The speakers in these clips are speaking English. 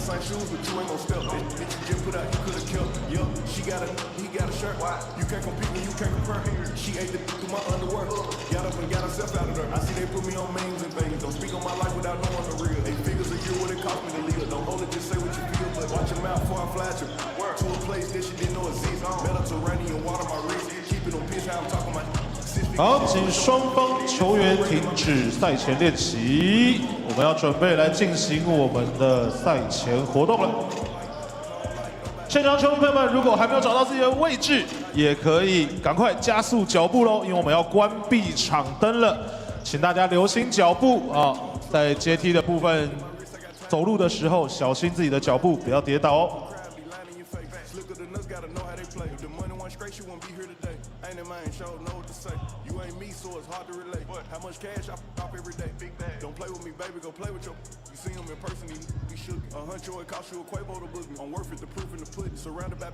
same shoes, but you ain't gon' step. Bitch, you just put out, you could've kept. Yup, he got a shirt. You can't compete when you can't compare. She ate the through my underwear. Got up and got herself out of there. I see they put me on memes and things. Don't speak on my life without knowing the real. 8 figures a year, what it cost me to live. Don't hold it, just say what you feel. But watch your mouth before I flash you. To a place that you didn't know exists. Mediterranean water my wrist. Keep it on pitch, how I'm talking about. 好，请双方球员停止赛前练习，我们要准备来进行我们的赛前活动了。现场球迷朋友们，如果还没有找到自己的位置，也可以赶快加速脚步喽，因为我们要关闭场灯了，请大家留心脚步啊，在阶梯的部分走路的时候，小心自己的脚步，不要跌倒哦。 How much cash I pop every day? Big bag. Don't play with me, baby. Go play with your. You see him in person, he shook. $100 it cost you a Quavo to book me. I'm worth it, the proof in the pudding. Surrounded by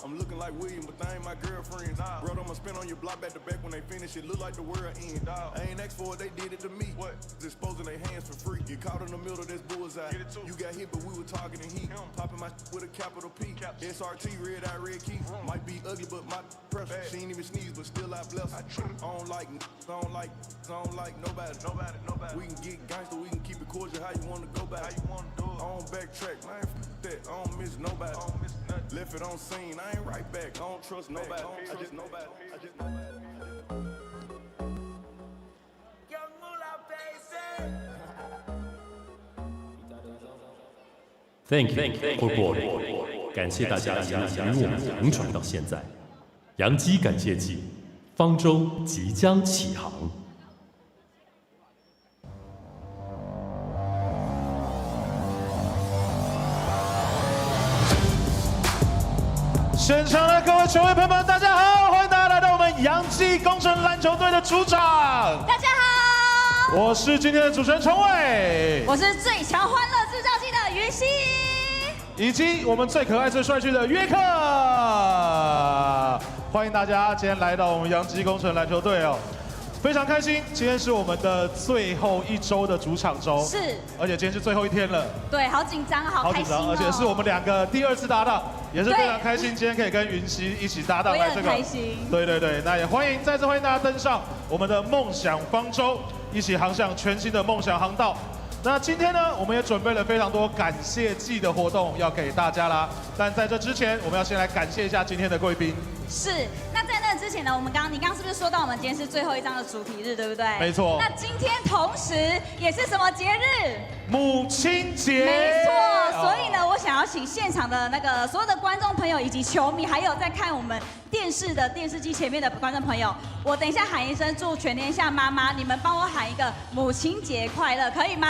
I'm looking like William, but they ain't my girlfriends. Bro, I'ma spin on your block back to back when they finish it. Look like the world end. I ain't asked for it, they did it to me. What? Disposing their hands for free. Get caught in the middle, that's bullseye. You got hit, but we were targeting heat. Popping my with a capital P. SRT, red eye, red key. Might be ugly, but my pressure. She ain't even sneeze, but still I bless her. I don't like nobody. We can get gangster, we can keep it cordial. How you wanna go back? I don't backtrack, man. That I don't miss nobody. Left it on scene, I ain't right back. I don't trust nobody. I just nobody. Thank you for boarding， 感谢大家一路与我们同船到现在。洋基感谢季，方舟即将起航。 现场的各位球迷朋友们，大家好，欢迎大家来到我们洋基工程篮球队的主场。大家好，我是今天的主持人崇伟，我是最强欢乐制造机的云溪，以及我们最可爱、最帅气的约克。欢迎大家今天来到我们洋基工程篮球队哦。 非常开心，今天是我们的最后一周的主场周，是，而且今天是最后一天了，对，好紧张，好开心、哦，而且是我们2个第2次搭档，也是非常开心，今天可以跟云溪一起搭档来这个，开心，对，那也再次欢迎大家登上我们的梦想方舟，一起航向全新的梦想航道。那今天呢，我们也准备了非常多感谢季的活动要给大家啦，但在这之前，我们要先来感谢一下今天的贵宾。 是，那在那之前呢，你刚刚是不是说到我们今天是最后一张的主题日，对不对？没错。那今天同时也是什么节日？母亲节。没错，所以呢，我想要请现场的那个所有的观众朋友以及球迷，还有在看我们电视机前面的观众朋友，我等一下喊一声祝全天下妈妈，你们帮我喊一个母亲节快乐，可以吗？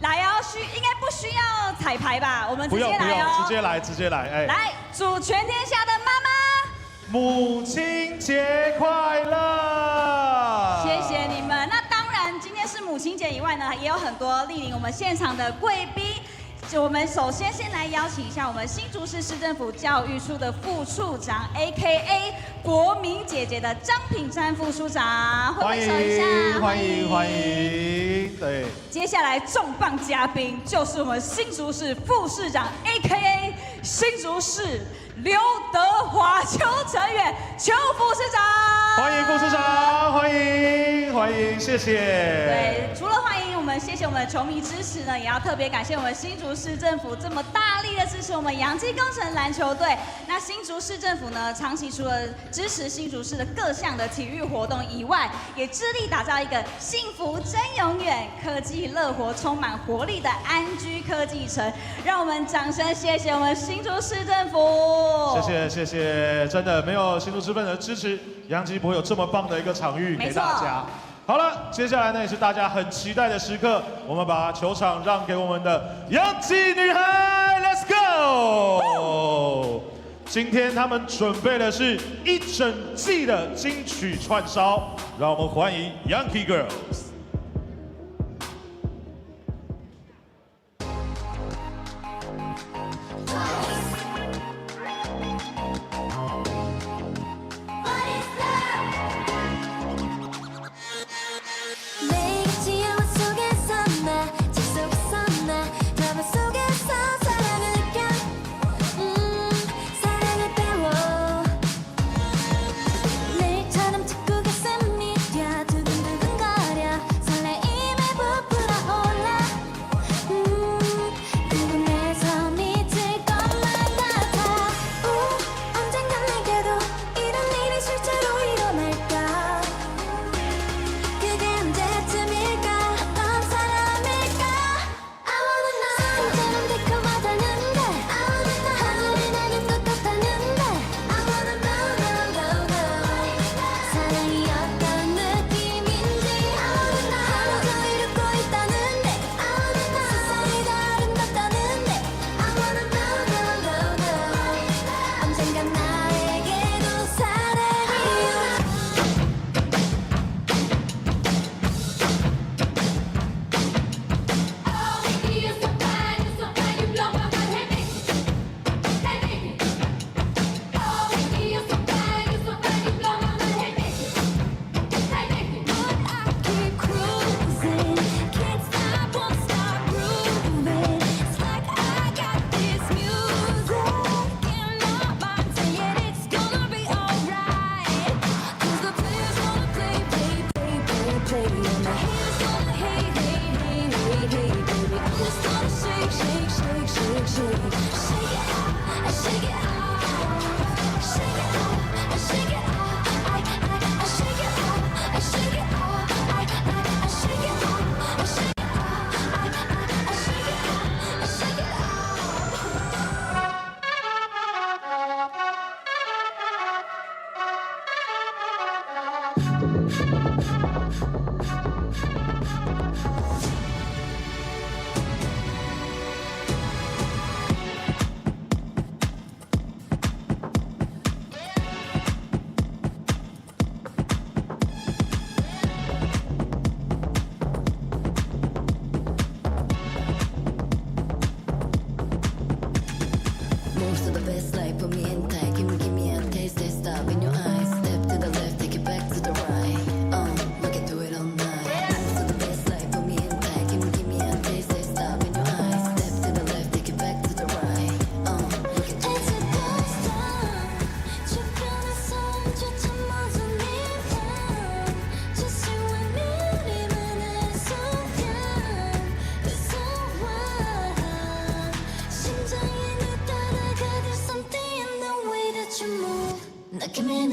来哦，应该不需要彩排吧？我们直接来哦，直接来，哎！来，祝全天下的妈妈母亲节快乐！谢谢你们。那当然，今天是母亲节以外呢，也有很多莅临我们现场的贵宾。我们首先来邀请一下我们新竹市市政府教育处的副处长 ，A.K.A. 国民姐姐的张品珊副处长，挥挥手一下，欢迎。对，接下来重磅嘉宾就是我们新竹市副市长 ，A.K.A. 新竹市刘德华邱成远邱副市长，欢迎副市长，欢迎，谢谢。对，除了欢迎我们，谢谢我们的球迷支持呢，也要特别感谢我们新竹市政府这么大力的支持我们洋基工程篮球队。那新竹市政府呢，长期除了支持新竹市的各项的体育活动以外，也致力打造一个幸福真永远、科技乐活、充满活力的安居科技城。让我们掌声谢谢我们新竹市政府。谢谢，真的没有新竹市政府的支持，洋基不会有这么棒的一个场域给大家。好了，接下来呢也是大家很期待的时刻，我们把球场让给我们的洋基女孩 ，Let's go！ 今天他们准备的是一整季的金曲串烧，让我们欢迎 Yankey Girls。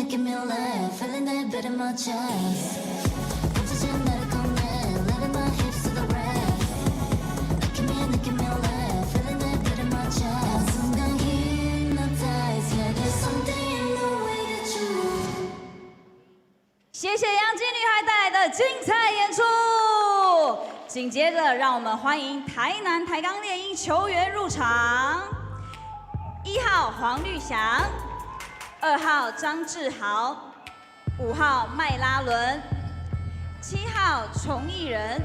느낌이 live, feeling that beat in my chest. 멈추지 나를 꺼내, letting my hips to the rest. 느낌이 live, feeling that beat in my chest. 순간 hypnotized, yeah, there's something in the way that you move. 谢谢杨基女孩带来的精彩演出。紧接着，让我们欢迎台南台钢猎鹰球员入场。1号黄绿翔，2号张志豪，5号麦拉伦，7号崇义人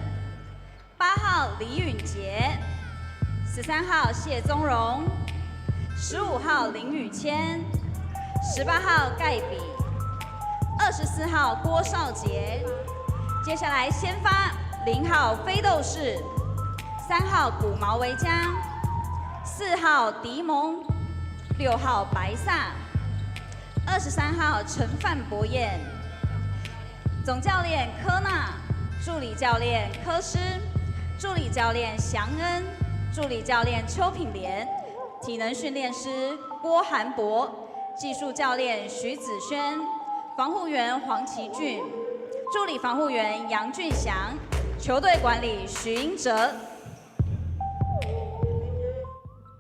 ，8号李允杰，13号谢宗荣，15号林宇谦，18号盖比，24号郭少杰。接下来先发0号飞斗士，3号古毛维江，4号迪蒙，6号白萨，23号陈范博彦，总教练柯娜，助理教练柯诗，助理教练祥恩，助理教练邱品莲，体能训练师郭涵博，技术教练徐子轩，防护员黄奇俊，助理防护员杨俊祥，球队管理许英哲。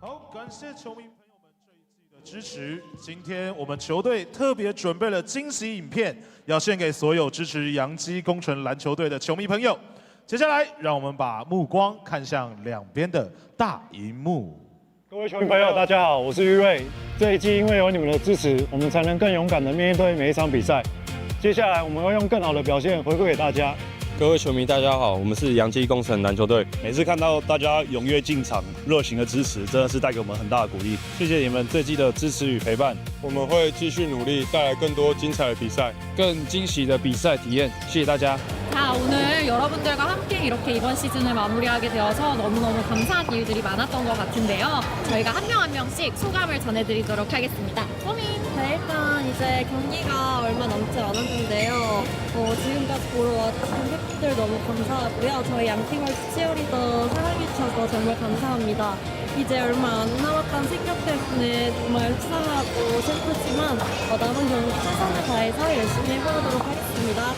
好，感谢球迷朋友们这一季的支持。今天我们球队特别准备了惊喜影片，要献给所有支持洋基工程篮球队的球迷朋友。接下来，让我们把目光看向两边的大荧幕。各位球迷朋友，大家好，我是玉瑞。这一季因为有你们的支持，我们才能更勇敢的面对每一场比赛。接下来我们会用更好的表现回馈给大家。各位球迷，大家好，我们是洋基工程篮球队。每次看到大家踊跃进场、热情的支持，真的是带给我们很大的鼓励。谢谢你们这季的支持与陪伴，我们会继续努力，带来更多精彩的比赛、更惊喜的比赛体验。谢谢大家。 오늘 여러분들과 함께 이렇게 이번 시즌을 마무리하게 되어서 너무너무 감사한 일들이 많았던 것 같은데요. 저희가 한 명 한 명씩 소감을 전해드리도록 하겠습니다. 소민! 네, 일단 이제 경기가 얼마 남지 않았는데요. 지금까지 보러 와주신 팬분들 너무 감사하고요. 저희 양팀걸스 치어리더 사랑해주셔서 정말 감사합니다. 이제 얼마 안 남았다는 생각 때문에 정말 속상하고 슬프지만 남은 경기 최선을 다해서 열심히 해보도록 하겠습니다.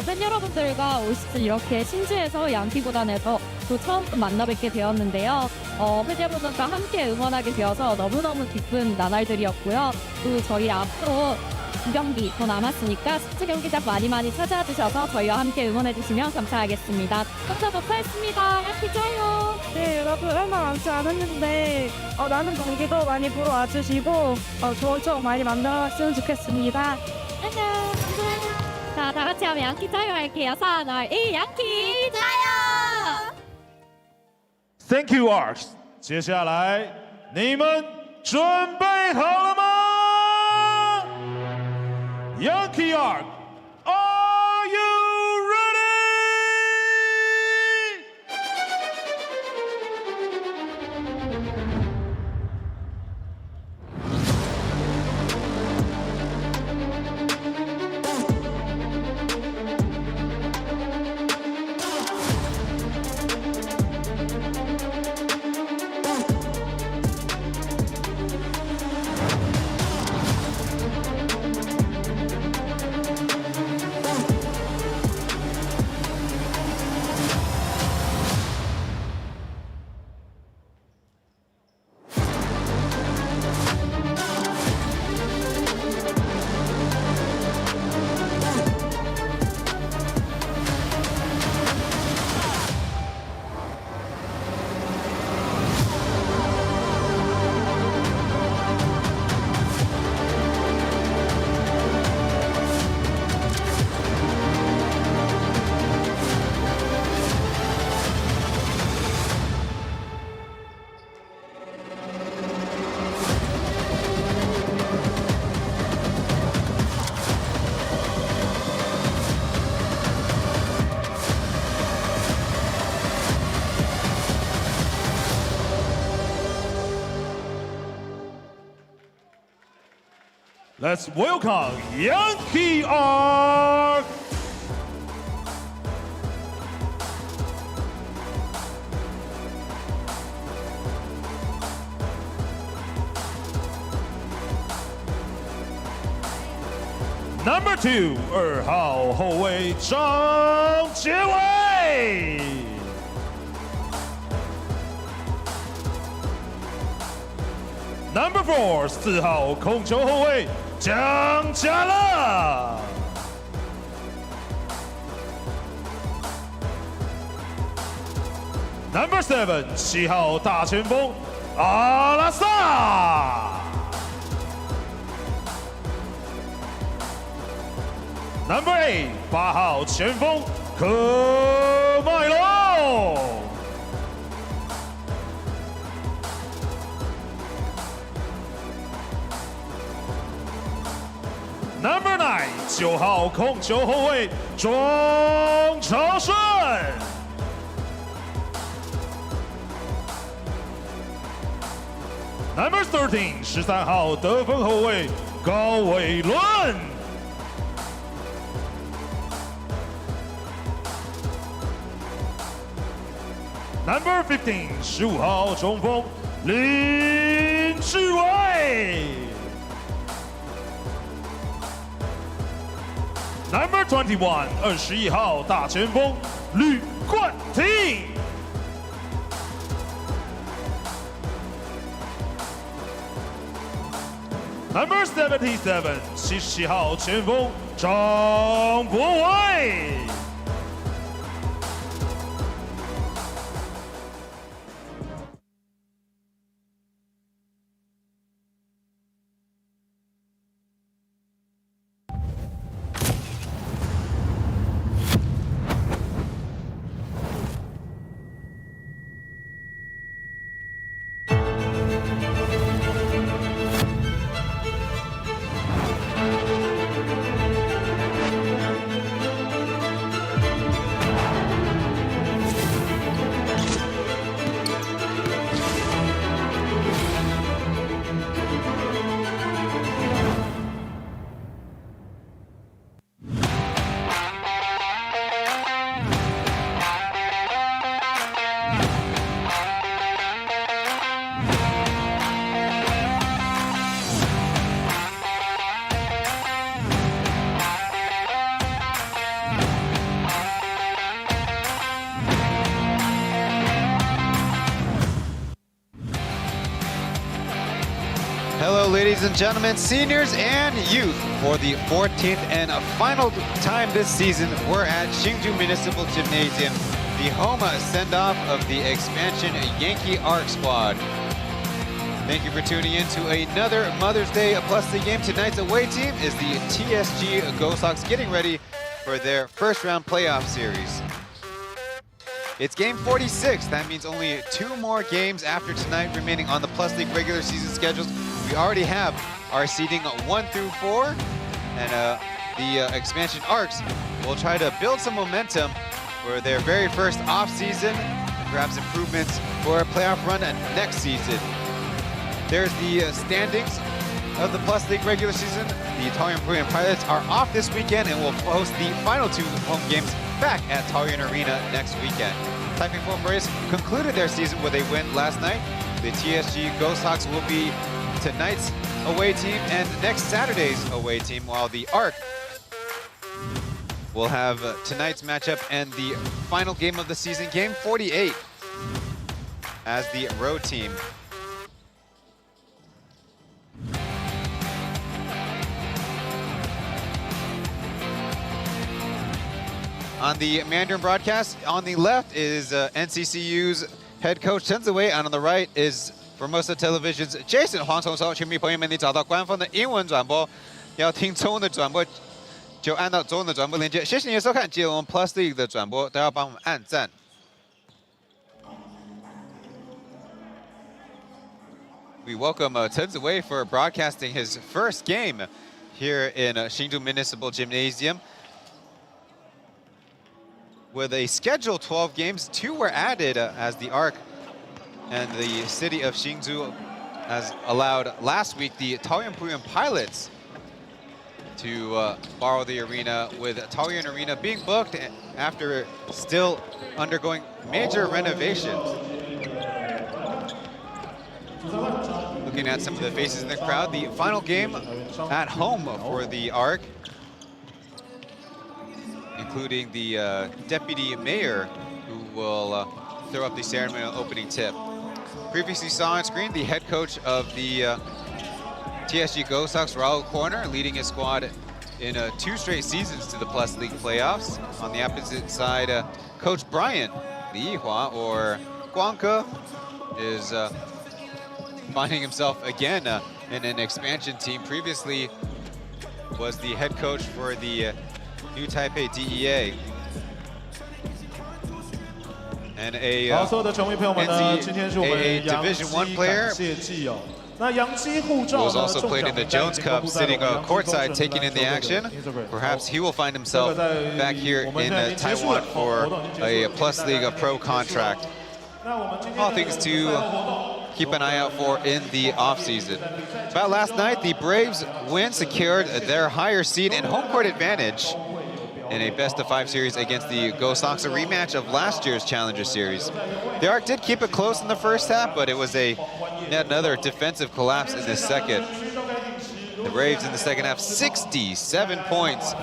팬 여러분들과 올 시즌 이렇게 신주에서 양키 구단에서 또 처음 만나 뵙게 되었는데요. 팬 여러분들과 함께 응원하게 되어서 너무너무 기쁜 나날들이었고요. 또 저희 앞으로 2경기 더 남았으니까 숙제경기장 많이 찾아와 주셔서 저희와 함께 응원해 주시면 감사하겠습니다. 감사 못하겠습니다. 양키 좋아요. 네, 여러분 얼마 남지 않았는데 나는 경기도 많이 보러 와주시고 좋은 추억 많이 만들어갔으면 좋겠습니다. 안녕. 감사합니다. 자, 다 같이 하면 양키 짜요 할게요. 3, 2, 1, 양키 짜요! Thank you, Arks。接下来你们准备好了吗 ？Yankey Ark, are you ready? Let's welcome Yankey Arc. Number 2, 2号后卫张杰伟。Number 4, 4号控球后卫江嘉乐。Number 7, 7号大前锋阿拉萨。Number 8, 8号前锋科麦隆。Number 9, 9号控球后卫庄朝顺。Number 13, 13号得分后卫高伟伦。Number 15, 15号中锋林志伟。Number 21, 21号大前锋吕冠廷。Number 77, 77号前锋张博伟。Hello, ladies and gentlemen, seniors and youth. For the 14th and final time this season, we're at Hsinchu Municipal Gymnasium, the home send-off of the expansion Yankey Arc squad. Thank you for tuning in to another Mother's Day Plus League game. Tonight's away team is the TSG Ghosthawks, getting ready for their first round playoff series. It's game 46. That means only 2 more games after tonight remaining on the Plus League regular season schedules. We already have our seeding 1 through 4, and the expansion Arcs will try to build some momentum for their very first off-season, and perhaps improvements for a playoff run next season. There's the standings of the Plus League regular season. The Taoyuan Pilots are off this weekend and will host the final 2 home games back at Taoyuan Arena next weekend. Taiping Foam Race concluded their season with a win last night. The TSG Ghosthawks will be tonight's away team and next Saturday's away team, while the Arc will have tonight's matchup and the final game of the season, game 48, as the road team. On the Mandarin broadcast, on the left is NCCU's head coach Chen, and on the right is Formosa Television's Jason 黄崇寿。球迷朋友们，你找到官方的英文转播，要听中文的转播就按到中文的转播链接。谢谢你的收看，记得我们 Plus League 的转播都要帮我们按赞。We welcome Chen Ziwei for broadcasting his first game here in Hsinchu Municipal Gymnasium. With a scheduled 12 games, 2 were added as the Arc and the city of Hsinchu has allowed last week the Taoyuan Pilots to borrow the arena, with Taoyuan Arena being booked after still undergoing major renovations. Looking at some of the faces in the crowd, the final game at home for the ARC, including the deputy mayor, who will throw up the ceremonial opening tip. Previously saw on screen the head coach of the TSG Ghosthawks, Raul Corner, leading his squad in 2 straight seasons to the League playoffs. On the opposite side, Coach Brian Li Yihua, or Guangke, is finding himself again in an expansion team. Previously was the head coach for the New Taipei DEA. And a NCAA Division I player was also played in the Jones Cup, sitting courtside taking in the action. Perhaps he will find himself back here in Taiwan for a League Pro contract. All things to keep an eye out for in the offseason. About last night, the Braves win secured their higher seed and home court advantage in a best-of-5 series against the Ghosthawks, a rematch of last year's Challenger Series. The ARC did keep it close in the first half, but it was yet another defensive collapse in the second. The Braves in the second half, 67 points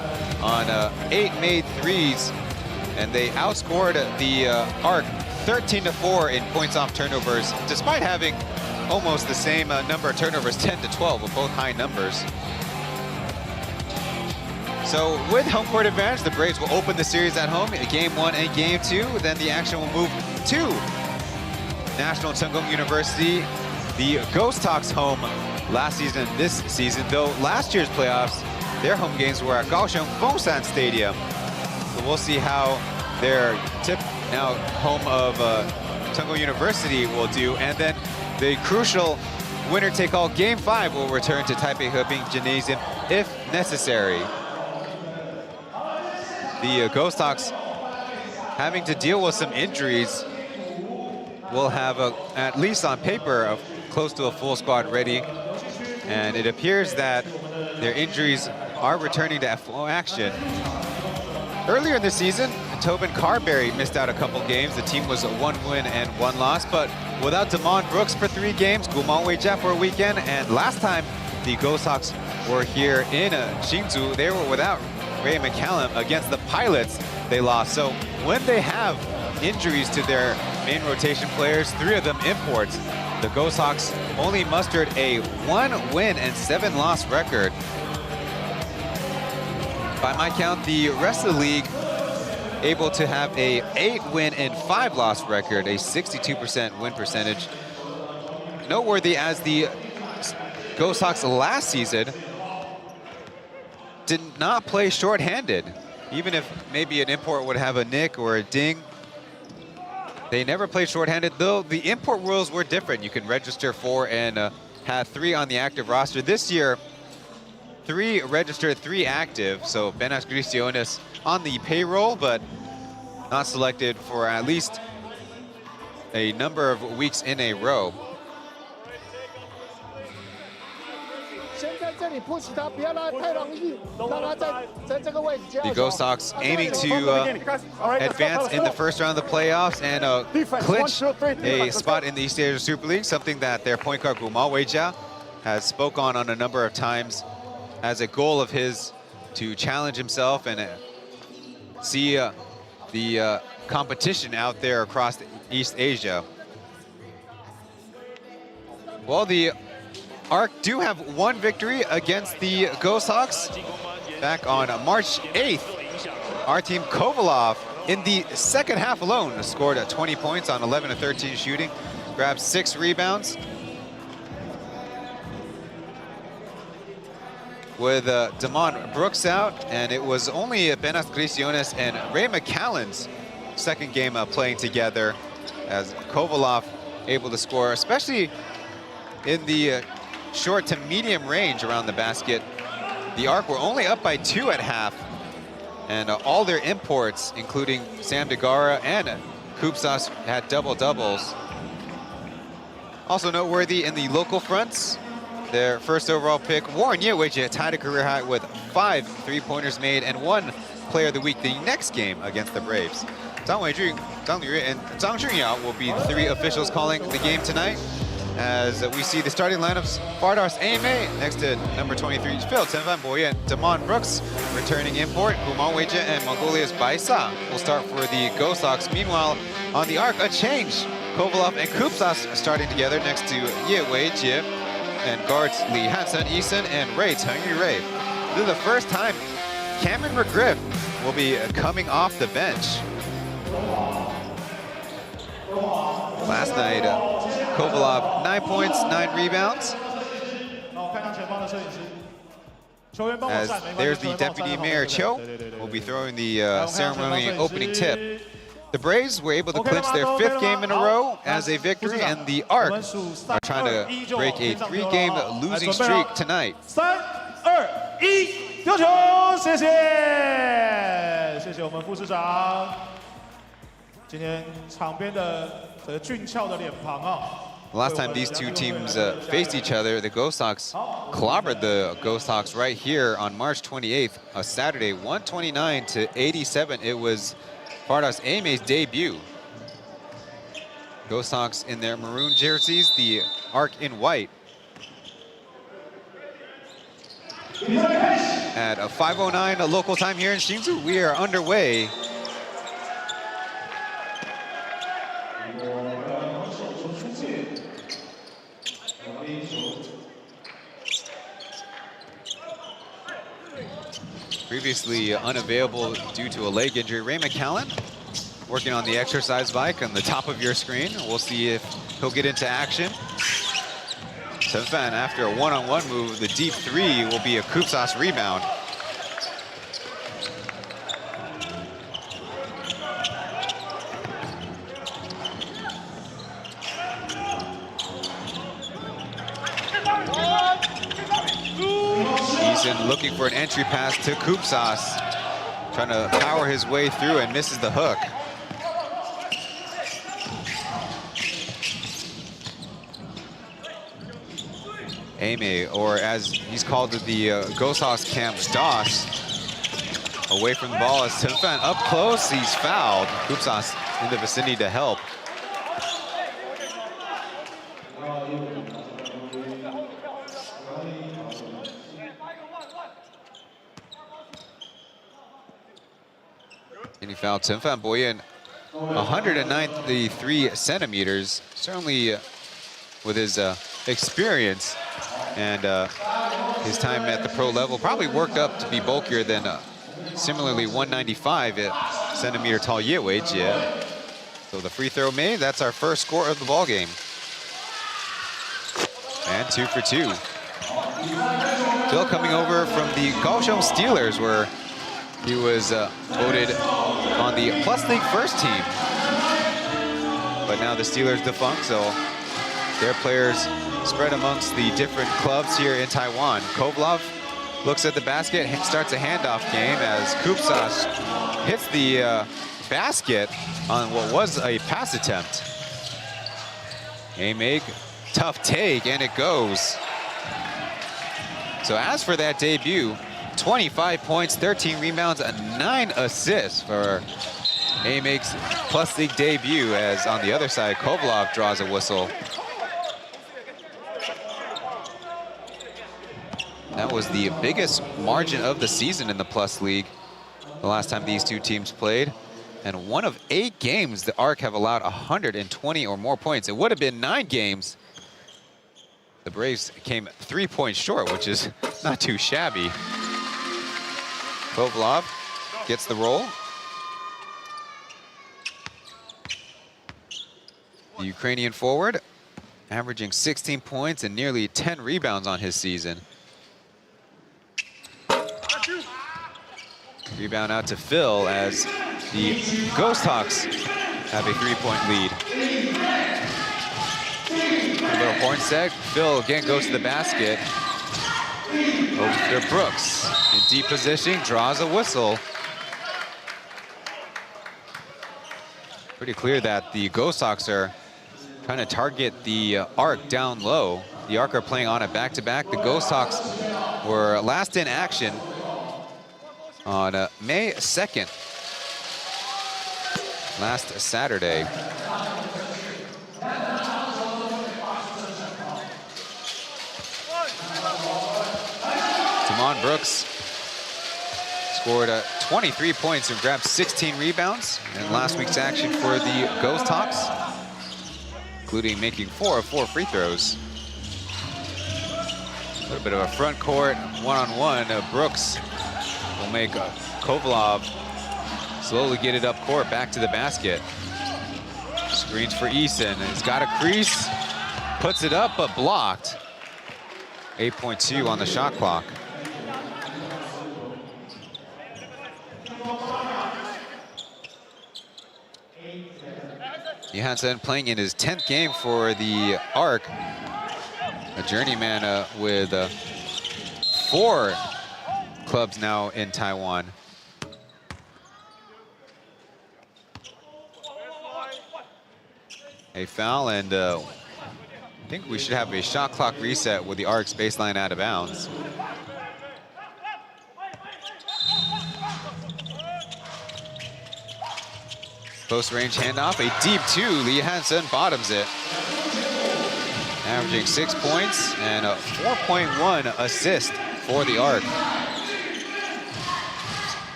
on 8 made threes, and they outscored the ARC 13-4 in points off turnovers, despite having almost the same number of turnovers, 10-12, with both high numbers. So with home court advantage, the Braves will open the series at home in Game 1 and Game 2. Then the action will move to National Chen University, the Ghosthawks home last season and this season, though last year's playoffs, their home games were at Kaohsiung Fengshan Stadium. So we'll see how their now home of Chen University will do. And then the crucial winner-take-all Game 5 will return to Taipei Heping Gymnasium if necessary. The Ghosthawks, having to deal with some injuries, will have, at least on paper, close to a full squad ready. And it appears that their injuries are returning to full action. Earlier in the season, Tobin Carberry missed out a couple games. The team was 1 win and 1 loss, but without Damon Brooks for 3 games, Guman Weijia for a weekend, and last time the Ghosthawks were here in Hsinchu, they were without Ray McCallum against the Pilots. They lost. So when they have injuries to their main rotation players, 3 of them imports, the Ghosthawks only mustered a 1 win and 7 loss record. By my count, the rest of the league able to have a 8 win and 5 loss record, a 62% win percentage. Noteworthy as the Ghosthawks last season did not play shorthanded. Even if maybe an import would have a nick or a ding, they never played shorthanded, though the import rules were different. You can register 4 and have 3 on the active roster. This year, 3 registered, 3 active, so Benas Grisionis on the payroll, but not selected for at least a number of weeks in a row. The Ghosthawks aiming to advance in the first round of the playoffs and clinch a spot in the East Asia Super League, something that their point guard Guman Weijia has spoke on a number of times as a goal of his to challenge himself and see the competition out there across East Asia. Well, the ARC do have 1 victory against the Ghosthawks back on March 8th. Our team Kovalov in the second half alone scored 20 points on 11 of 13 shooting, grabbed 6 rebounds. With Damon Brooks out, and it was only Benas Grisionis and Ray McCallum's second game playing together, as Kovalov able to score, especially in the short to medium range around the basket. The ARC were only up by 2 at half, and all their imports, including Sam Degara and Kupsas, had double-doubles. Also noteworthy in the local fronts, their first overall pick, Warren Yeweji, tied a career high with 5 3-pointers made and 1 Player of the Week the next game against the Braves. Zhang Weijun, Zhang Liyue, and Zhang Xunyao will be the 3 officials calling the game tonight. As we see the starting lineups, Fardar's Ame next to number 23, Phil, Chen Boyan, Damon Brooks, returning import, Gumao Weijie, and Mongolia's Baisa will start for the Ghosthawks. Meanwhile, on the arc, a change. Kovalov and Kupsas starting together next to Ye Weijie and guards Li Hansen, Eason, and Ray, Tengyu Ray. This is the first time Cameron McGriff will be coming off the bench. Last night, Kovalov 9 points, 9 rebounds. As there's the Deputy Mayor Cho, will be throwing the ceremony opening tip. The Braves were able to clinch their 5th game in a row as a victory, and the Arc are trying to break a 3-game losing streak tonight. 3、2、1，丢球，谢谢，谢谢我们副市长。今天场边的这个俊俏的脸庞啊。 Last time these two teams faced each other, the Ghosthawks clobbered the Ghosthawks right here on March 28th, a Saturday, 129-87. It was Fardar's Ame's debut. Ghosthawks in their maroon jerseys, the Arc in white. At 5:09 local time here in Hsinchu, we are underway. Previously unavailable due to a leg injury, Ray McCallan working on the exercise bike on the top of your screen. We'll see if he'll get into action. Chen Fan, after a one-on-one move, the deep 3 will be a Kupsas rebound. Eason looking for an entry pass to Kupsas, trying to power his way through and misses the hook. Ame, or as he's called at the Ghosthawks camp, Doss, away from the ball as Chen up close, he's fouled. Kupsas in the vicinity to help. And he fouled Chen Boyan 193 centimeters, certainly with his experience and his time at the pro level, probably worked up to be bulkier than similarly 195 centimeter tall Ye Weijie. So the free throw made, that's our first score of the ball game. And 2 for 2. Phil coming over from the Kaohsiung Steelers, where he was voted on the Plus League first team. But now the Steelers defunct, so their players spread amongst the different clubs here in Taiwan. Kovalov looks at the basket, starts a handoff game as Kupsas hits the basket on what was a pass attempt. Ame, tough take, and it goes. So as for that debut, 25 points, 13 rebounds, and 9 assists for Ame's Plus League debut, as on the other side, Kovalov draws a whistle. That was the biggest margin of the season in the Plus League the last time these two teams played. And 1 of 8 games, the Arc have allowed 120 or more points. It would have been 9 games. The Braves came 3 points short, which is not too shabby. Kovalov gets the roll. The Ukrainian forward averaging 16 points and nearly 10 rebounds on his season. Rebound out to Phil as the Ghosthawks have a 3-point lead. A little horn set. Phil again goes to the basket. Over to Brooks in deep position, draws a whistle. Pretty clear that the Ghosthawks are trying to target the Arc down low. the Arc are playing on a back-to-back. The Ghosthawks were last in action on May 2nd, last Saturday. Tamon Brooks scored 23 points and grabbed 16 rebounds in last week's action for the Ghosthawks, including making 4 of 4 free throws. A little bit of a front court one-on-one. Brooks will make Kovalov slowly get it up court, back to the basket. Screens for Eason. He's got a crease, puts it up, but blocked. 8.2 on the shot clock. Johansson playing in his 10th game for the Arc. A journeyman with 4 clubs now in Taiwan. A foul, and I think we should have a shot clock reset with the Arc's baseline out of bounds. Close range handoff, a deep 2. Lee Hansen bottoms it. Averaging 6 points and a 4.1 assist for the Arc.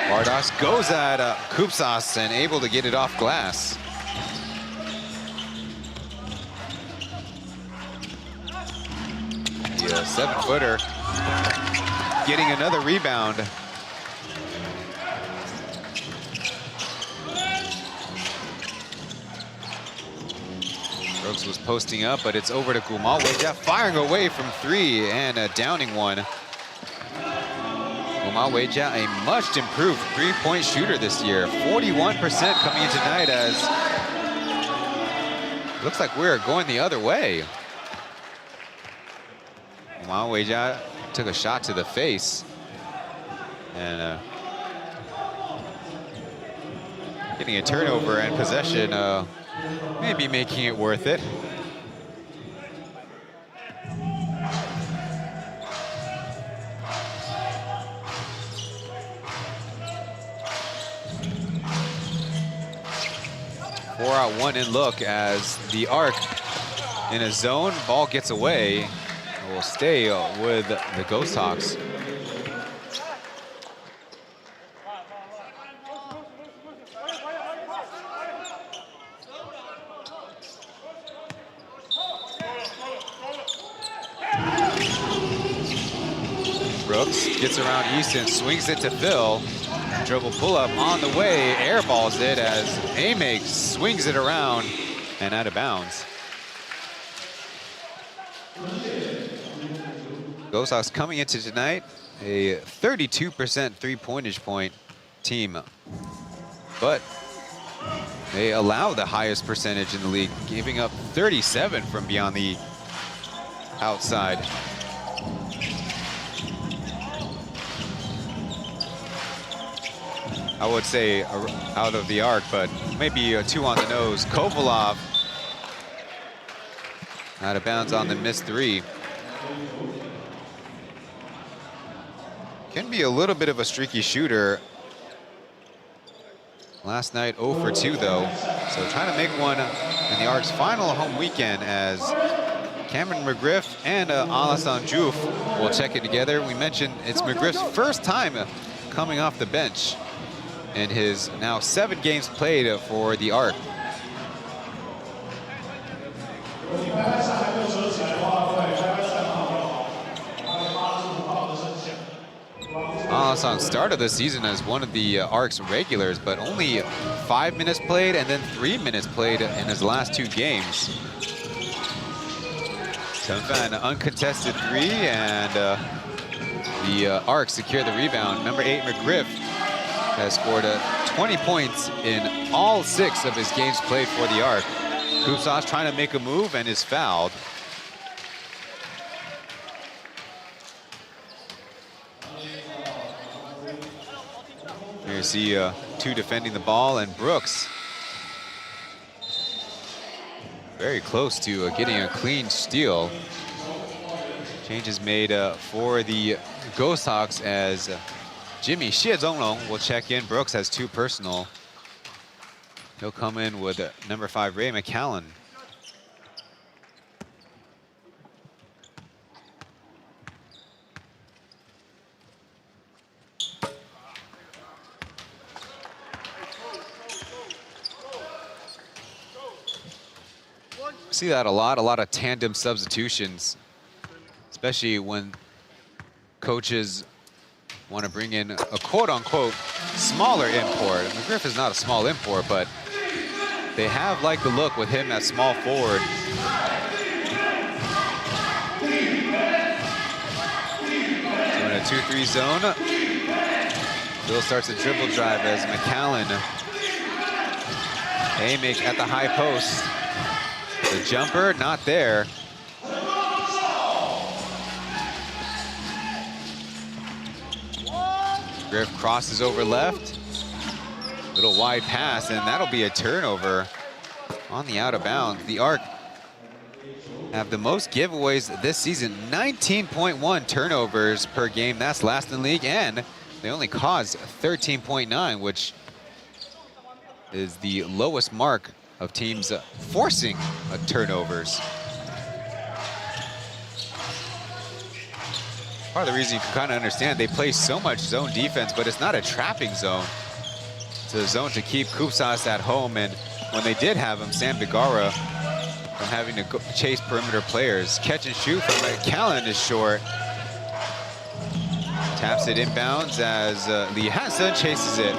Bardos goes at Kupsas and able to get it off glass. The 7-footer getting another rebound. Brooks was posting up, but it's over to Gumaweja, firing away from 3 and downing one. Gumaweja, a much improved 3-point shooter this year. 41% coming in tonight, as looks like we're going the other way. Gumaweja took a shot to the face, and getting a turnover and possession, maybe making it worth it. Four out, 1 in look as the Arc in a zone. Ball gets away. Will stay with the Ghosthawks. Brooks gets around Easton, swings it to Phil. Dribble pull-up on the way, airballs it as Amig swings it around and out of bounds. Ghosthawks coming into tonight, a 32% three-pointage point team, but they allow the highest percentage in the league, giving up 37 from beyond the outside. I would say out of the arc, but maybe 2 on the nose. Kovalov out of bounds on the missed 3. Can be a little bit of a streaky shooter. Last night 0 for 2 though. So trying to make one in the Arc's final home weekend, as Cameron McGriff and Alassane Diouf will check it together. We mentioned it's McGriff's first time coming off the bench in his now 7 games played for the Arc. Alassane started the season as one of the Arc's regulars, but only 5 minutes played and then 3 minutes played in his last 2 games. An uncontested 3, and the Arc secure the rebound. Number 8, McGriff, has scored 20 points in all 6 of his games played for the Arc. Kupsas trying to make a move and is fouled. Here you see 2 defending the ball, and Brooks very close to getting a clean steal. Changes made for the Ghosthawks as Jimmy Xie Zonglong will check in. Brooks has 2 personal. He'll come in with number 5, Ray McCallan. See that a lot of tandem substitutions, especially when coaches want to bring in a quote-unquote smaller import. McGriff is not a small import, but they have liked the look with him at small forward. So in a 2-3 zone, Bill starts a dribble drive as McCallan aiming at the high post. The jumper, not there. Griff crosses over left. Little wide pass, and that'll be a turnover on the out of bounds. The Arc have the most giveaways this season, 19.1 turnovers per game. That's last in league, and they only caused 13.9, which is the lowest mark of teams forcing turnovers. Part of the reason you can kind of understand, they play so much zone defense, but it's not a trapping zone. It's a zone to keep Kupsas at home, and when they did have him, Sam Begara, from having to chase perimeter players. Catch and shoot from McCallan is short. Taps it inbounds as Lee Hansen chases it.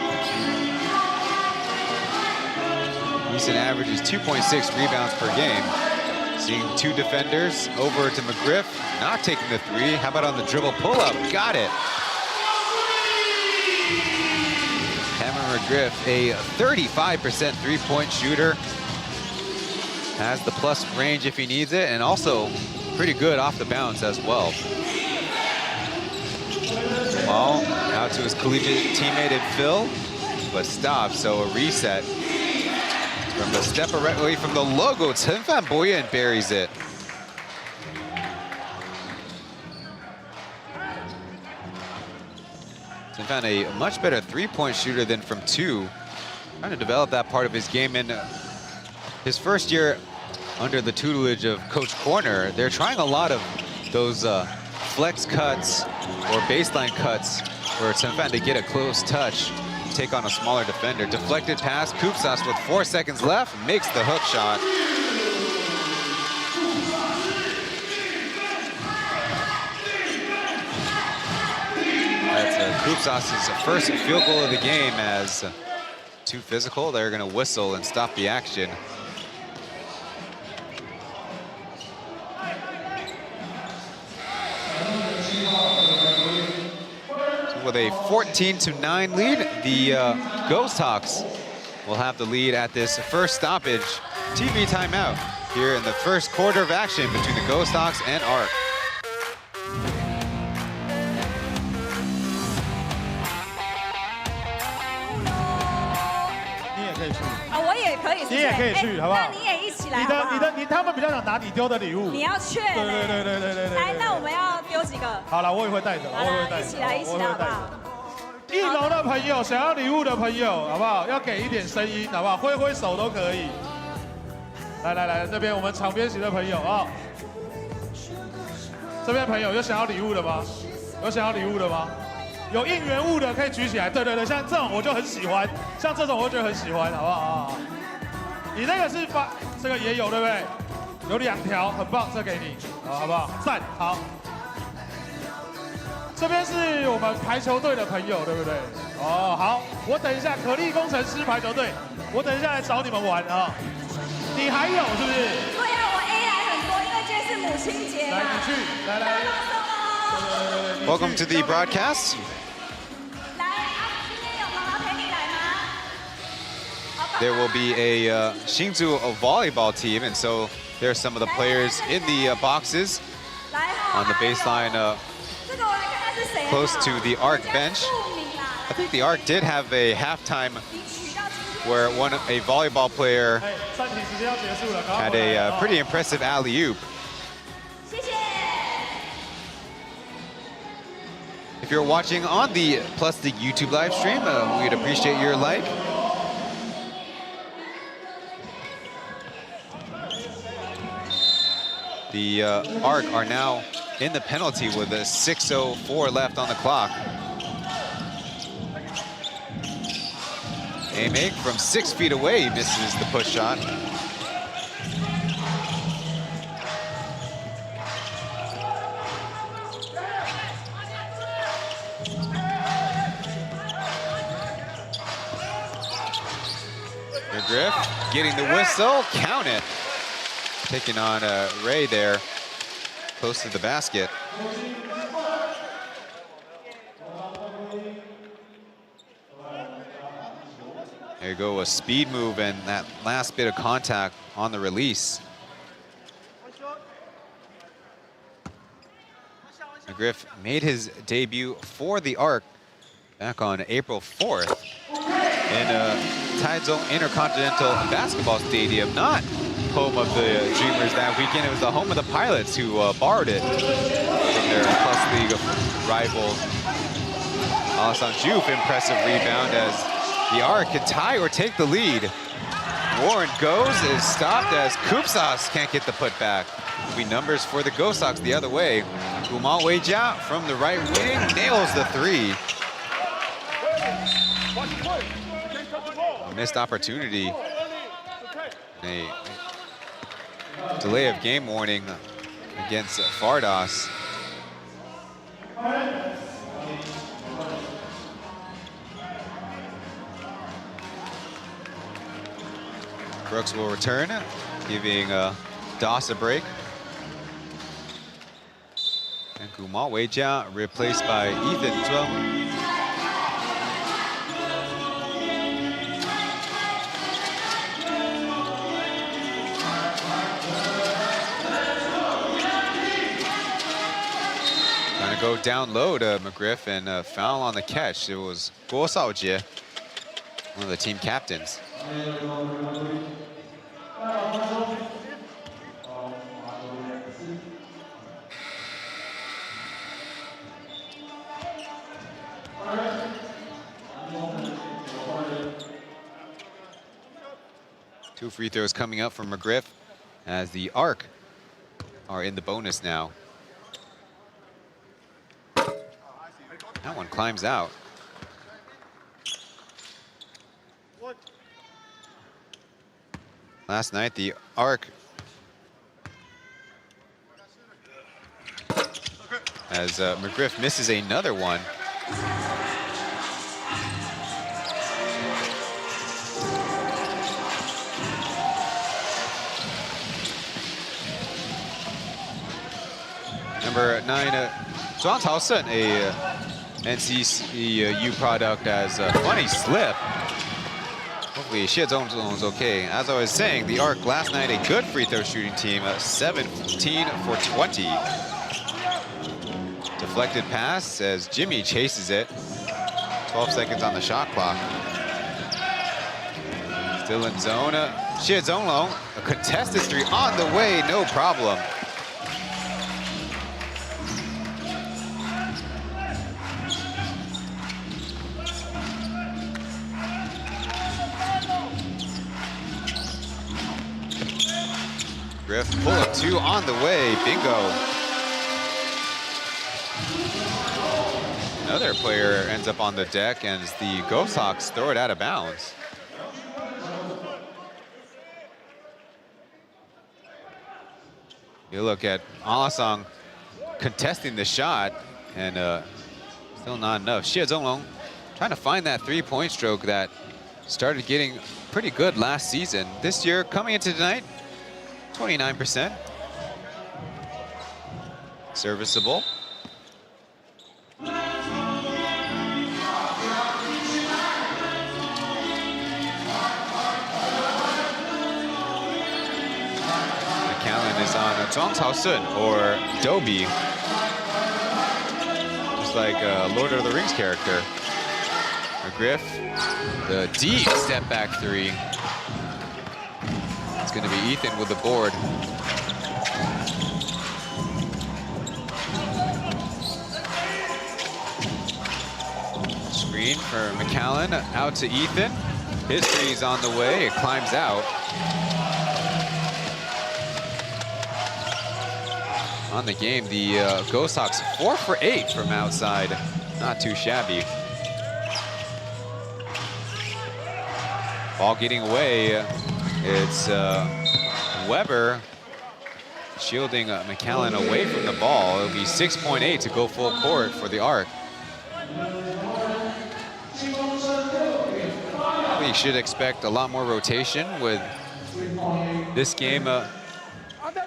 Recent average is 2.6 rebounds per game. Seeing 2 defenders over to McGriff, not taking the 3. How about on the dribble pull-up? Got it. Cameron McGriff, a 35% three-point shooter. Has the plus range if he needs it, and also pretty good off the bounce as well. Ball out to his collegiate teammate Phil, but stopped, so a reset. From the step away from the logo, Chen Fan Boyan buries it. Chen Fan, a much better three-point shooter than from 2. Trying to develop that part of his game in his first year under the tutelage of Coach Corner. They're trying a lot of those flex cuts or baseline cuts for Chen Fan to get a close touch, take on a smaller defender. Deflected pass, Kupsas with 4 seconds left, makes the hook shot. That's Kupsas' first field goal of the game as too physical. They're gonna whistle and stop the action. With a 14-9 lead, the Ghosthawks will have the lead at this first stoppage. TV timeout here in the first quarter of action between the Ghosthawks and Arc.你也可以去，好不好？那你也一起来好不好？他们比较想拿你丢的礼物。你要去。对。来，那我们要丢几个？好了，我也会带着，我也会带着。一起来，好不好？1楼的朋友，想要礼物的朋友，好不好？要给一点声音，好不好？挥挥手都可以。来，这边我们场边席的朋友啊，这边朋友有想要礼物的吗？有想要礼物的吗？有应援物的可以举起来。对，像这种我就很喜欢，像这种我就很喜欢，好不好？你那个是这个也有对不对？有2条，很棒，这给你，好不好？赞，好。这边是我们排球队的朋友，对不对？哦，好，我等一下可力工程师排球队，我等一下来找你们玩啊。你还有是不是？对呀，我 A 来很多，因为今天是母亲节嘛。来，你去，来。Welcome to the broadcast. There will be a Hsinchu volleyball team, and so there's some of the players in the boxes on the baseline close to the Arc bench. I think the Arc did have a halftime where a volleyball player had a pretty impressive alley-oop. If you're watching on the P.LEAGUE YouTube live stream, we'd appreciate your like. The ARC are now in the penalty with a 6:04 left on the clock. A-make from 6 feet away misses the push shot. Griff getting the whistle, count it. Taking on Ray there, close to the basket. There you go, a speed move and that last bit of contact on the release. McGriff made his debut for the ARC back on April 4th in Taizong Intercontinental Basketball Stadium, not home of the Dreamers that weekend. It was the home of the Pilots who borrowed it from their P.LEAGUE rivals. Alassane Diouf, impressive rebound as the ARC could tie or take the lead. Warren goes, is stopped as Koopsas can't get the putback. Be numbers for the Ghosthawks the other way. Gumal Weijia from the right wing nails the three. A missed opportunity. A delay of game warning against Fardas. Brooks will return, giving Doss a break. And Gumal Weijia replaced by Ethan Zhuang. Trying to go down low to McGriff and foul on the catch. It was Guo Shaojie, one of the team captains. Two free throws coming up from McGriff as the ARC are in the bonus now. That one climbs out. Last night, the ARC, as McGriff misses another one. Number 9, Zhuang Taosen, a NCCU product, as a funny slip. Hopefully Xie Zhong is okay. As I was saying, the ARC last night, a good free throw shooting team, 17 for 20. Deflected pass as Jimmy chases it. 12 seconds on the shot clock. Still in zone. Xie Zhonglong, a contested three on the way, no problem. Griff, pull up two on the way, bingo. Another player ends up on the deck and the Ghosthawks throw it out of bounds. You look at Alassane contesting the shot and still not enough. Xie Zhonglong trying to find that three-point stroke that started getting pretty good last season. This year, coming into tonight, 29%. Serviceable. McCallan is on Zhuang Taosen or Dobie. Just like a Lord of the Rings character. McGriff, the deep step back three. It's going to be Ethan with the board. Screen for McAllen, out to Ethan. His three's on the way, it climbs out. On the game, the Ghosthawks 4 for 8 from outside. Not too shabby. Ball getting away. It's Weber shielding McAllen away from the ball. It'll be 6.8 to go full court for the Arc. We should expect a lot more rotation with this game.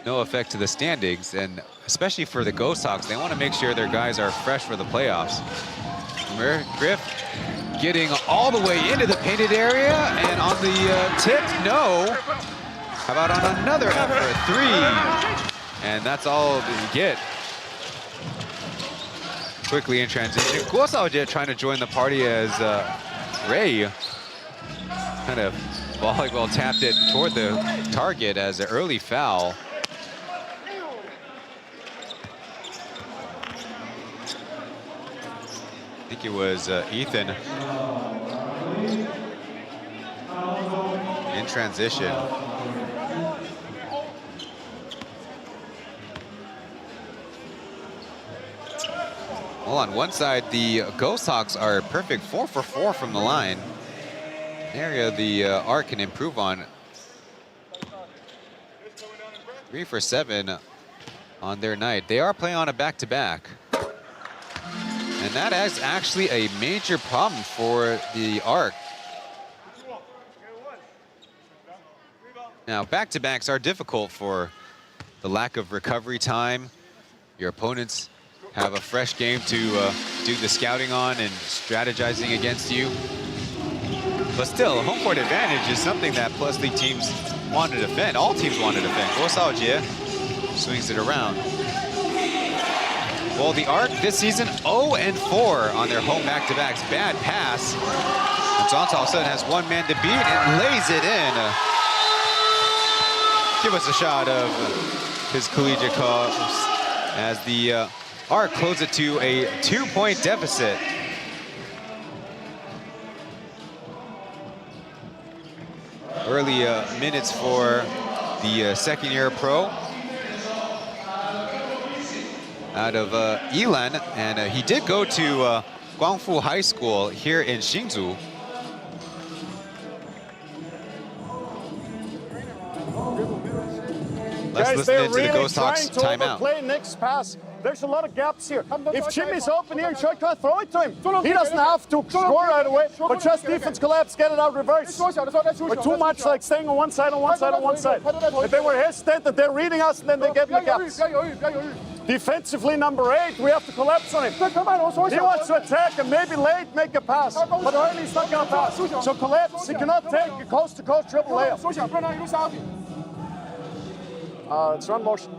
No effect to the standings, and especially for the Ghosthawks, they want to make sure their guys are fresh for the playoffs. Griff getting all the way into the painted area, and on the tip, no. How about on another effort, three? And that's all we get. Quickly in transition, Ghosthawks trying to join the party as Ray kind of volleyball tapped it toward the target as an early foul. I think it was Ethan in transition. Well, on one side, the Ghosthawks are perfect 4 for 4 from the line. An area the Arc can improve on. 3 for 7 on their night. They are playing on a back-to-back. And that is actually a major problem for the Arc. Now, back-to-backs are difficult for the lack of recovery time. Your opponents have a fresh game to do the scouting on and strategizing against you. But still, home court advantage is something that Plus League teams want to defend. All teams want to defend. Ghosthawks swings it around. Well, the Arc this season 0-4 on their home back-to-backs. Bad pass. And Johnson all of a sudden has one man to beat and lays it in. Give us a shot of his collegiate cause as the Arc close it to a 2-point deficit. Early minutes for the second-year pro out of Yilan, and he did go to Guangfu High School here in Hsinchu. Let's listen into the Ghosthawks timeout. Play next pass. There's a lot of gaps here. If Jimmy's open here, try to throw it to him. He doesn't have to score right away, but just defense collapse, get it out reverse. We're too much like staying on one side, on one side, on one side. If they were hesitant, that they're reading us, and then they get in the gaps. Defensively, number 8, we have to collapse on him. He wants to attack and maybe late make a pass, but early's not going to pass. So collapse, he cannot take a coast-to-coast triple layup. It's run motion.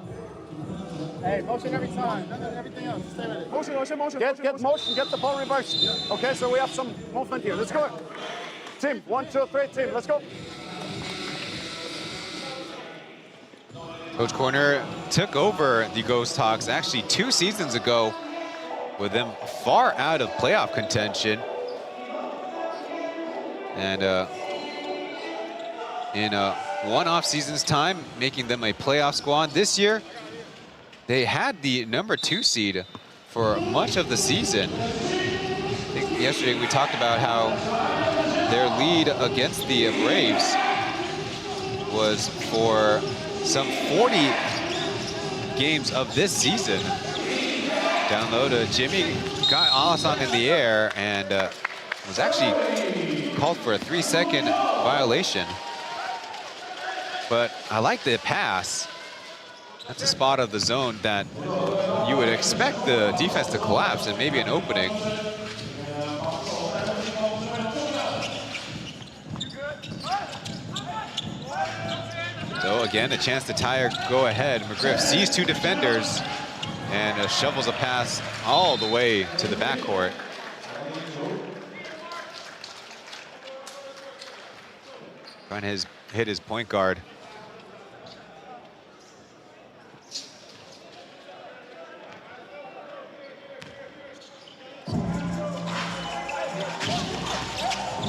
Hey, motion every time. Everything else. Stay with it. Motion. Get motion. Get the ball reversed. Okay, so we have some movement here. Let's go. Team, 1, 2, 3, team. Let's go. Coach Corner took over the Ghosthawks actually 2 seasons ago with them far out of playoff contention. And in one off season's time, making them a playoff squad. This year, they had the number 2 seed for much of the season. I think yesterday we talked about how their lead against the Braves was for some 40 games of this season. Down low to Jimmy, got Alassane in the air and was actually called for a 3-second violation. But I like the pass. That's a spot of the zone that you would expect the defense to collapse and maybe an opening. So again, a chance to tie or go ahead. McGriff sees 2 defenders and shovels a pass all the way to the backcourt. trying to hit his point guard.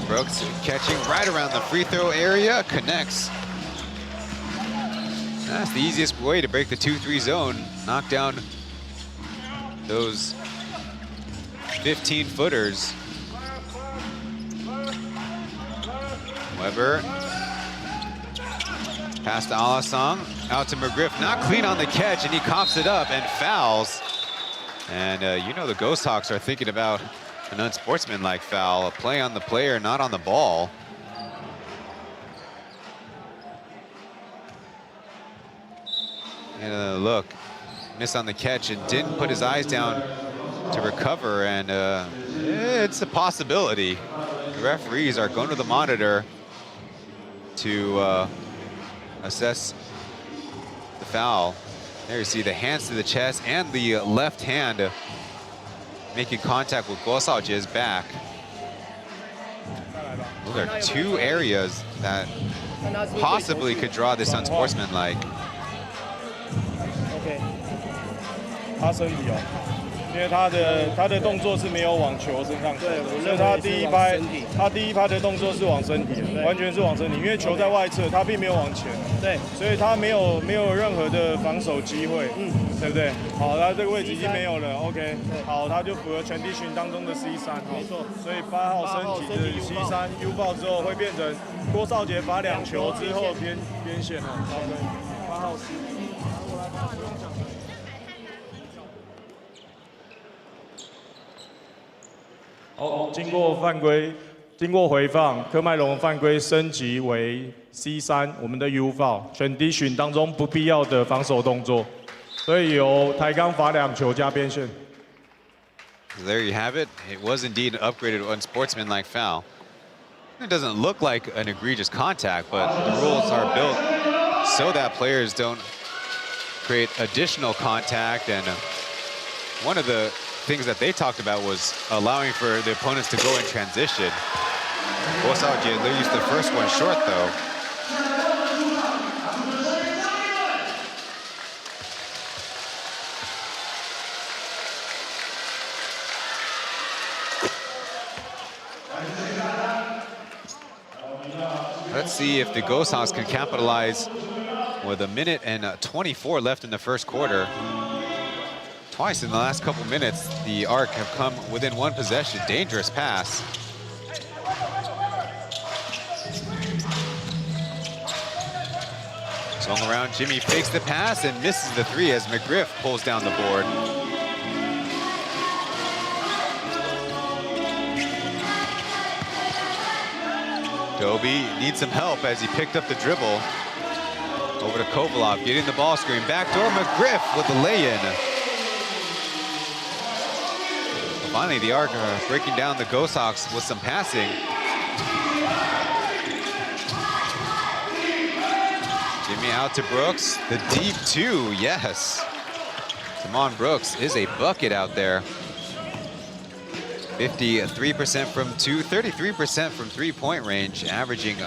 Brooks catching right around the free throw area, connects. That's the easiest way to break the 2-3 zone. Knock down those 15-footers. Weber. Pass to Alasong, out to McGriff, not clean on the catch, and he coughs it up and fouls. And you know the Ghosthawks are thinking about an unsportsmanlike foul, a play on the player, not on the ball. And look, missed on the catch and didn't put his eyes down to recover, and it's a possibility. The referees are going to the monitor to assess the foul. There you see the hands to the chest and the left hand making contact with Ghosthawks' back. Those are two areas that possibly could draw this unsportsmanlike. 因为他的动作是没有往球身上，对，所以他第一拍的动作是往身体，完全是往身体，因为球在外侧，他并没有往前，对，所以他没有任何的防守机会，对不对？好，他这个位置已经没有了 ，OK， 好，他就符合全地群当中的 C3， 没错，所以8号身体的 C3 U 爆之后会变成郭少杰罚2球之后边线哦，好的，8号是。 好，经过回放，科麦隆犯规升级为 C3， 我们的 U foul， 全低巡当中不必要的防守动作，所以由台钢罚2球加边线。There you have it. It was indeed an upgraded unsportsmanlike foul. It doesn't look like an egregious contact, but the rules are built so that players don't create additional contact, and one of the things that they talked about was allowing for the opponents to go in transition. Ghosthawks used the first one short, though. Let's see if the Ghosthawks can capitalize with 1 minute and 24 left in the first quarter. Twice in the last couple minutes, the Arc have come within one possession. Dangerous pass. Swung around, Jimmy fakes the pass and misses the 3 as McGriff pulls down the board. Dobie needs some help as he picked up the dribble. Over to Kovalov, getting the ball screen. Backdoor, McGriff with the lay-in. Finally, the Arc are breaking down the Ghosthawks with some passing. Jimmy out to Brooks. The deep 2, yes. Timon Brooks is a bucket out there. 53% from 2, 33% from 3-point range, averaging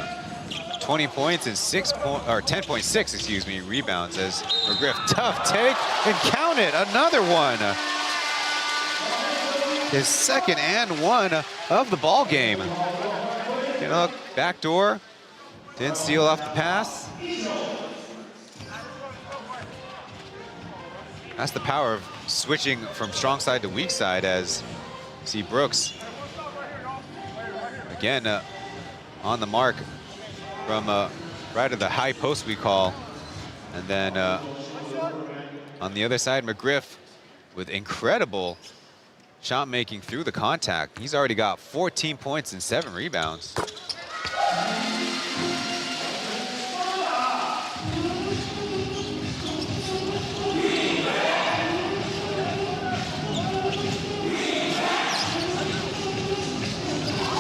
20 points and 10.6, excuse me, rebounds as McGriff, tough take and count it, another one. His second and 1 of the ball game. You know, backdoor, didn't seal off the pass. That's the power of switching from strong side to weak side, as you see Brooks again on the mark from right at the high post we call. And then on the other side, McGriff with incredible shot making through the contact. He's already got 14 points and 7 rebounds.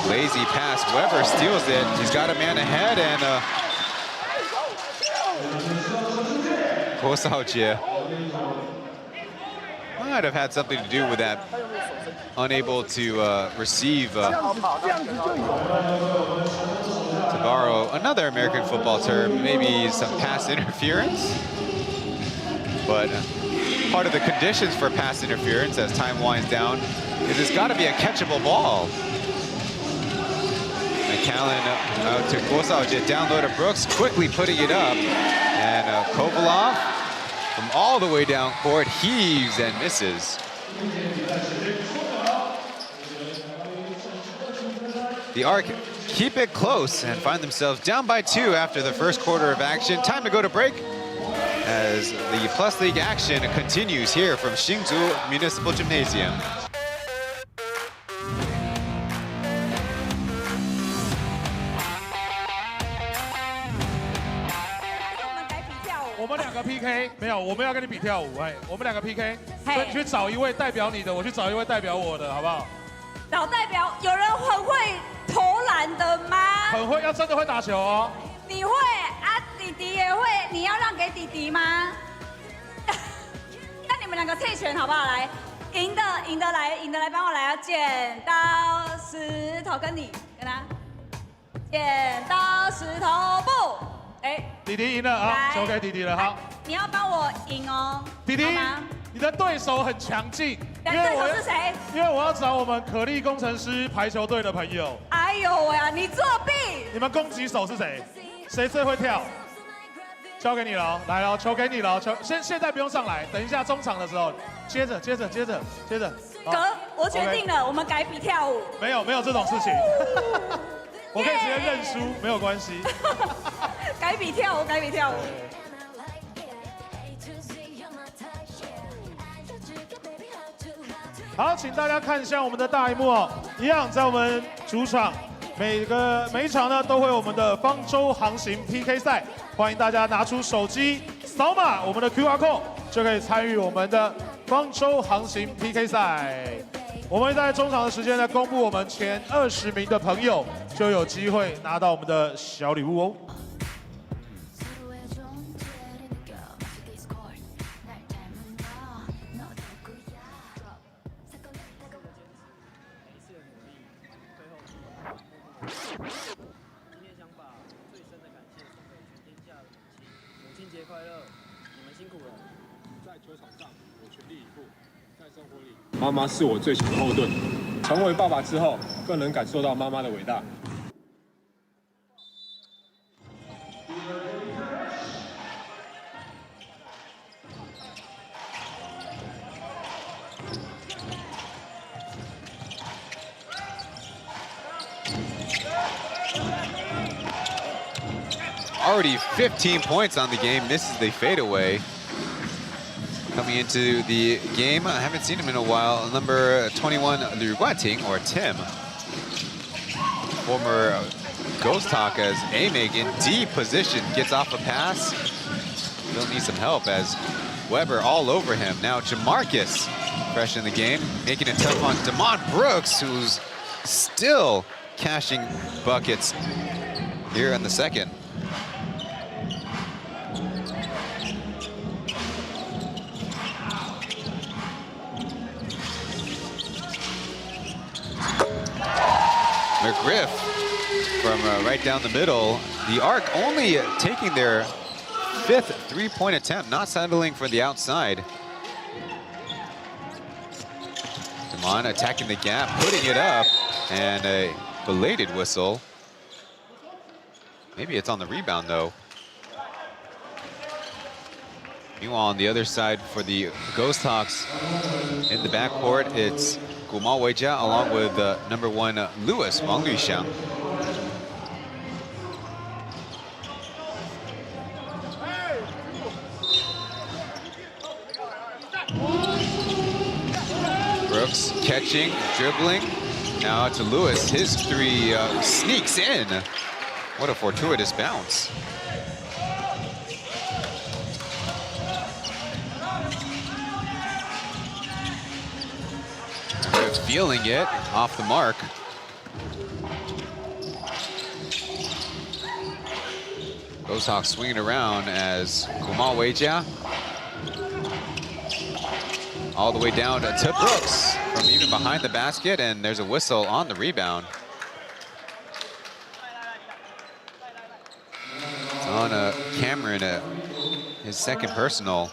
Lazy pass, Weber steals it. He's got a man ahead, and Ghosthawks might have had something to do with that. Unable to receive To borrow another American football term, maybe some pass interference. But part of the conditions for pass interference as time winds down is it's got to be a catchable ball. McAllen out to Ghosthawks, down low to Brooks, quickly putting it up. And Kovalov from all the way down court heaves and misses. The Arc keep it close and find themselves down by 2 after the first quarter of action. Time to go to break as the Plus League action continues here from Hsinchu Municipal Gymnasium.我们2个 PK 没有，我们要跟你比跳舞，哎，我们2个 PK， 所以你去找一位代表你的，我去找一位代表我的，好不好？找代表，有人很会投篮的吗？很会，要真的会打球哦。你会啊，弟弟也会，你要让给弟弟吗？那你们2个退拳好不好？来，赢的来帮我来啊！剪刀石头，跟他，剪刀石头布。哎，弟弟赢了啊，球给弟弟了，好。你要帮我赢哦，弟弟，你的对手很强劲。对手是谁？因为我要找我们可力工程师排球队的朋友。哎呦喂呀，你作弊！你们攻击手是谁？谁最会跳？交给你了哦，来了，球给你了，球现在不用上来，等一下中场的时候，接着。哥，我决定了，我们改比跳舞。没有这种事情，我可以直接认输，没有关系。改比跳舞。好，请大家看一下我们的大荧幕哦，一样在我们主场，每一场呢都会有我们的方舟航行 PK 赛，欢迎大家拿出手机扫码我们的 QR code， 就可以参与我们的方舟航行 PK 赛。我们会在中场的时间呢公布我们前20名的朋友，就有机会拿到我们的小礼物哦。今天想把最深的感谢送给全天下的母亲，母亲节快乐！你们辛苦了。在球场上，我全力以赴；在生活里，妈妈是我最强的后盾。成为爸爸之后，更能感受到妈妈的伟大。Already 15 points on the game, misses the fadeaway. Coming into the game, I haven't seen him in a while, number 21, Liu Guating, or Tim. Former Ghosthawk as Amig in D position, gets off a pass. Still needs some help as Weber all over him. Now Jamarcus, fresh in the game, making it tough on Damon Brooks, who's still cashing buckets here in the second. McGriff from right down the middle. The Arc only taking their 5th three-point attempt, not settling for the outside. Damon attacking the gap, putting it up, and a belated whistle. Maybe it's on the rebound, though. Meanwhile, on the other side for the Ghosthawks in the backcourt, it's Gumal Weijia along with number 1 Lewis, Wang Luxiang. Brooks catching, dribbling. Now to Lewis, his 3 sneaks in. What a fortuitous bounce. Feeling it off the mark. Ghosthawks swinging around as Gumal Weijia all the way down to Brooks from even behind the basket, and there's a whistle on the rebound. on Cameron, his second personal.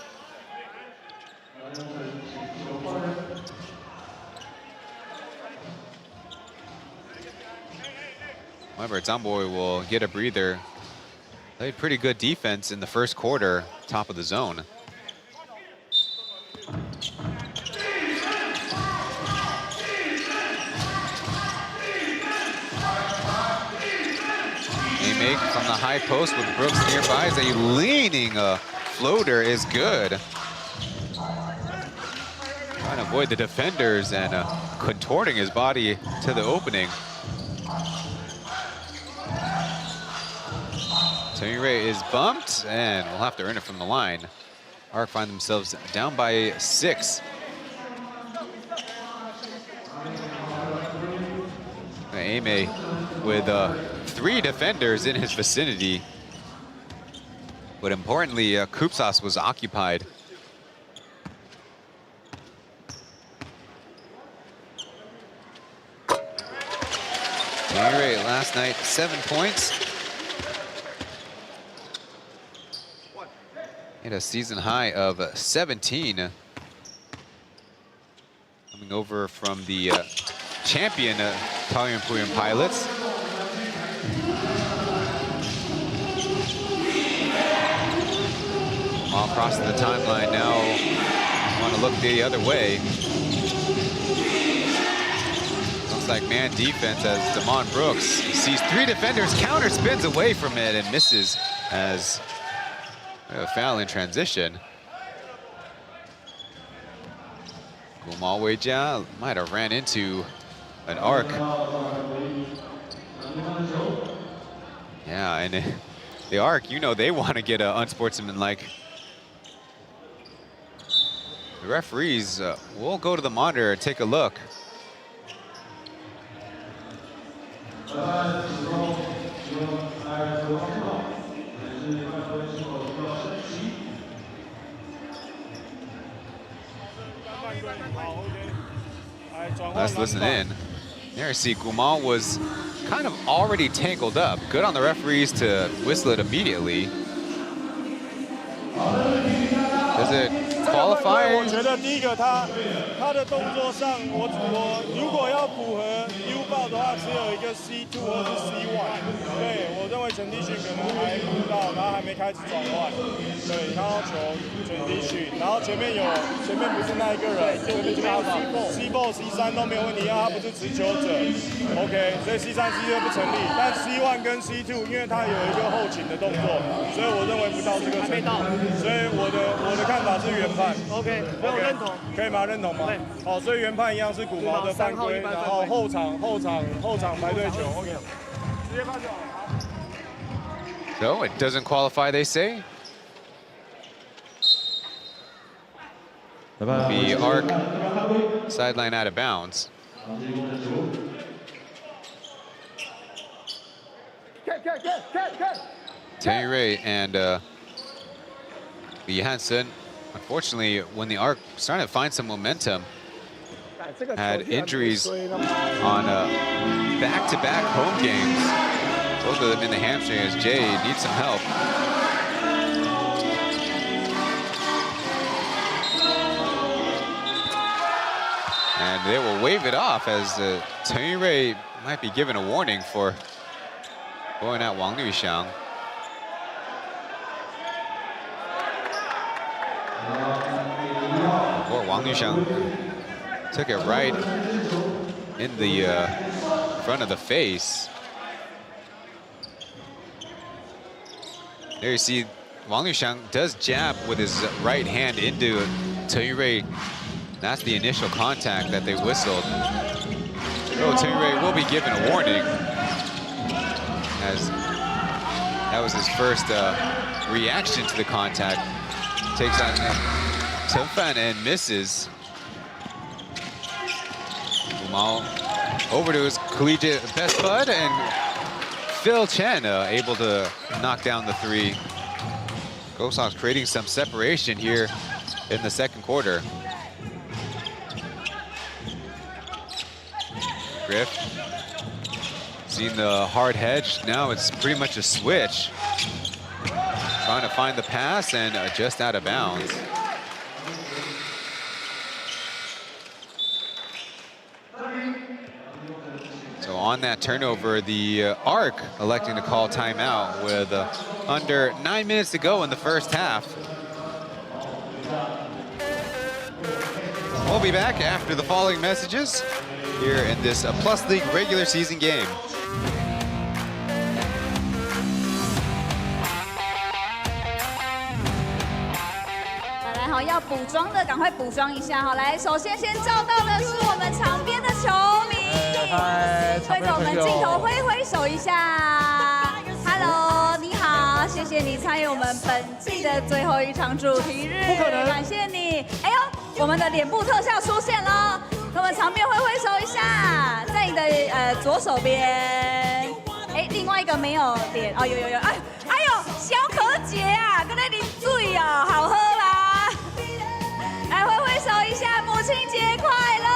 However, Zamboy will get a breather. Played pretty good defense in the first quarter, top of the zone. A make from the high post with Brooks nearby as a leaning floater is good. Trying to avoid the defenders and contorting his body to the opening. Tony Ray is bumped, and we'll have to earn it from the line. Arc find themselves down by 6. Ame with 3 defenders in his vicinity. But importantly, Kupsas was occupied. Tony Ray last night, 7 points. Hit a season high of 17. Coming over from the champion Taoyuan Puyan Pilots. All crossing the timeline now. Want to look the other way. Looks like man defense as Damon Brooks sees 3 defenders, counter spins away from it and misses as a foul in transition. Gumal Weijia might have ran into an arc. Yeah, and the arc, you know, they want to get unsportsmanlike. The referees will go to the monitor and take a look. Let's listen in. There, see, Gumal was kind of already tangled up. Good on the referees to whistle it immediately. Does it qualify? 我觉得第一个他的动作上，我如果要符合 U 报的话，只有一个 C2 或是 C1。对，我认为陈地迅可能还不到，然后还没开始转换。对，他要求陈地迅，然后前面不是那一个人，前面就没有 C4、C3 都没有问题，因为他不是持球者。OK， 所以 C3、C2 不成立，但 C1 跟 C2 因为他有一个后倾的动作，所以我认为不到这个程度。所以我的看法是原判。OK， 我认同，可以吗？认同吗？对。好，所以原判一样是古毛的犯规，然后后场排队球。OK， 直接判就好。 No, it doesn't qualify, they say. The arc sideline out of bounds. Tony Ray and Lee Hansen, unfortunately, when the arc started to find some momentum, had injuries on back-to-back home games. Both of them in the hamstring as Jay needs some help. And they will wave it off as Tony Ray might be given a warning for going at Wang Luxiang. Or Wang Luxiang took it right in the front of the face. There you see Wang Luxiang does jab with his right hand into Tony Ray. That's the initial contact that they whistled. Oh, Tony Ray will be given a warning, as that was his first reaction to the contact. Takes on Chen and misses. Gumal over to his collegiate best bud, and Phil Chen able to knock down the 3. Ghosthawks creating some separation here in the second quarter. Griff, seeing the hard hedge. Now it's pretty much a switch. trying to find the pass and just out of bounds. So on that turnover, the ARC electing to call timeout with under 9 minutes to go in the first half. We'll be back after the following messages here in this Plus League regular season game. 来好，要补妆的赶快补妆一下哈。来，首先先照到的是我们场边的球迷，对着我们镜头挥挥手一下。Hello， 你好，谢谢你参与我们本季的最后一场主题日，不可能，感谢你。哎呦，我们的脸部特效出现了，跟我们场边挥挥手一下，在你的左手边。哎，另外一个没有脸哦，有，哎呦，小可姐啊，跟那淋水哦，好喝吧？来挥挥手一下，母亲节快乐！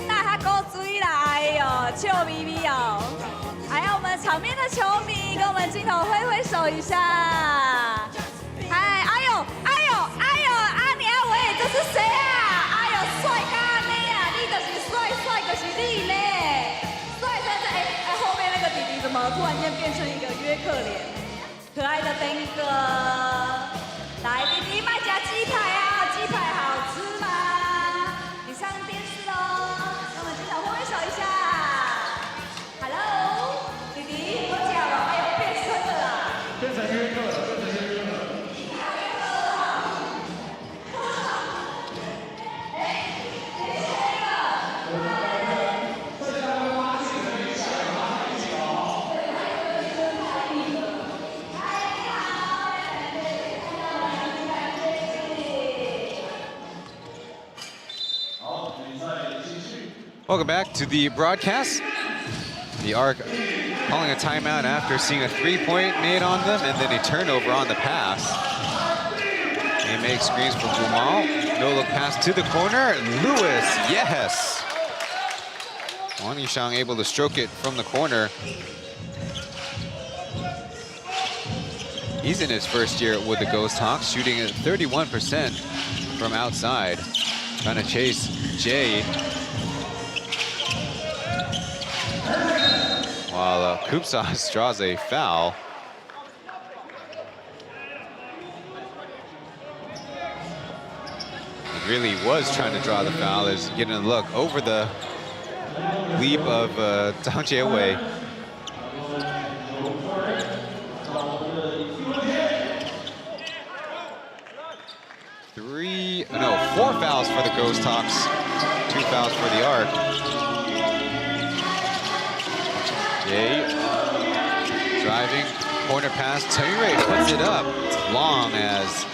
那他够追啦，哎呦，笑眯眯哦。还有我们场边的球迷跟我们镜头挥挥手一下。哎呦，阿娘喂，这是谁啊？哎呦，帅咖呢啊，你就是帅就是你呢。帅，后面那个弟弟怎么突然间变成一个约克脸？可爱的丁哥，来，弟弟卖夹鸡排啊，鸡排好吃吗？你上电视喽，跟我们镜头挥挥手一下。Hello， 弟弟，喝酒了，哎呦，变身了啦，变成约克了。Welcome back to the broadcast. The ARC calling a timeout after seeing a 3-point made on them and then a turnover on the pass. They make screens for Gumal. No look pass to the corner. Lewis, yes. Wang Yishang able to stroke it from the corner. He's in his first year with the Ghosthawks, shooting at 31% from outside. Trying to chase Jay. While Kupsas draws a foul. He really was trying to draw the foul. Is getting a look over the leap of Zhang Jiewei. 4 fouls for the Ghosthawks, 2 fouls for the ARC. Jay driving, corner pass, Taire puts it up. It's long as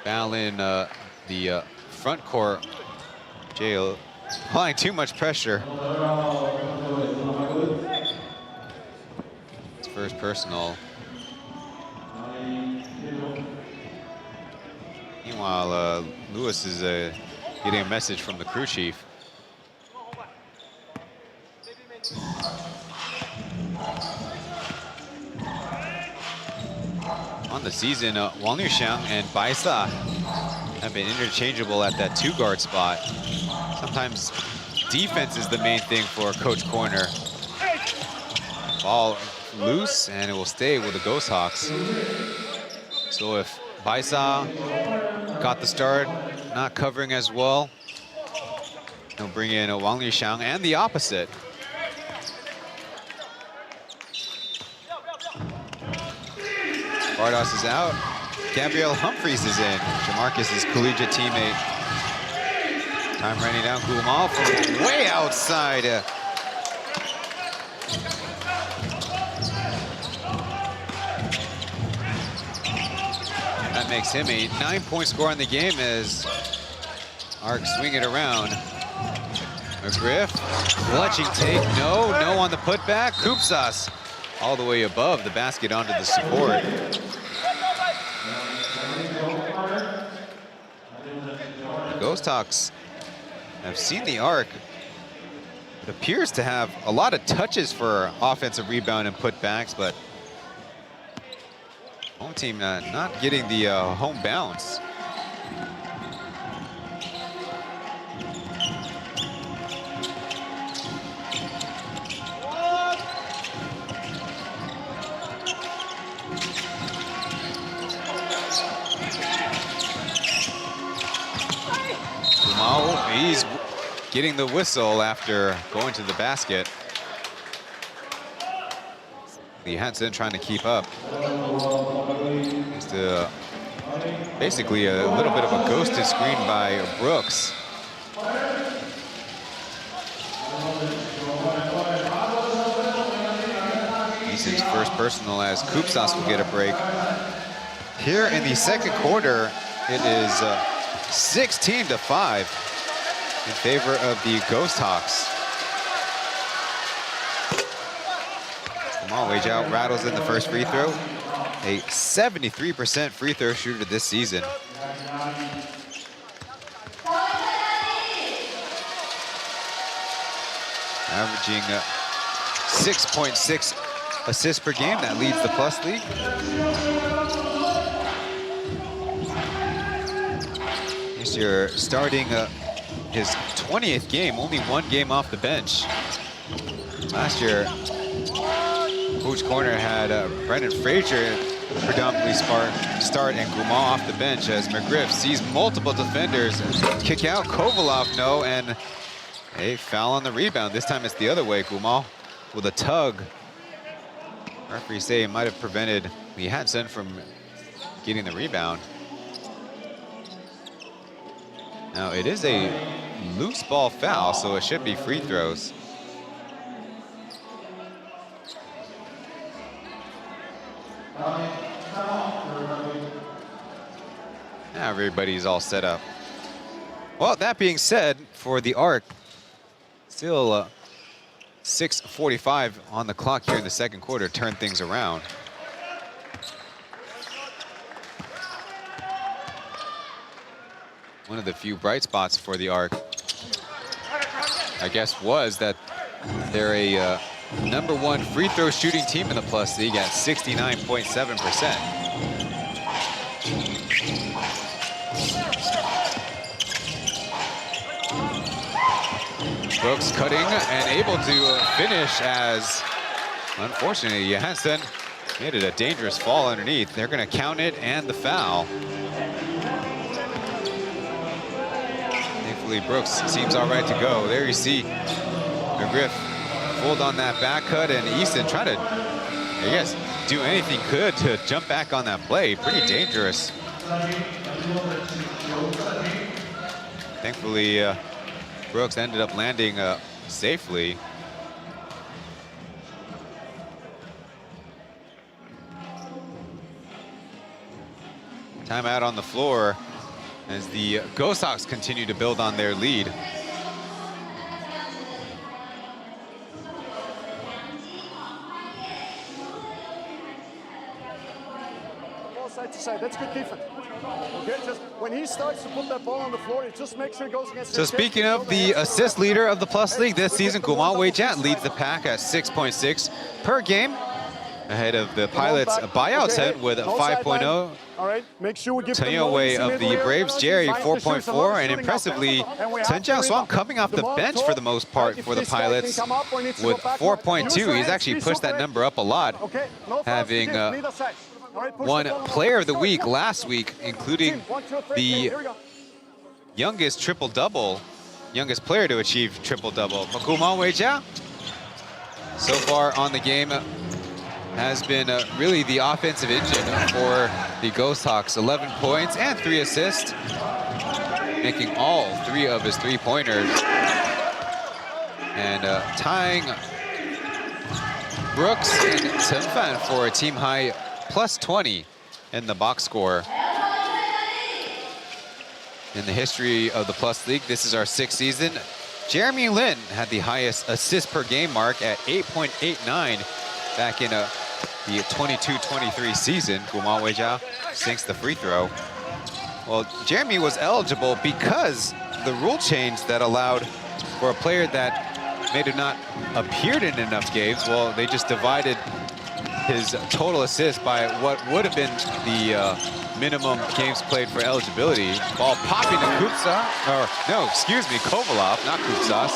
foul in the front court. Jay applying too much pressure. It's first personal. Meanwhile, Lewis is getting a message from the crew chief. On the season, Wang Yuxiang and Baisa have been interchangeable at that 2-guard spot. Sometimes defense is the main thing for Coach Corner. Ball loose, and it will stay with the Ghosthawks. So if Baisa got the start, not covering as well, he'll bring in Wang Yuxiang, and the opposite. Bardos is out. Gabriel Humphreys is in. Jamarcus's collegiate teammate. Time running down Gumal from way outside. That makes him a 9-point score in the game as ARC swing it around. McGriff, clutching take, no on the putback. Kupsas all the way above the basket onto the support. The Ghosthawks have seen the ARC appears to have a lot of touches for offensive rebound and putbacks, but home team not getting the home bounce. He's getting the whistle after going to the basket. Lee Hansen trying to keep up. Just basically a little bit of a ghosted screen by Brooks. Easton's first personal as Koopsas will get a break. Here in the second quarter, it is 16-5 in favor of the Ghosthawks. Jamal Wage-out rattles in the first free throw. A 73% free throw shooter this season. Averaging 6.6 assists per game. That leads the Plus League. This year starting his 20th game, only one game off the bench. Last year, Coach Corner had Brendan Frazier predominantly start and Gumal off the bench as McGriff sees multiple defenders kick out. Kovalov, no, and a foul on the rebound. This time it's the other way. Gumal with a tug. Referees say it might have prevented Lee Hansen from getting the rebound. Now it is a loose ball foul, so it should be free throws. Now everybody's all set up. Well, that being said, for the Arc, still 6:45 on the clock here in the second quarter, turn things around. One of the few bright spots for the Arc, I guess, was that they're a #1 free throw shooting team in the Plus League at 69.7%. Brooks cutting and able to finish as, unfortunately, Hansen made it a dangerous fall underneath. They're going to count it and the foul. Thankfully, Brooks seems all right to go. There you see McGriff pulled on that back cut, and Easton trying to, I guess, do anything could to jump back on that play. Pretty dangerous. Thankfully, Brooks ended up landing safely. Timeout on the floor as the Ghosthawks continue to build on their lead. Side to side, that's good defense. Okay, just when he starts to put that ball on the floor, you just make sure it goes against. So speaking of the assist leader of the Plus League this season, Gumal Wejat leads the pack at 6.6 per game, ahead of the Pilots' buyout set with 5.0. All right, make sure we give Tanyo of the Braves, Jerry 4.4, and impressively, Chen Jiang coming off the bench for the most part for the Pilots with 4.2. He's actually pushed that number up a lot, having won Player of the Week last week, including the youngest triple-double, youngest player to achieve triple-double. Gumal Wejia, so far on the game, has been really the offensive engine for the Ghosthawks. 11 points and 3 assists, making all 3 of his three-pointers. And tying Brooks and Chen Fan for a team-high plus 20 in the box score. In the history of the Plus League, this is our 6th season. Jeremy Lin had the highest assist per game mark at 8.89 back in the 22-23 season. Gumal Wejia sinks the free throw. Well, Jeremy was eligible because the rule change that allowed for a player that may have not appeared in enough games. Well, they just divided his total assists by what would have been the minimum games played for eligibility. Ball popping to Kovalov, not Kupsas.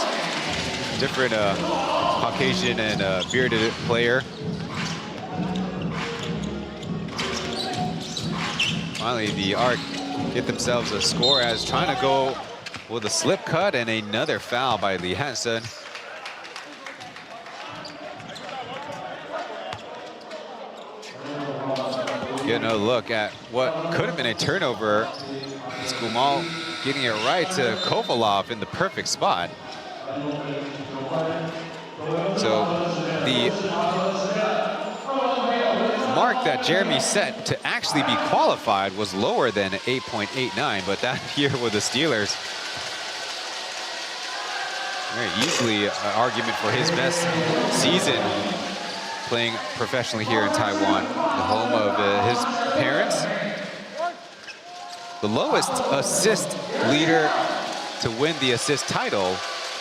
Different Caucasian and bearded player. Finally, the ARC get themselves a score as trying to go with a slip cut and another foul by Lee Hansen. Get another look at what could have been a turnover. It's Gumal getting it right to Kovalov in the perfect spot. So the mark that Jeremy set to actually be qualified was lower than 8.89, but that here with the Steelers, very easily an argument for his best season playing professionally here in Taiwan, the home of his parents. The lowest assist leader to win the assist title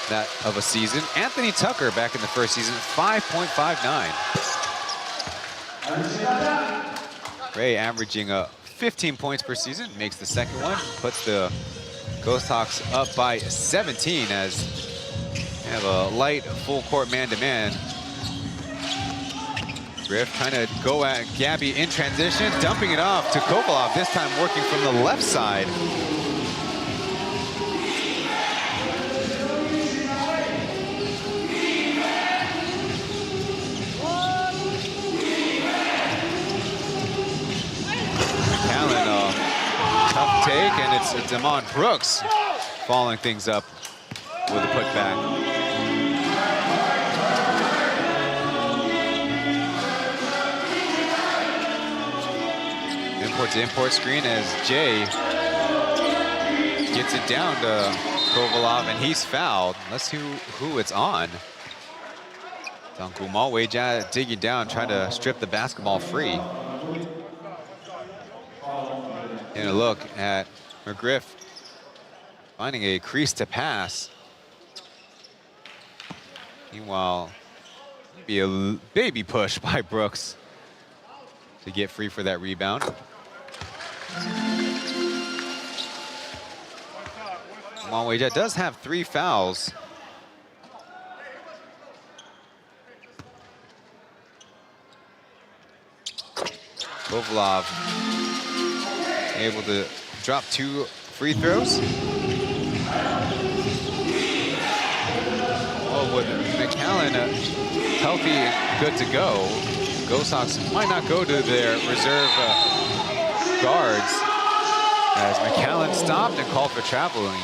that of a season, Anthony Tucker back in the first season, 5.59. Ray averaging 15 points per season, makes the second one, puts the Ghosthawks up by 17 as they have a light full court man-to-man. Griff trying to go at Gabby in transition, dumping it off to Kovalov, this time working from the left side. McAllen, tough take, and it's Damon Brooks following things up with a putback. Import to import screen as Jay gets it down to Kovalov, and he's fouled. Let's see who it's on. It's on Gumal. Weijia digging down, trying to strip the basketball free. And a look at McGriff finding a crease to pass. Meanwhile, maybe a baby push by Brooks to get free for that rebound. Weijia does have 3 fouls. Kovalov able to drop 2 free throws. Oh, with McAllen healthy and good to go, Ghosthawks might not go to their reserve guards as McAllen stopped and called for traveling.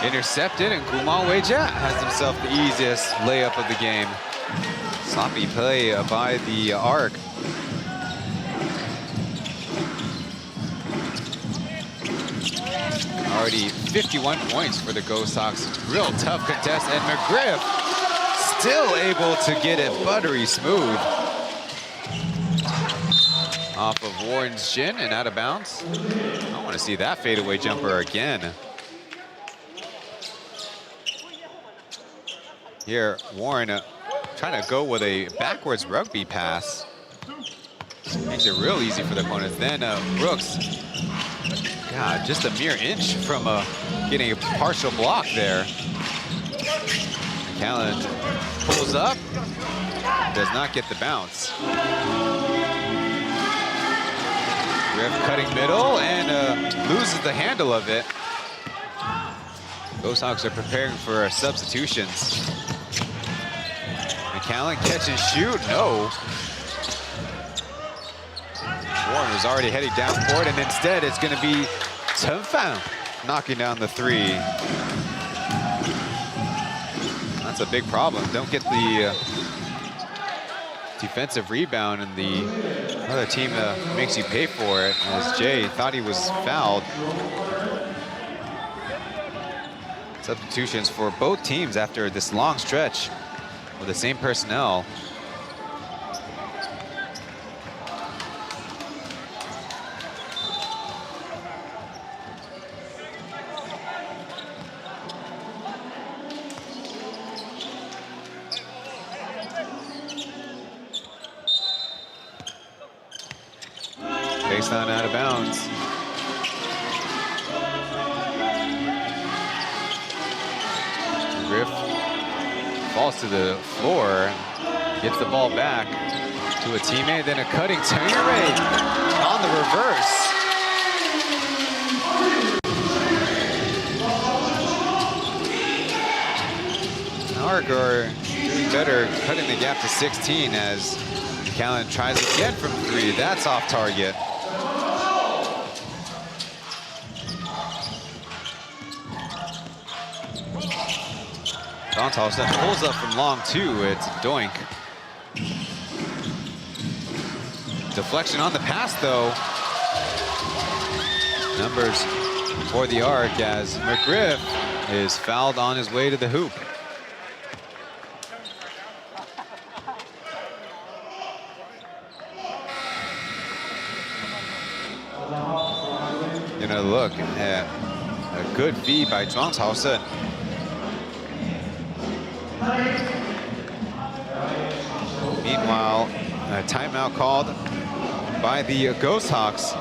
Intercepted, and Gumal Weijia has himself the easiest layup of the game. Sloppy play by the ARC. Already 51 points for the Ghosthawks. Real tough contest, and McGriff still able to get it buttery smooth. Off of Warren's shin and out of bounds. I want to see that fadeaway jumper again. Here, Warren trying to go with a backwards rugby pass. Makes it real easy for the opponents. Then Brooks, God, just a mere inch from getting a partial block there. McAllen pulls up, does not get the bounce. Griff cutting middle and loses the handle of it. Ghosthawks are preparing for substitutions. McAllen catch and shoot, no. Warren was already heading down court, and instead it's going to be Chen Fan knocking down the 3. That's a big problem. Don't get the defensive rebound, and the other team makes you pay for it, as Jay thought he was fouled. Substitutions for both teams after this long stretch with the same personnel. Baseline out of bounds. Griff falls to the floor, gets the ball back to a teammate, then a cutting Ray on the reverse. ARC are doing better, cutting the gap to 16 as Callan tries again from 3. That's off target. Ghosthawks pulls up from long 2. It's Doink. Deflection on the pass, though. Numbers for the ARC as McGriff is fouled on his way to the hoop. Gonna look at a good feed by Ghosthawks. Meanwhile, a timeout called by the Ghosthawks.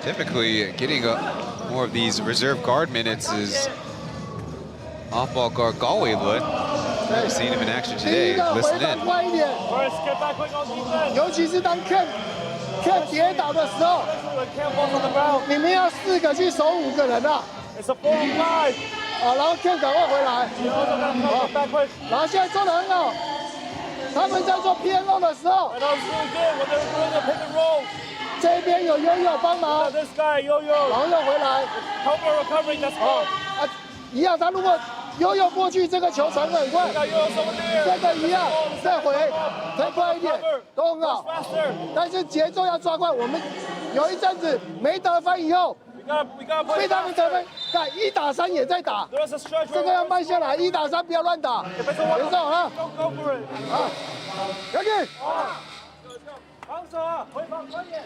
Typically, getting more of these reserve guard minutes is off-ball guard Galway would. I've seen him in action today. Listen in. 尤其是当 Ken 跌倒的时候，你们要4个去守5个人啊。It's a 4 on 5。啊，然后 Ken 赶快回来。然后现在做得很好，他们在做 PLG 的时候，这边有悠悠帮忙，然后又回来。啊，一样，他如果 悠悠过去，这个球传很快，这个一样，再回，再快一点，都很好。但是节奏要抓快。我们有一阵子没得分以后，被他们得分，看1打3也在打，这个要慢下来，1打3不要乱打，节奏啊！啊 ，Yankey， 防守啊，回防快点。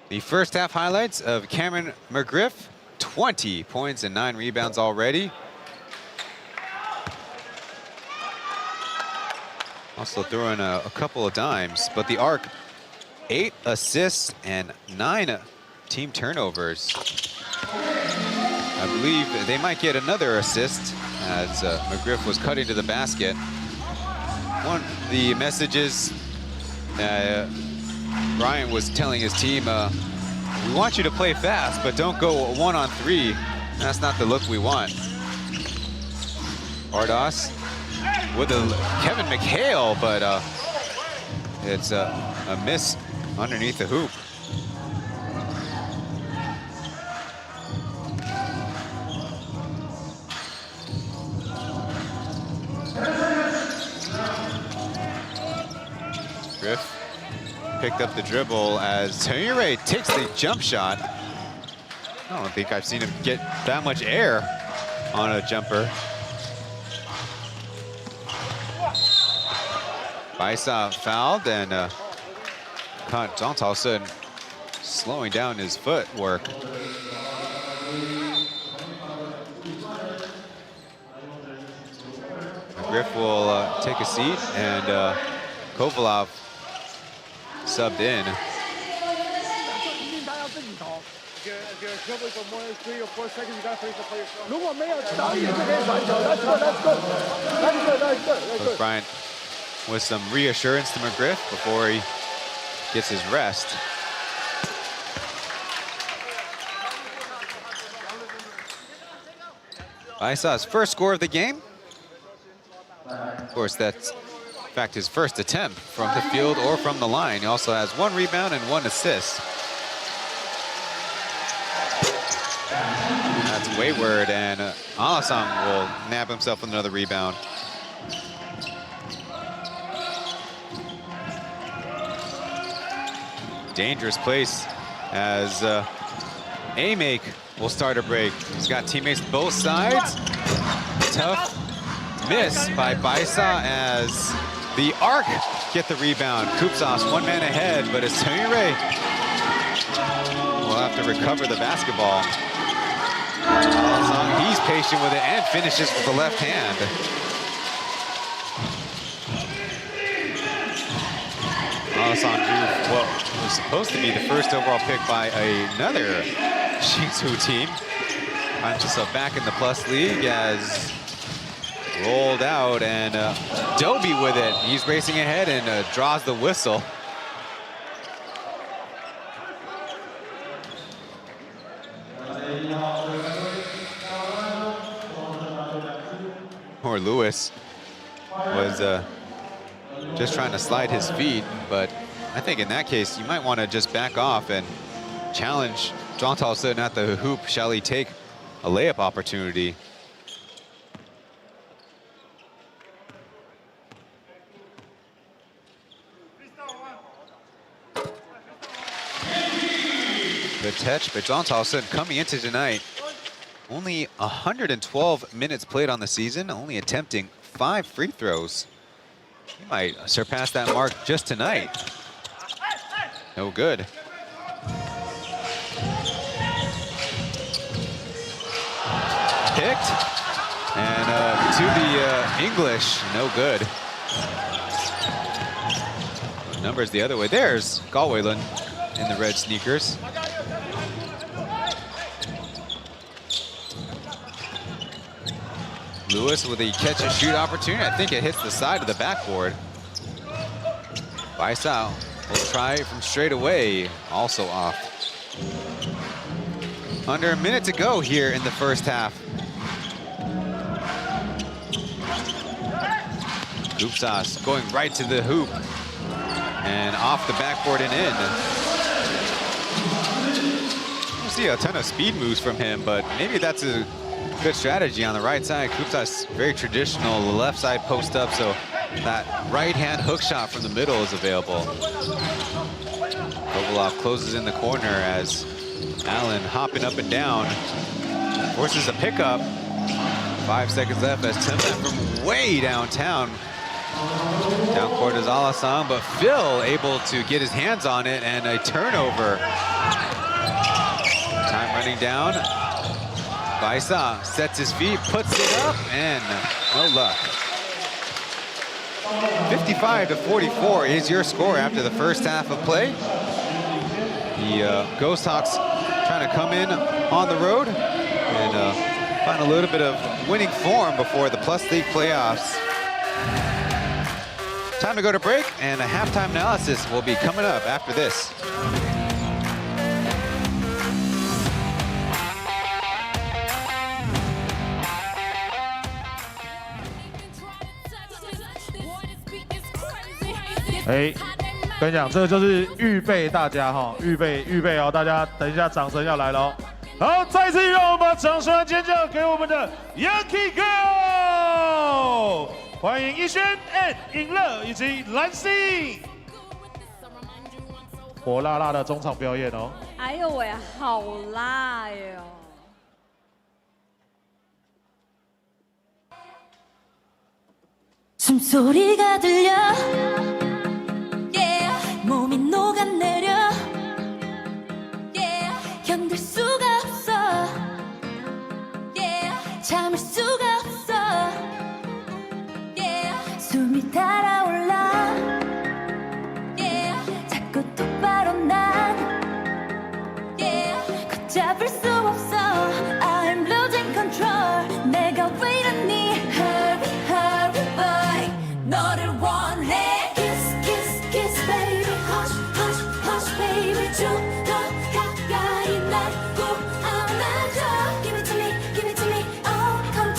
The first half highlights of Cameron McGriff, 20 points and 9 rebounds already. Also throwing a couple of dimes, but the ARC, 8 assists and 9 team turnovers. I believe they might get another assist as McGriff was cutting to the basket. One of the messages Brian was telling his team, we want you to play fast, but don't go 1-on-3. That's not the look we want. Ardos with Kevin McHale, but it's a miss underneath the hoop. Griff picked up the dribble as Ray takes the jump shot. I don't think I've seen him get that much air on a jumper. Baisa fouled and caught Ghosthawks slowing down his footwork. Griff will take a seat and Kovalov subbed in. Coach Bryant with some reassurance to McGriff before he gets his rest. Baisa's first score of the game. Of course, that's in fact his first attempt from the field or from the line. He also has 1 rebound and 1 assist. That's wayward, and Alasang will nab himself with another rebound. Dangerous place as Amake will start a break. He's got teammates both sides. Tough miss by Baisa as the Arc get the rebound. Kupsas 1 man ahead, but it's Tonire will have to recover the basketball. Alasang, he's patient with it and finishes with the left hand. Alasang drew what was supposed to be the first overall pick by another Shingsu team. Finds himself back in the Plus League as rolled out, and Doby with it. He's racing ahead and draws the whistle. Or Lewis was just trying to slide his feet, but I think in that case you might want to just back off and challenge Zhang Taosen at the hoop. Shall he take a layup opportunity? Good catch, but Zhang Taosen coming into tonight, only 112 minutes played on the season, only attempting 5 free throws. He might surpass that mark just tonight. No good. Picked, and to the English, no good. Numbers the other way. There's Galwayland in the red sneakers. Lewis with a catch and shoot opportunity. I think it hits the side of the backboard. Baisa will try from straight away, also off. Under a minute to go here in the first half. Kupsas going right to the hoop and off the backboard and in. You see a ton of speed moves from him, but maybe that's a good strategy on the right side. Kupsas very traditional left side post up, so that right hand hook shot from the middle is available. Kovalov closes in the corner as Allen hopping up and down, forces a pickup. 5 seconds left as Tim from way downtown. Down court is Alasang, but Phil able to get his hands on it, and a turnover. Time running down. Baisa sets his feet, puts it up, and no luck. 55-44 is your score after the first half of play. The Ghosthawks trying to come in on the road and find a little bit of winning form before the Plus League playoffs. Time to go to break, and a halftime analysis will be coming up after this.哎，跟你讲，这个就是预备大家哈，预备哦，大家等一下掌声要来了哦。好，再次让我们掌声尖叫给我们的 Yankey Girl， 欢迎逸轩、尹乐以及蓝心，火辣辣的中场表演哦。哎呦喂，好辣哟！ 숨소리가 들려 몸이 녹아내려 견딜 수가 없어 참을 수가 없어 숨이 달아올라 자꾸 똑바로 난 걷잡을 수 없어 I'm losing control 내가 왜 이러니 Hurry hurry boy 너를 원해 Kiss kiss kiss baby Hush hush hush baby 좀 더 가까이 날 꼭 안아줘 Give it to me oh come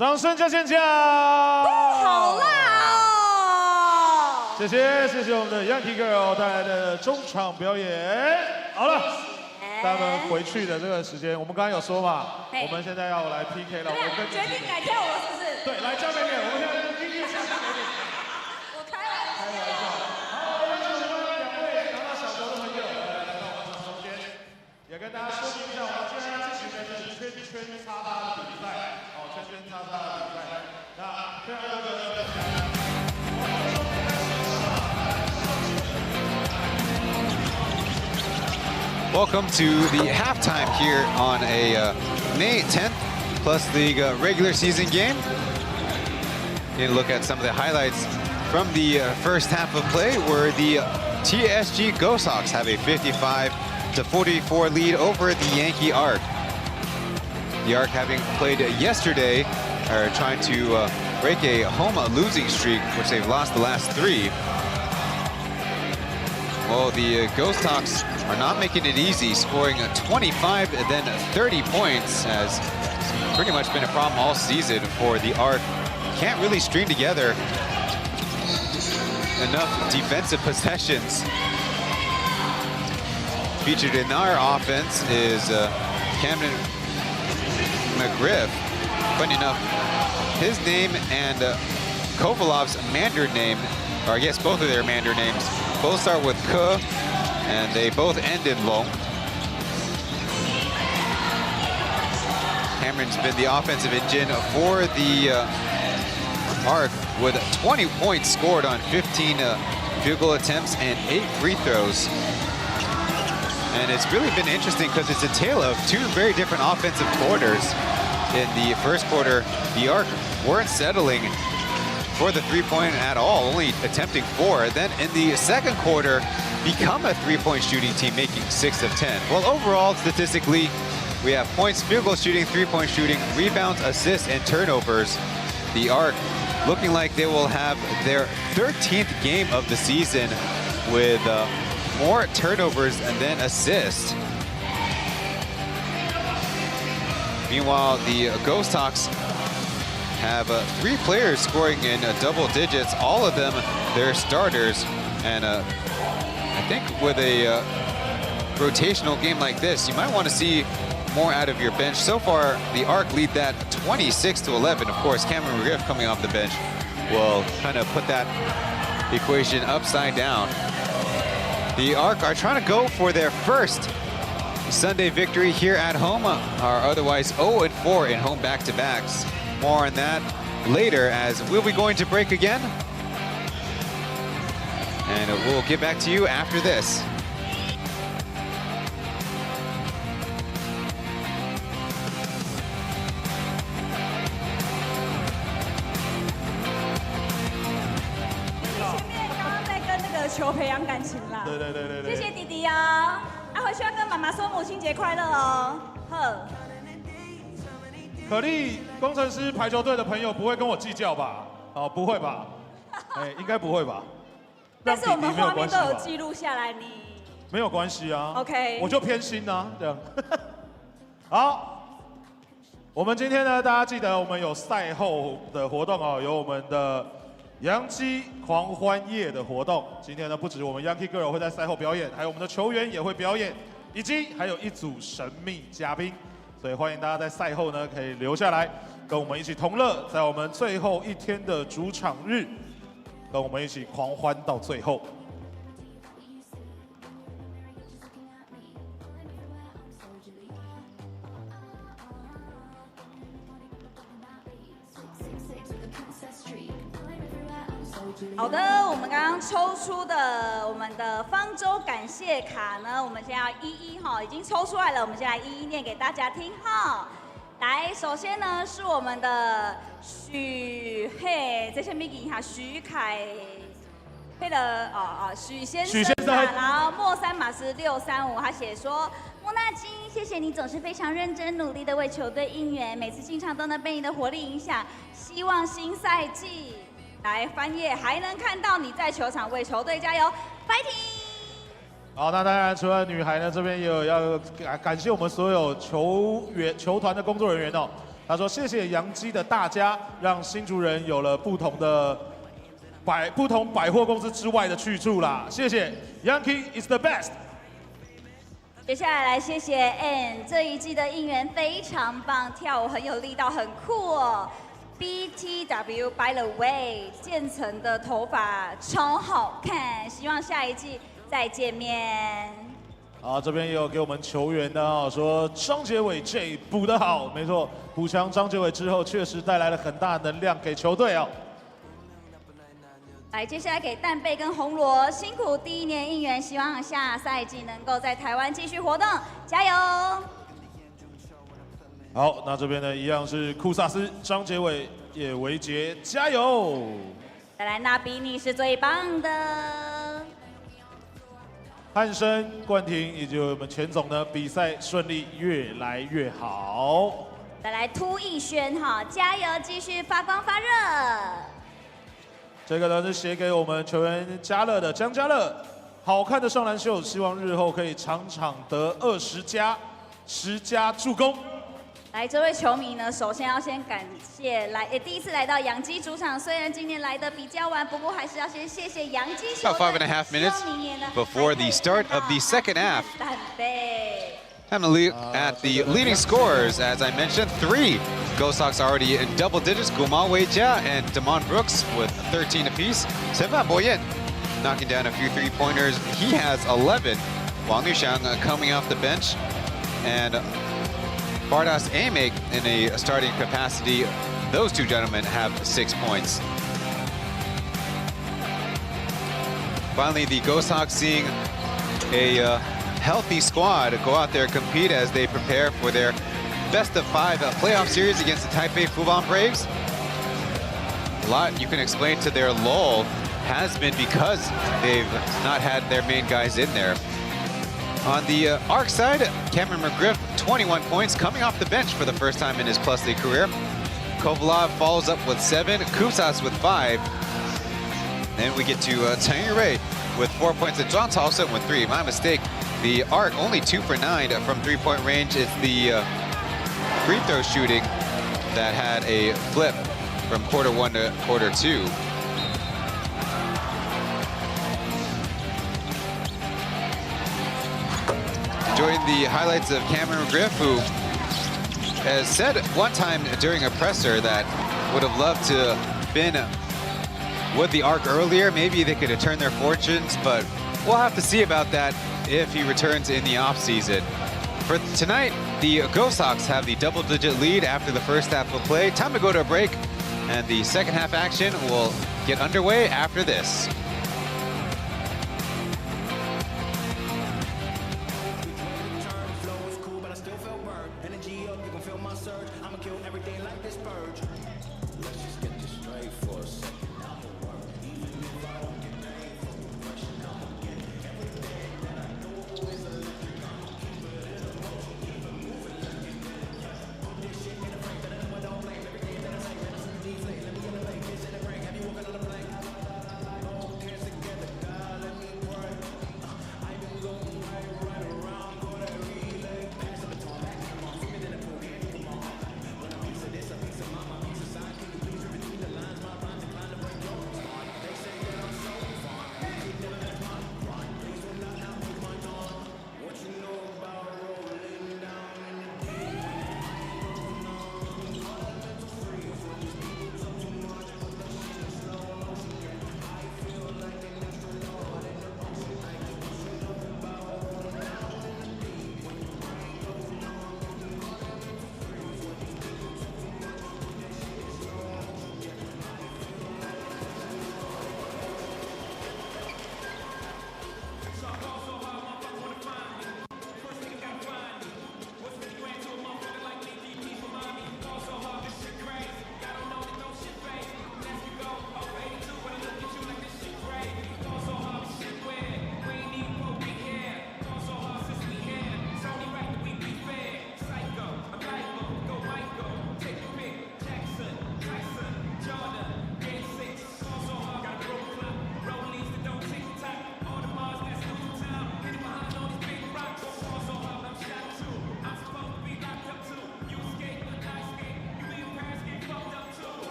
掌声加尖叫！好辣哦！谢谢我们的 Yankey Girl 带来的中场表演。好了，他们回去的这个时间，我们刚刚有说嘛，我们现在要来 PK 了。我跟决定改跳舞了，是不是？对，来交给你，我们现在音乐下给你。我开玩笑。好，我们请我们2位拿到小球的朋友来到我们中间，也跟大家说明一下，我们现在进行的是圈圈插搭的比赛。圈圈插搭的比赛，那非常多的。Welcome to the halftime here on a May 10th P.LEAGUE regular season game. Getting a look at some of the highlights from the first half of play, where the TSG Ghosthawks have a 55-44 lead over the Yankey Arc. The Arc, having played yesterday, are trying to break a home losing streak, which they've lost the last 3. Well, the Ghosthawks are not making it easy, scoring 25 and then 30 points, has pretty much been a problem all season for the Arc. Can't really string together enough defensive possessions. Featured in our offense is Cameron McGriff. Funny enough, his name and Kovalov's Mandarin name, or I guess both of their Mandarin names, both start with K, and they both end in Long. Cameron's been the offensive engine for the Arc, with 20 points scored on 15 field goal attempts and 8 free throws. And it's really been interesting because it's a tale of 2 very different offensive quarters. In the first quarter, the Arc weren't settling for the three-point at all, only attempting 4. Then in the second quarter, become a three-point shooting team, making 6 of 10. Well, overall, statistically, we have points, field goal shooting, three-point shooting, rebounds, assists, and turnovers. The Arc looking like they will have their 13th game of the season with more turnovers and then assists. Meanwhile, the Ghosthawks have 3 players scoring in double digits, all of them their starters. And I think with a rotational game like this, you might want to see more out of your bench. So far, the Arc lead that 26-11. Of course, Cameron McGriff coming off the bench will kind of put that equation upside down. The Arc are trying to go for their first Sunday victory here at home, are otherwise 0-4 in home back-to-backs. More on that later, as we'll be going to break again. And we'll get back to you after this.对，谢谢弟弟哦，回去要跟妈妈说母亲节快乐哦。呵。可莉工程师排球队的朋友不会跟我计较吧？哦，不会吧？哎，应该不会吧？但是我们画面都有记录下来，你没有关系啊。OK， 我就偏心啊，这样。好，我们今天呢，大家记得我们有赛后的活动哦，有我们的洋基狂欢夜的活动。今天呢，不止我们 Yankey Girl 会在赛后表演，还有我们的球员也会表演，以及还有一组神秘嘉宾。所以欢迎大家在赛后呢，可以留下来跟我们一起同乐，在我们最后一天的主场日，跟我们一起狂欢到最后。好的，我们刚刚抽出的我们的方舟感谢卡呢，我们现在要一一哈，已经抽出来了，我们现在一一念给大家听哈。来，首先呢是我们的这些秘密哈，徐凯，许先生然后莫三码是635，他写说。莫纳金，谢谢你总是非常认真努力的为球队应援，每次进场都能被你的活力影响。希望新赛季来翻页还能看到你在球场为球队加油 ，fighting！ 好，那当然除了女孩呢，这边也有要感谢我们所有球团的工作人员哦。他说：“谢谢洋基的大家，让新竹人有了不同百货公司之外的去处啦。谢谢 ，Yankey is the best。”接下来谢谢 N 这一季的应援非常棒，跳舞很有力道，很酷哦。BTW by the way， 渐层的头发超好看，希望下一季再见面。好，这边也有给我们球员的哦，说张杰伟 J 补得好，没错，补强张杰伟之后，确实带来了很大能量给球队哦。来，接下来给蛋贝跟红罗辛苦第1年应援，希望下赛季能够在台湾继续活动，加油！好，那这边呢一样是库萨斯、张杰伟、叶维杰，加油！再来，那比你是最棒的。汉生、冠廷以及我们全总呢，比赛顺利越来越好。再来，涂逸轩哈，加油，继续发光发热。这个呢是写给我们球员嘉乐的江嘉乐，好看的上篮秀，希望日后可以场场得20加，10加助攻。来，这位球迷呢，首先要先感谢第一次来到洋基主场，虽然今年来的比较晚，不过还是要先谢谢洋基球队。About 5.5 minutes before the start of the second half. Time to look at the leading scorers. As I mentioned, 3 Ghosthawks already in double digits. Gumal Weijia and Damon Brooks with 13 apiece. Sevan Boyen knocking down a few three-pointers. He has 11. Wang Yuxiang coming off the bench. And Bardas Amek in a starting capacity. Those 2 gentlemen have 6 points. Finally, the Ghosthawks seeing a healthy squad go out there compete as they prepare for their best-of-5 playoff series against the Taipei Fubon Braves. A lot you can explain to their lull has been because they've not had their main guys in there. On the ARC side, Cameron McGriff, 21 points, coming off the bench for the first time in his Plus League career. Kovalov follows up with 7, Kusas with 5. Then we get to Tang Ray with 4 points, and John Tolson with 3. My mistake. The ARC only 2 for 9 from 3-point range. It's the free throw shooting that had a flip from quarter 1 to quarter 2. Enjoying the highlights of Cameron McGriff, who has said one time during a presser that would have loved to have been with the ARC earlier. Maybe they could have turned their fortunes, but we'll have to see about that if he returns in the offseason. For tonight, the Ghosthawks have the double-digit lead after the first half of play. Time to go to a break, and the second half action will get underway after this.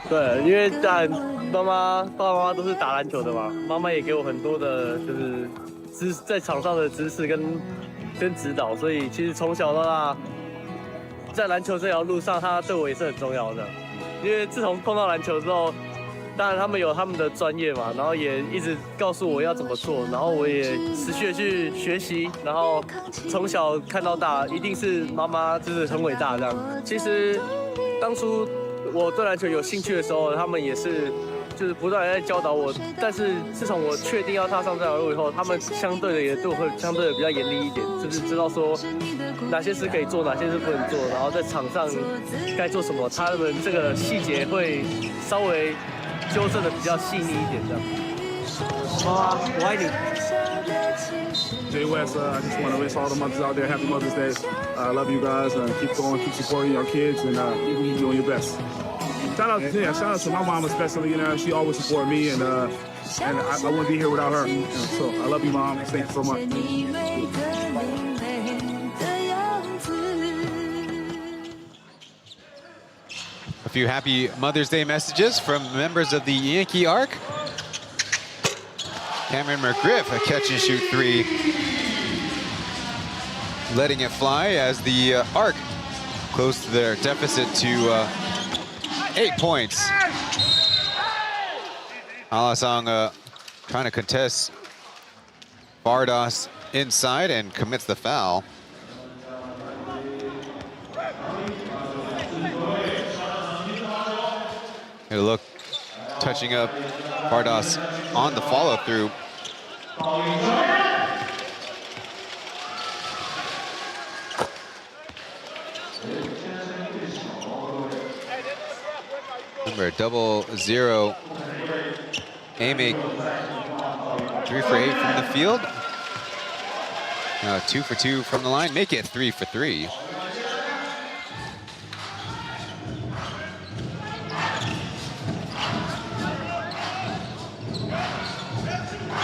对，因为爸爸妈妈都是打篮球的嘛，妈妈也给我很多的就是在场上的知识跟指导，所以其实从小到大在篮球这条路上，他对我也是很重要的。因为自从碰到篮球之后，当然他们有他们的专业嘛，然后也一直告诉我要怎么做，然后我也持续的去学习，然后从小看到大，一定是妈妈就是很伟大这样。其实当初我对篮球有兴趣的时候，他们也是就是不断的在教导我，但是自从我确定要踏上这条路以后，他们相对的也对我会相对的比较严厉一点，就是知道说哪些事可以做，哪些事不能做，然后在场上该做什么，他们这个细节会稍微纠正的比较细腻一点这样。妈妈，我爱你。Jay West, I just want to wish all the mothers out there happy Mother's Day. I love you guys. Keep going, keep supporting your kids, and keep doing your best. Shout out to my mom especially. You know, she always supported me, and I wouldn't be here without her. You know, so I love you, Mom. Thank you so much. A few happy Mother's Day messages from members of the Yankee Arc. Cameron McGriff, a catch and shoot three. Letting it fly as the Arc close to their deficit to 8 points. Alasang trying to contest Bardos inside and commits the foul. Get a look, touching up Bardos on the follow through. Number 00, Amy, 3 for 8 from the field. 2 for 2 from the line, make it 3 for 3.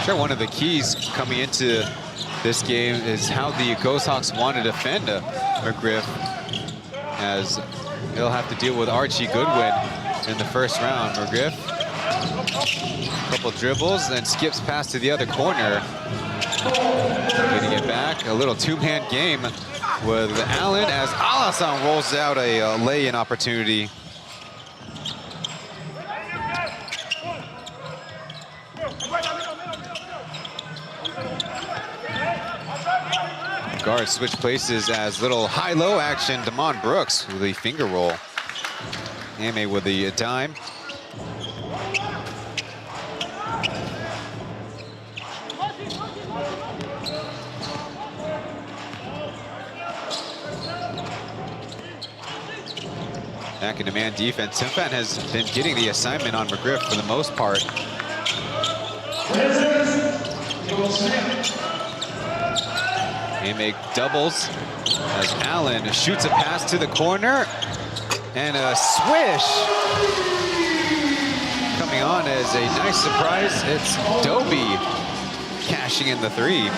Sure, one of the keys coming into this game is how the Ghosthawks want to defend McGriff, as he'll have to deal with Archie Goodwin in the first round. McGriff, a couple dribbles, then skips past to the other corner. Getting it back, a little two-man game with Allen as Alassane rolls out a lay-in opportunity. Guards switch places as little high-low action. Damon Brooks with a finger roll. Ame with the dime. Back into man defense. Timfan has been getting the assignment on McGriff for the most part. Ame doubles as Allen shoots a pass to the corner. And a swish. Coming on as a nice surprise, it's Dobie cashing in the 3.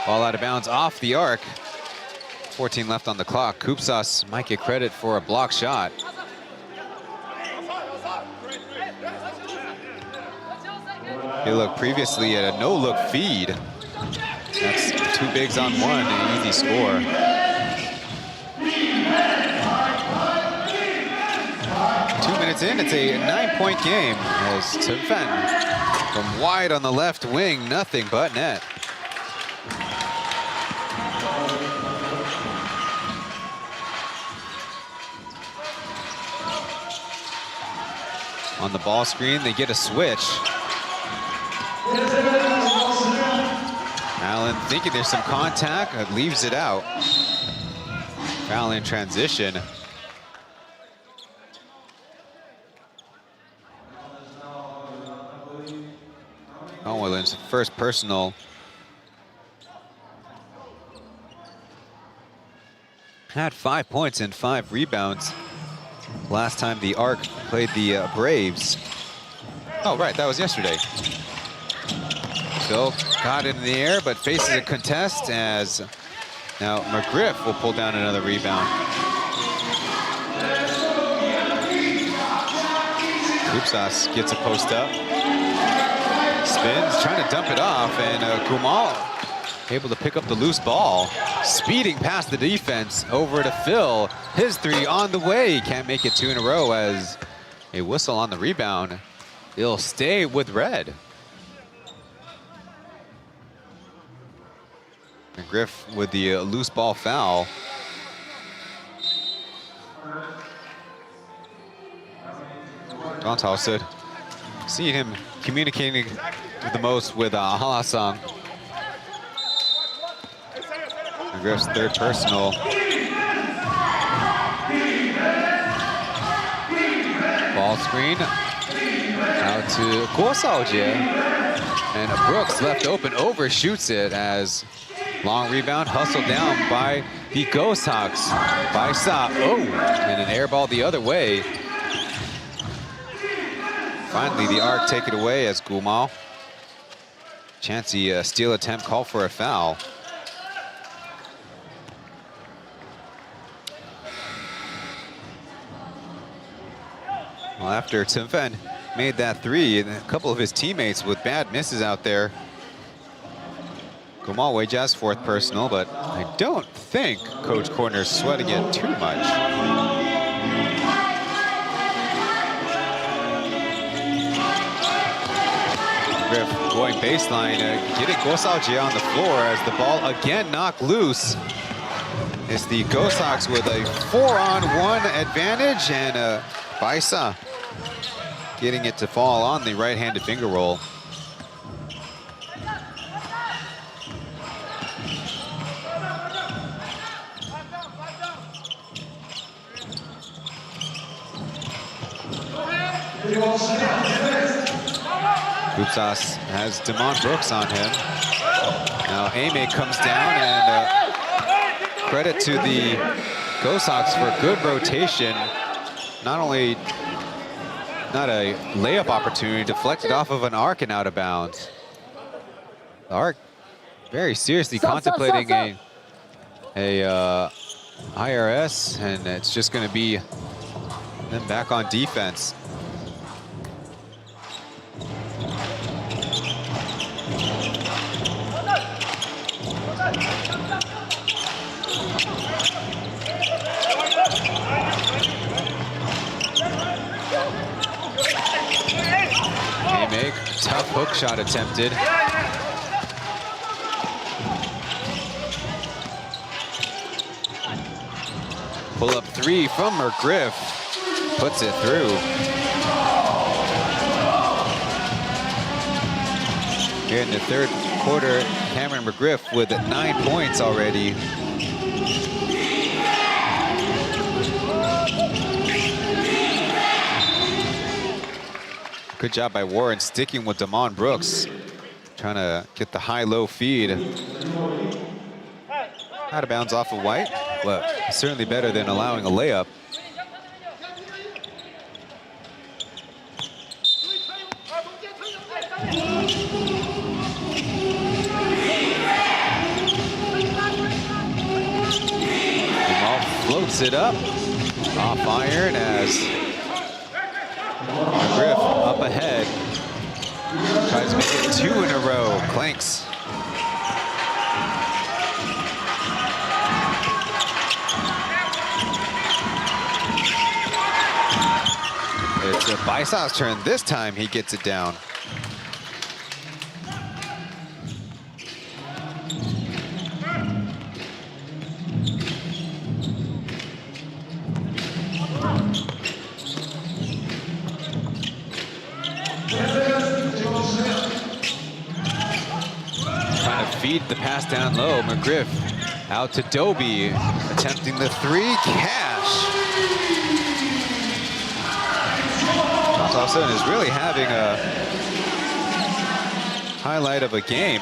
Ball out of bounds off the arc. 14 left on the clock. Koopsas might get credit for a block shot. He looked previously at a no-look feed. That's 2 bigs on 1, an easy score. Two minutes in, it's a 9-point game as Timfan from wide on the left wing, nothing but net. On the ball screen, they get a switch. Allen thinking there's some contact, leaves it out. Foul in transition. Conwellin's first personal. Had 5 points and 5 rebounds last time the Arc played the Braves. Oh, right, that was yesterday. Phil got it in the air, but faces a contest as now McGriff will pull down another rebound. Ghosthawks gets a post up. Spins, trying to dump it off, and Gumal able to pick up the loose ball. Speeding past the defense over to Phil. His three on the way. Can't make it 2 in a row as a whistle on the rebound. It'll stay with red. McGriff with the loose ball foul. Ghosthawks seeing him communicating the most with Halasang. McGriff's third personal. Ball screen out to Ghosthawks, and Brooks left open, overshoots it as long rebound hustled down by the Ghosthawks. By Sa, and an air ball the other way. Finally, the arc take it away as Gumal. Chancy steal attempt, call for a foul. Well, after Timfen made that three, and a couple of his teammates with bad misses out there. Gumal Weijaz fourth personal, but I don't think Coach Corner's sweating it too much. Griff going baseline, getting Ghosthawks on the floor as the ball again knocked loose. It's the Ghosthawks with a 4-on-1 advantage, and Baisa getting it to fall on the right-handed finger roll. Ghosthawks has Damon Brooks on him. Now Ame comes down, and credit to the Ghosthawks for good rotation. Not only not a layup opportunity, deflected off of an arc and out of bounds. The arc very seriously contemplating a IRS, and it's just going to be them back on defense. Tough hook shot attempted. Pull up three from McGriff. Puts it through. Here in the third quarter, Cameron McGriff with 9 points already. Good job by Warren sticking with Damon Brooks, trying to get the high-low feed. Out of bounds off of White, but certainly better than allowing a layup. Jamal floats it up, off iron as McGriff up ahead. Tries to make it 2 in a row. Clanks. It's a Baisa's turn. This time he gets it down. Feed the pass down low. McGriff out to Doby, attempting the three. Cash. All of a sudden is really having a highlight of a game.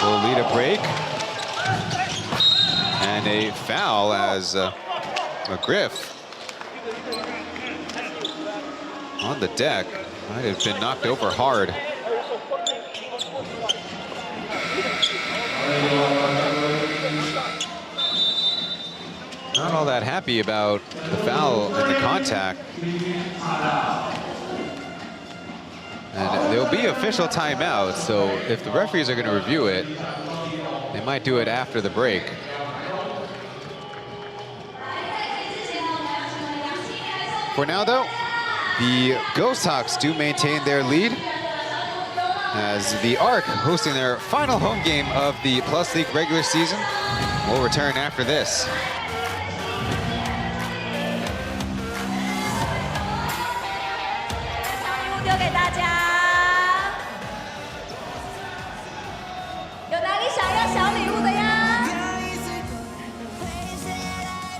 Will lead a break. And a foul as McGriff on the deck. Might have been knocked over hard. Not all that happy about the foul and the contact. And there'll be official timeout, so if the referees are going to review it, they might do it after the break. For now, though, the Ghosthawks do maintain their lead as the ARC hosting their final home game of the Plus League regular season. We'll return after this. 丢给大家，有哪里想要小礼物的呀？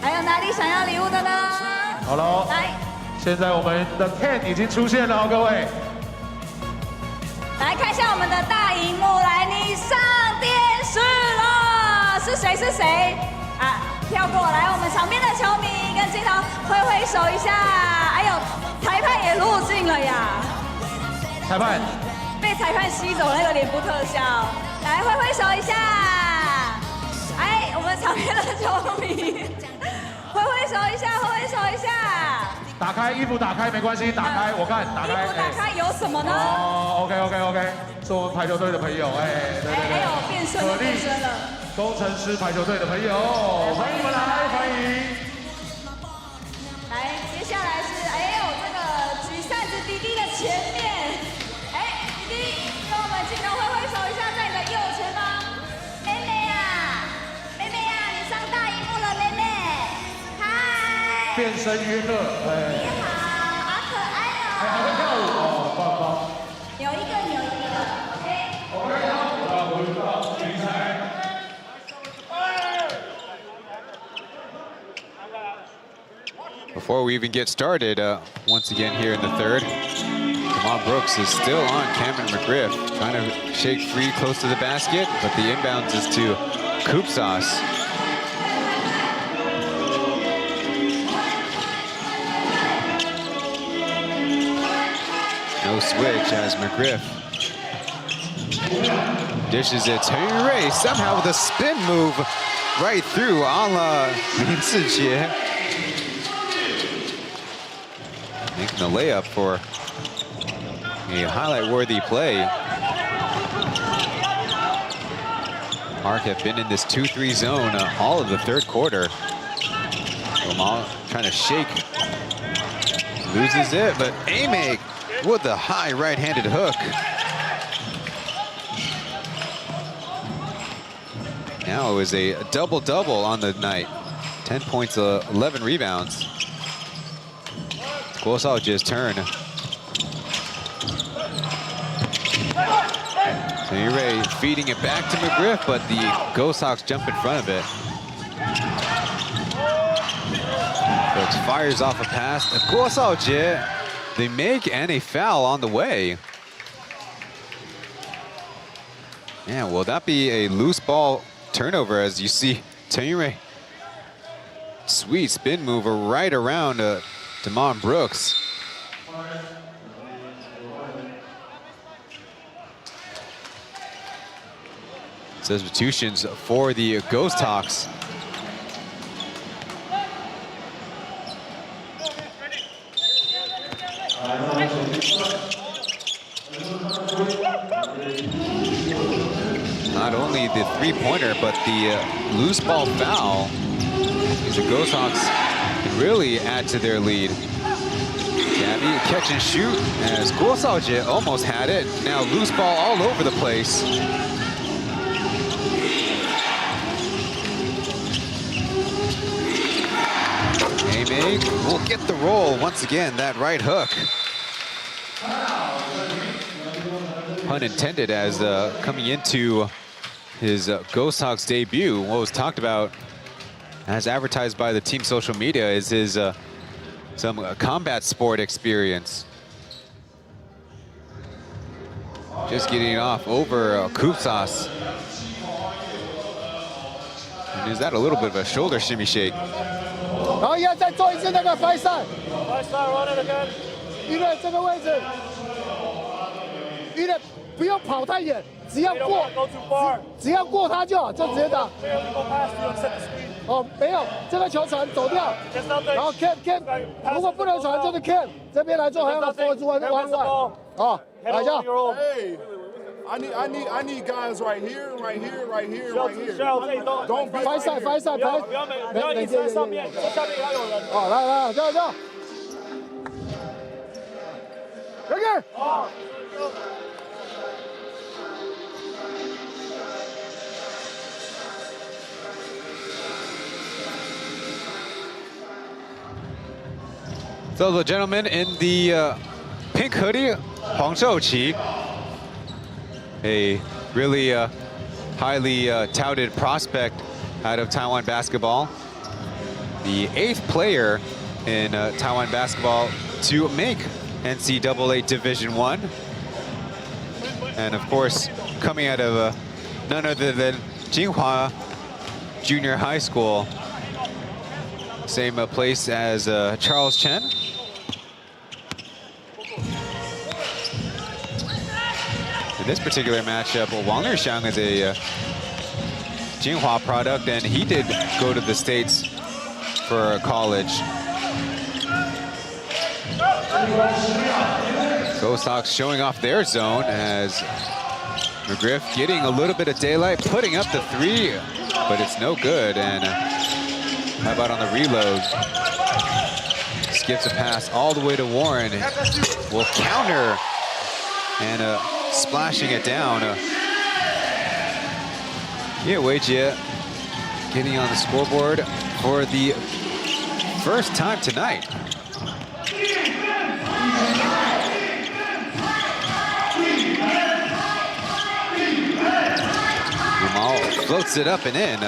还有哪里想要礼物的呢？好了，来，现在我们的 Chen 已经出现了，各位。来看一下我们的大荧幕，来，你上电视了，是谁？是谁？啊，跳过来，我们场边的球迷跟镜头挥挥手一下，哎呦，裁判也入镜了呀。 裁判被裁判吸走那个脸部特效，来挥挥手一下，哎，我们场边的球迷，挥挥手一下，挥挥手一下。打开衣服，打开没关系，打开我看，打开。衣服打开有什么呢？哦 ，OK， 是我们排球队的朋友，哎，对对对。哎呦，变身了，变身了。工程师排球队的朋友，欢迎你们来，欢迎。来，接下来是，哎呦，这个举扇子弟弟的前面。 弟弟，跟我们镜头挥挥手一下，在你的右前方，妹妹啊，妹妹啊，你上大荧幕了，妹妹，嗨，变身约克，哎，你好，好可爱哦，还会跳舞哦，棒棒，扭一个，扭一个 ，OK， 好，比赛。 Before we even get started, once again here in the third, Demond Brooks is still on Cameron McGriff, trying to shake free close to the basket, but the inbounds is to Ghosthawks. No switch as McGriff dishes it to Ray, somehow with a spin move right through a la Lin Zijie. Making the layup for a highlight-worthy play. Arc have been in this 2-3 zone all of the third quarter. Gamal trying to shake, loses it, but Ame with the high right-handed hook. Now it was a double-double on the night. 10 points, 11 rebounds. Ghosthawks' turn. Ray feeding it back to McGriff, but the Ghosthawks jump in front of it. Brooks fires off a pass. Ghosthawks, they make and a foul on the way. Yeah, will that be a loose ball turnover as you see Ray? Sweet spin mover right around Demond Brooks. Substitutions for the Ghosthawks. Not only the three-pointer, but the loose ball foul. The Ghosthawks can really add to their lead. Gabby, catch and shoot, as Ghosthawks almost had it. Now loose ball all over the place. Ame will get the roll once again, that right hook. Pun intended, as coming into his Ghosthawks debut, what was talked about as advertised by the team social media is his some combat sport experience. Just getting off over Ghosthawks. And is that a little bit of a shoulder shimmy shake? 然后要再做一次那个翻上，预热这个位置，预热不用跑太远，只要过他就好，就直接打。哦，没有，这个球传走掉，然后 Ken， 如果不能传就是 Ken， 这边来做还要 forward one， 哦，来一下。 I need guys right here. Don't be 翻赛，不要一直在上面，这下面要有人。哦，来，这样。Yankey。So the gentleman in the pink hoodie, Huang Shouqi, a really highly touted prospect out of Taiwan basketball. The 8th player in Taiwan basketball to make NCAA Division I. And of course, coming out of none other than Jinhua Junior High School. Same place as Charles Chen. In this particular matchup, Wang Lixiang is a Jinhua product, and he did go to the States for college. Ghosthawks showing off their zone as McGriff getting a little bit of daylight, putting up the 3, but it's no good. And how about on the reload? Skips a pass all the way to Warren. Will counter and splashing it down. Weijie getting on the scoreboard for the first time tonight. Jamal floats it up and in.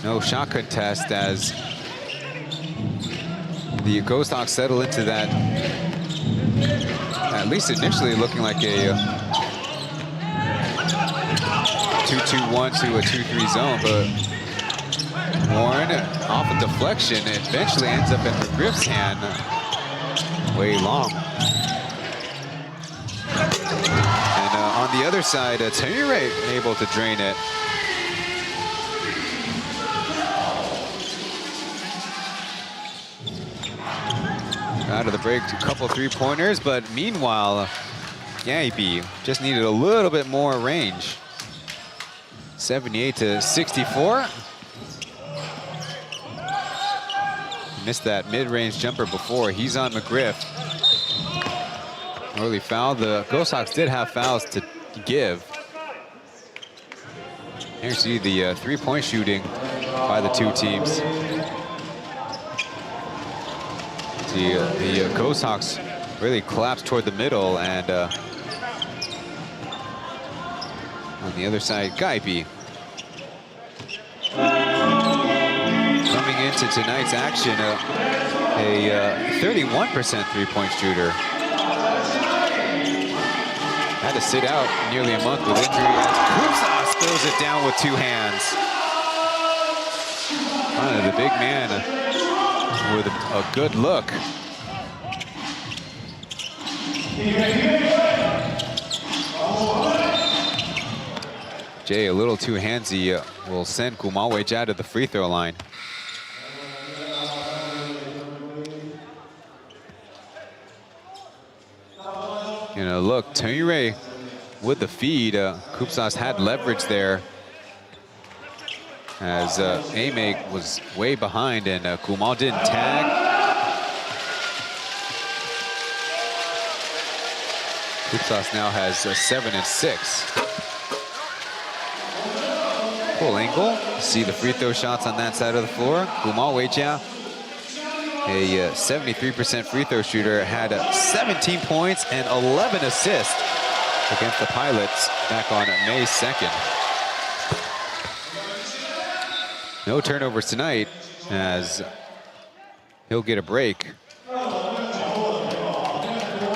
No shot contest as the Ghosthawks settle into that, at least initially looking like a 2-2-1 to a 2-3 zone, but Warren off a deflection, it eventually ends up in McGriff's hand. Way long. And on the other side, Chen able to drain it. Out of the break, a couple 3-pointers, but meanwhile, Yankey just needed a little bit more range. 78-64. Missed that mid-range jumper before. He's on McGriff. Early foul. The Ghosthawks did have fouls to give. Here you see the 3-point shooting by the two teams. The Ghosthawks really collapsed toward the middle, and on the other side, Yankey. Coming into tonight's action, a 31% 3-point shooter. Had to sit out nearly a month with injury as Ghosthawks throws it down with 2 hands. The big man with a good look. Jay, a little too handsy, will send Gumal Weijia to the free throw line. Look, Chen with the feed. Ghosthawks had leverage there as Ame was way behind, and Gumal didn't tag. Ghosthawks now has 7 and 6. Full angle. See the free throw shots on that side of the floor. Gumal Weijia, a 73% free throw shooter, had 17 points and 11 assists against the Pilots back on May 2nd. No turnovers tonight as he'll get a break.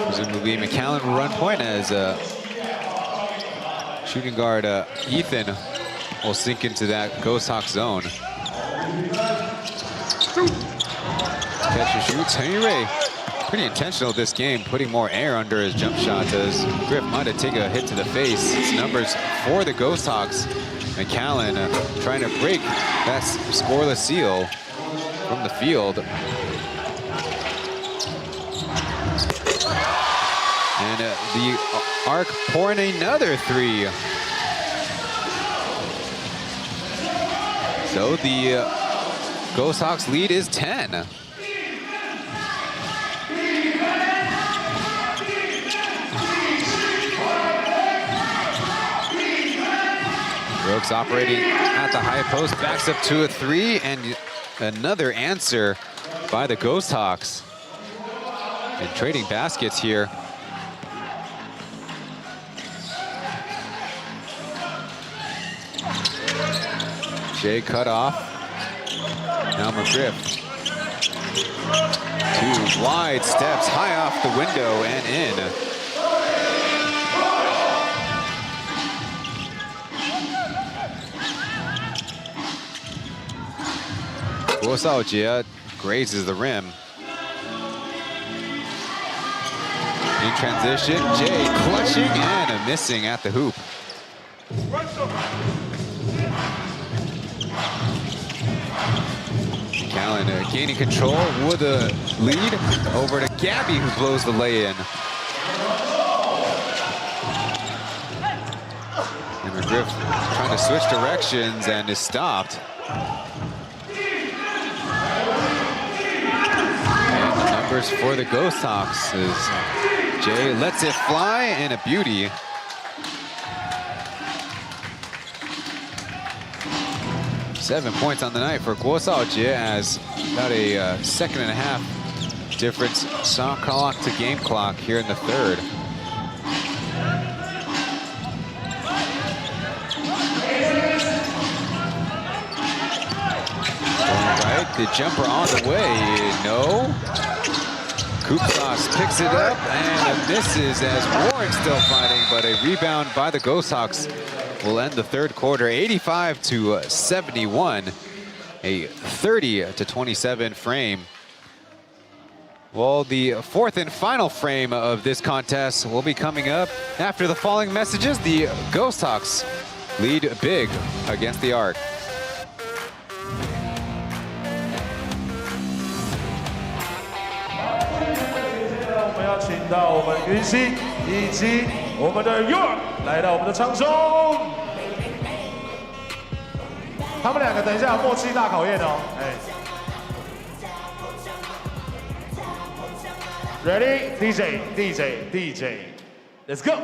Presumably McCallum will run point as shooting guard Ethan will sink into that Ghosthawks zone. Catch and shoot. Chen pretty intentional this game, putting more air under his jump shot as Griff might have taken a hit to the face. It's numbers for the Ghosthawks McAllen trying to break that scoreless seal from the field. And the Arc pouring another three. So the Ghosthawks lead is 10. Brooks operating at the high post, backs up to a three, and another answer by the Ghosthawks. And trading baskets here. Jay cut off. Now McGriff. Two wide steps high off the window and in. Ghosthawks grazes the rim. In transition, Jay clutching and missing at the hoop. McAllen gaining control with a lead over to Gabby, who blows the lay-in. And McGriff trying to switch directions and is stopped. And the numbers for the Ghosthawks is Jay lets it fly and a beauty. Seven points on the night for Ghosthawks as about a second and a half difference shot clock to game clock here in the third. Going right, the jumper on the way, no. Koopsauce picks it up and misses as Warren still fighting, but a rebound by the Ghosthawks will end the third quarter 85-71, a 30-27 frame. Well, the fourth and final frame of this contest will be coming up after the following messages. The Ghosthawks lead big against the Arc. 来到我们的场中，他们两个等一下有默契大考验哦。Ready? DJ. Let's go.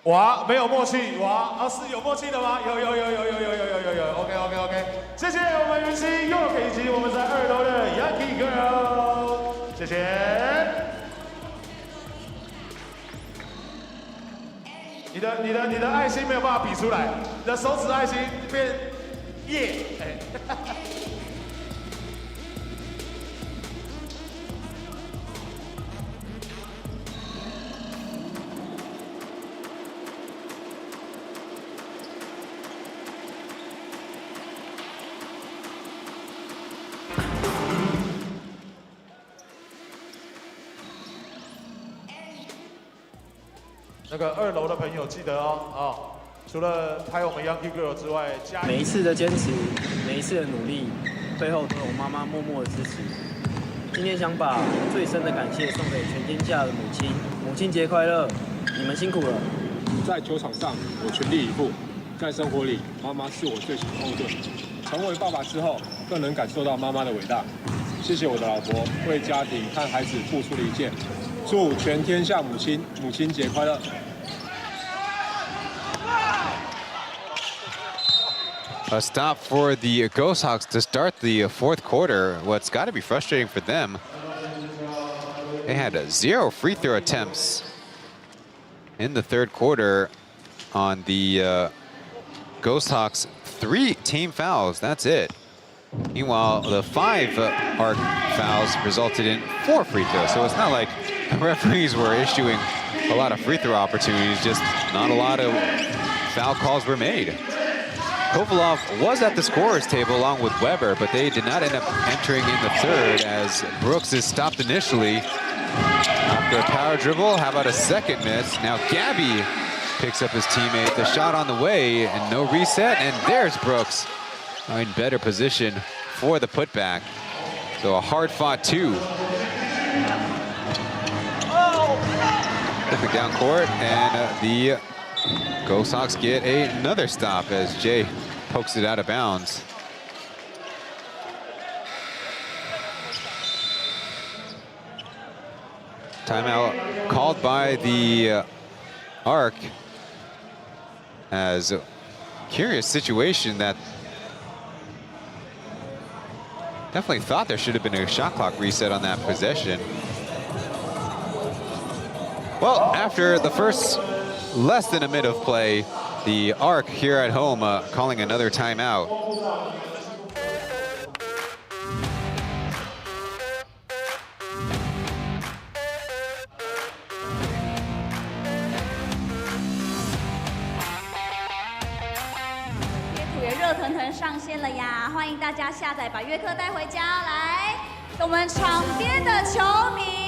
哇，没有默契，哇，是有默契的吗？有 ，OK， 谢谢我们云溪 York 以及我们在2楼的 Yankey Girl， 谢谢。你的爱心没有办法比出来，你的手指爱心变耶，那个2楼的朋友记得哦，除了拍我们 Yankey Girl 之外，每一次的坚持，每一次的努力，背后都有妈妈默默的支持。今天想把最深的感谢送给全天下的母亲，母亲节快乐！你们辛苦了。在球场上，我全力以赴；在生活里，妈妈是我最强后盾。成为爸爸之后，更能感受到妈妈的伟大。谢谢我的老婆，为家庭和孩子付出了一切。祝全天下母亲母亲节快乐！ A stop for the Ghosthawks to start the fourth quarter. What's got to be frustrating for them, they had 0 free throw attempts in the third quarter on the Ghosthawks 3 team fouls, that's it. Meanwhile, the 5 arc fouls resulted in 4 free throws. So it's not like the referees were issuing a lot of free throw opportunities, just not a lot of foul calls were made. Kovalov was at the scorer's table along with Weber, but they did not end up entering in the third as Brooks is stopped initially after a power dribble. How about a second miss? Now Gabby picks up his teammate. The shot on the way and no reset. And there's Brooks in better position for the putback. So a hard-fought 2. Flipping down court, and the Ghosthawks get another stop as Jay pokes it out of bounds. Timeout called by the Arc, as a curious situation that definitely thought there should have been a shot clock reset on that possession. Well, after the first less than a minute of play, the Arc here at home calling another timeout.也热腾腾上线了呀！欢迎大家下载，把乐课带回家。来，我们场边的球迷。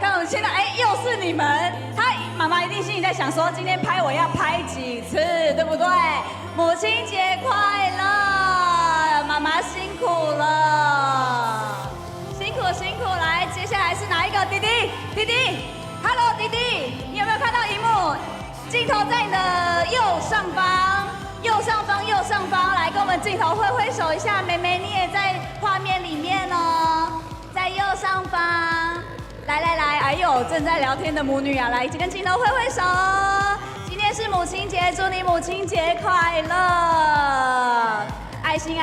刚我现在又是你们，妈妈一定心里在想说，今天拍我要拍几次，对不对？母亲节快乐，妈妈辛苦了，辛苦辛苦。来，接下来是哪一个？弟弟 ，Hello 弟弟，你有没有看到荧幕？镜头在你的右上方，来跟我们镜头挥手一下，妹妹你也在画面里面哦，在右上方。来，哎呦，正在聊天的母女啊，来，一起跟镜头挥手。今天是母亲节，祝你母亲节快乐！爱心，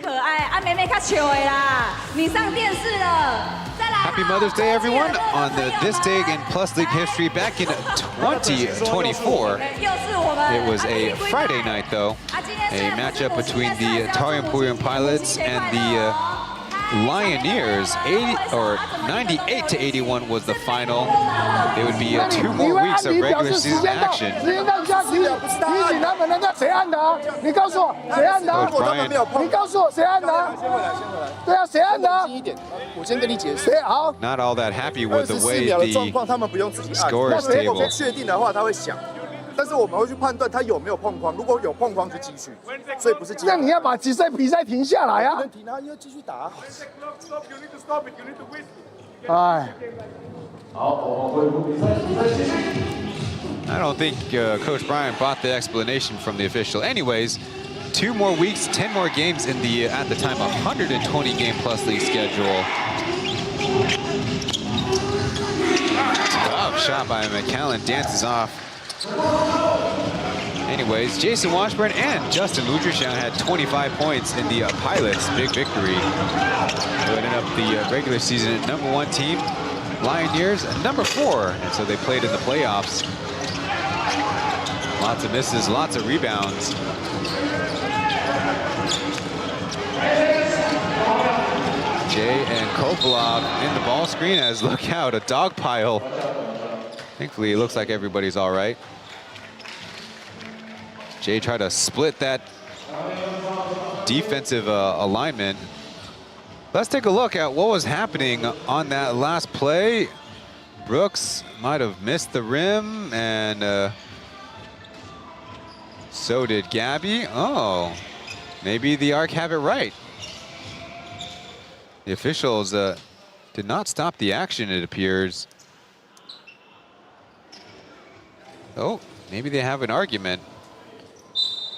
可爱啊，妹妹较糗的啦，你上电视了。Happy Mother's Day, everyone! On this day in Plus League history, back in 2024, it was a Friday night, though, a matchup between the Tarian Pilots and the Lioneers. 98-81 was the final. It would be 2 more weeks of regular season action. Coach Brian. Not all that happy with the way the scores table. 但是我们会去判断他有没有碰框，如果有碰框就继续，所以不是。那你要把比赛停下来啊！不能停啊，要继续打。哎。I don't think Coach Brian bought the explanation from the official. Anyways, 2 more weeks, 10 more games in the at the time 120 game Plus League schedule. Tough shot by McCallan, dances off. Anyways, Jason Washburn and Justin Ludrishan had 25 points in the Pilots' big victory. They ended up the regular season #1 team. Lioneers #4, and so they played in the playoffs. Lots of misses, lots of rebounds. Jay and Kovalov in the ball screen as, look out, a dog pile. Thankfully, it looks like everybody's all right. Jay tried to split that defensive alignment. Let's take a look at what was happening on that last play. Brooks might have missed the rim, and so did Gabby. Oh, maybe the Arc have it right. The officials did not stop the action, it appears. Oh, maybe they have an argument.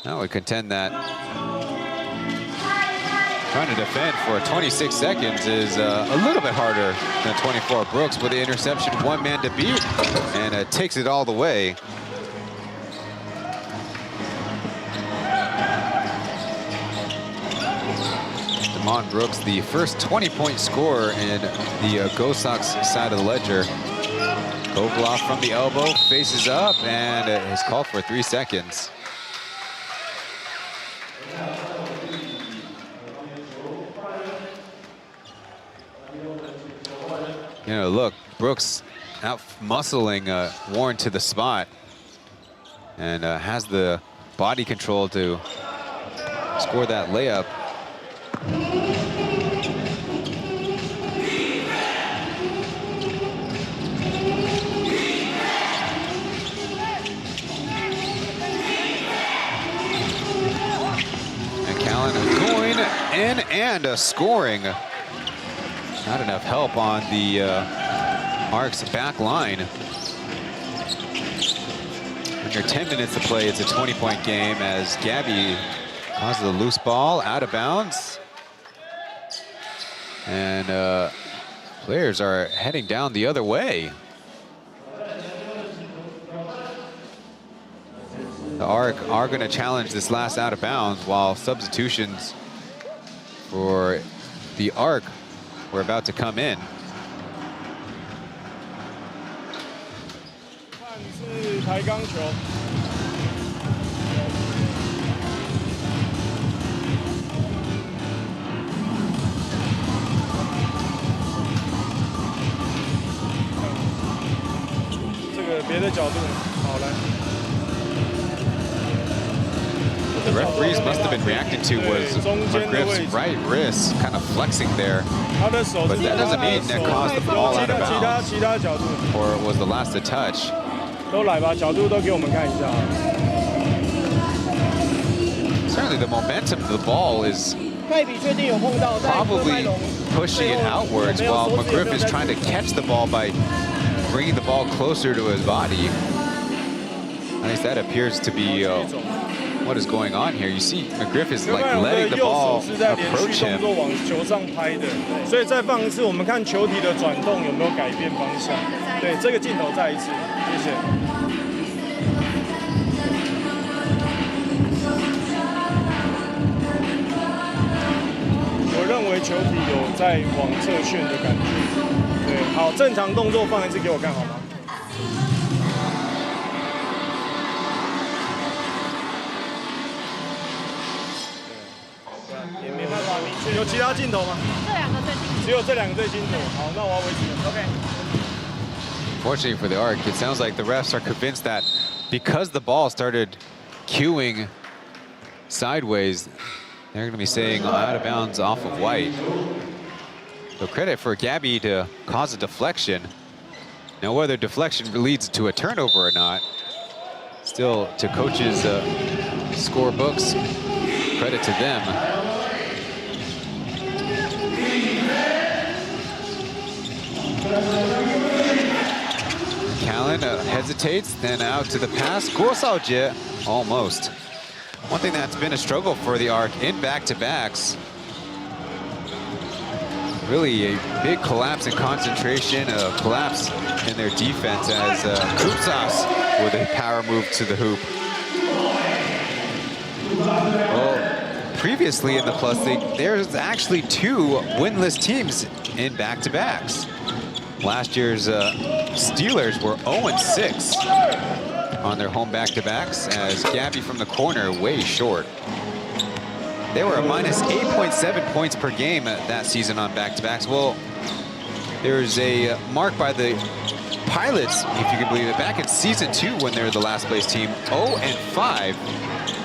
I would contend that trying to defend for 26 seconds is a little bit harder than 24. Brooks with the interception, 1 man to beat, and takes it all the way. Damon Brooks, the first 20-point scorer in the Ghosthawks side of the ledger. Kovalov from the elbow, faces up, and is called for 3 seconds. You know, look, Brooks out muscling Warren to the spot, and has the body control to score that layup. And Callan going in and scoring. Not enough help on the Arc's back line. Under 10 minutes to play, it's a 20-point game as Gabby causes a loose ball out of bounds. And players are heading down the other way. The Arc are going to challenge this last out of bounds, while substitutions for the Arc were about to come in. 是抬杠球。这个别的角度，好来。 What the referees must have been reacting to was McGriff's right wrist kind of flexing there. But that doesn't mean that caused the ball out of bounds. Or it was the last to touch. 都来吧，角度都给我们看一下。 Certainly the momentum of the ball is probably pushing it outwards while McGriff is trying to catch the ball by bringing the ball closer to his body. At least that appears to be what is going on here. You see McGriff is like letting the ball approach him. 往球上拍的，所以再放一次，我们看球体的转动有没有改变方向。对，这个镜头再一次，谢谢。 我认为球体有在往侧旋的感觉。对，好，正常动作放一次给我看好吗？也没办法明确。有其他镜头吗？这两个最清楚。只有这两个最清楚。好，那我要维持。OK。 Fortunately for the Arc, it sounds like the refs are convinced that because the ball started cueing sideways, they're going to be saying out of bounds off of White. So credit for Gabby to cause a deflection. Now whether deflection leads to a turnover or not, still to coaches' score books, credit to them. Callan hesitates, then out to the pass. Ghosthawks almost. One thing that's been a struggle for the Arc in back-to-backs, really a big collapse in concentration, a collapse in their defense as Ghosthawks with a power move to the hoop. Well, previously in the Plus League, there's actually 2 winless teams in back-to-backs. Last year's Steelers were 0-6 on their home back-to-backs as Gabby from the corner way short. They were a minus 8.7 points per game that season on back-to-backs. Well, there's a mark by the Pilots, if you can believe it, back in season 2 when they were the last place team, 0-5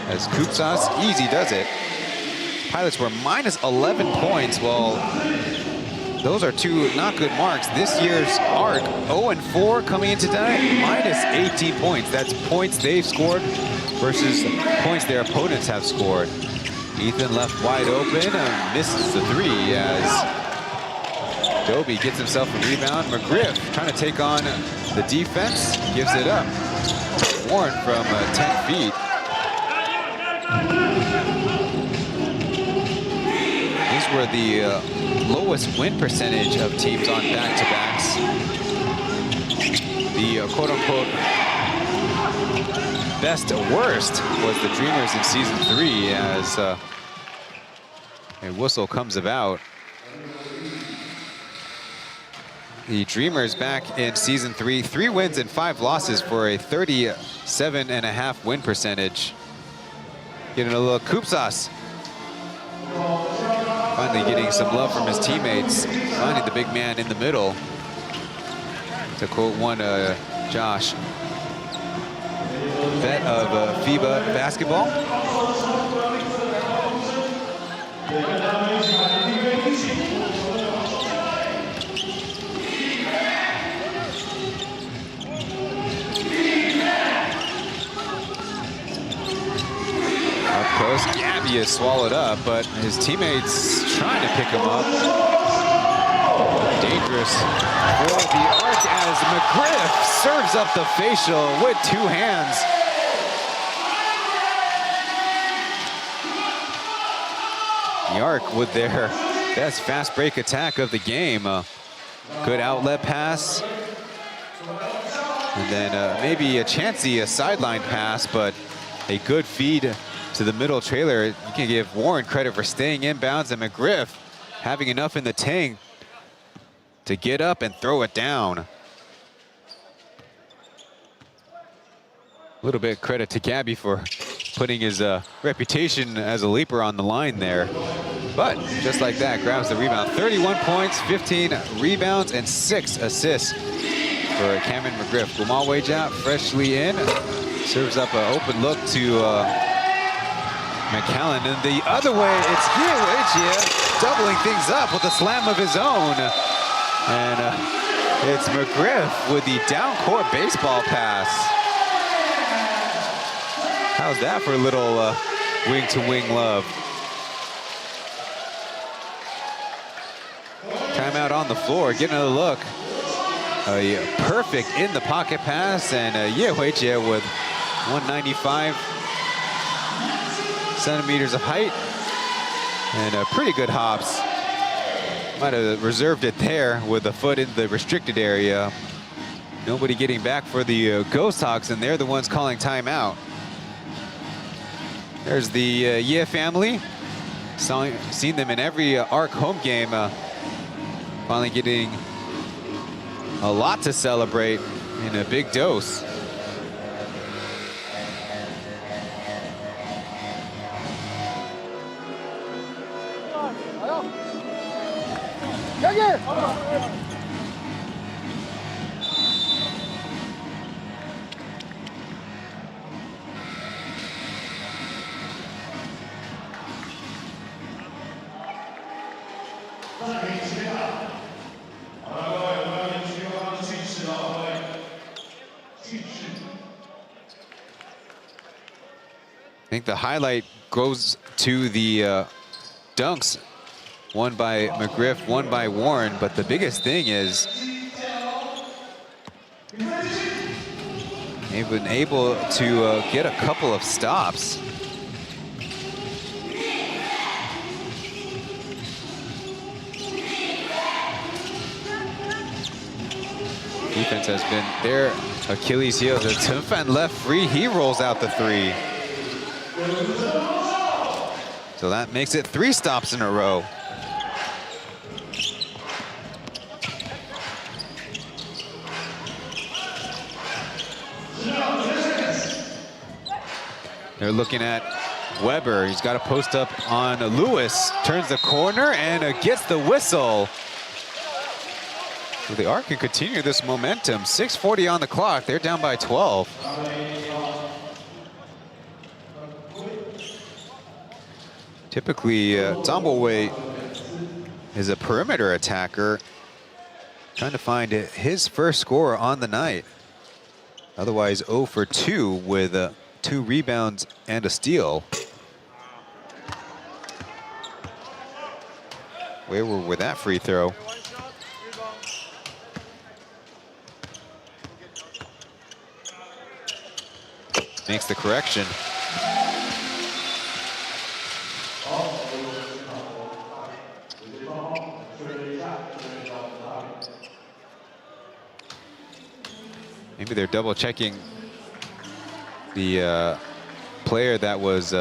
as Ghosthawks easy does it. Pilots were minus 11 points. Well, those are 2 not good marks. This year's Arc, 0-4 coming into tonight, minus 18 points. That's points they've scored versus points their opponents have scored. Ethan left wide open, misses the 3 as Dobie gets himself a rebound. McGriff trying to take on the defense, gives it up. Warren from 10 feet. These were the lowest win percentage of teams on back-to-backs. The quote-unquote best worst was the Dreamers in season 3 as a whistle comes about. The Dreamers back in season 3, 3 wins and 5 losses for a 37.5 win percentage. Getting a little Ghosthawks. Finally getting some love from his teammates. Finding the big man in the middle. To quote one Josh, vet of FIBA basketball. Up close, Gabby is swallowed up, but his teammates trying to pick him up. Dangerous for the arc as McGriff serves up the facial with 2 hands. The arc with their best fast break attack of the game. Good outlet pass. And then maybe a chancy sideline pass, but a good feed to the middle trailer. You can give Warren credit for staying inbounds, and McGriff having enough in the tank to get up and throw it down. A little bit credit to Gabby for putting his reputation as a leaper on the line there. But just like that, grabs the rebound. 31 points, 15 rebounds, and 6 assists for Cameron McGriff. Gumalweja freshly in, serves up an open look to McCallan. And the other way, it's Gumalweja doubling things up with a slam of his own. And it's McGriff with the down-court baseball pass. How's that for a little wing-to-wing love? Timeout on the floor, getting another look. A perfect in the pocket pass, and Gumalweja with 195 centimeters of height and pretty good hops. Might have reserved it there with a foot in the restricted area. Nobody getting back for the Ghosthawks, and they're the ones calling timeout. There's the Ye family. Seen them in every ARC home game. Finally getting a lot to celebrate in a big dose. I think the highlight goes to the dunks, one by McGriff, one by Warren, but the biggest thing is they've been able to get a couple of stops. Defense has been their Achilles heel. The Chen left free, he rolls out the 3. So that makes it 3 stops in a row. They're looking at Weber. He's got a post up on Lewis. Turns the corner and gets the whistle. So the ARC can continue this momentum. 6:40 on the clock. They're down by 12. Typically, Tombowe is a perimeter attacker, trying to find his first score on the night. Otherwise, 0 for 2 with 2 rebounds and a steal. Where were with that free throw? Makes the correction. Maybe they're double checking the player that was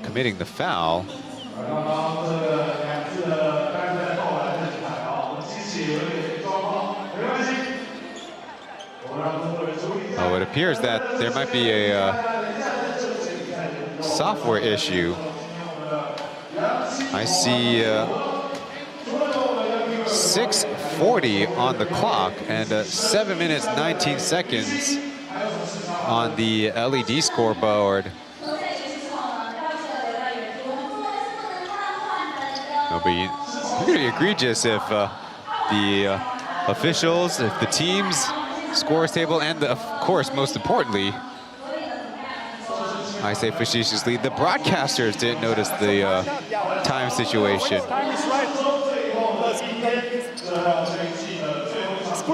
committing the foul. Oh, it appears that there might be a software issue. I see 6 2:40 on the clock and 7 minutes 19 seconds on the LED scoreboard. It'll be pretty egregious if the officials, if the teams, scores table, and of course, most importantly, I say facetiously, the broadcasters didn't notice the time situation.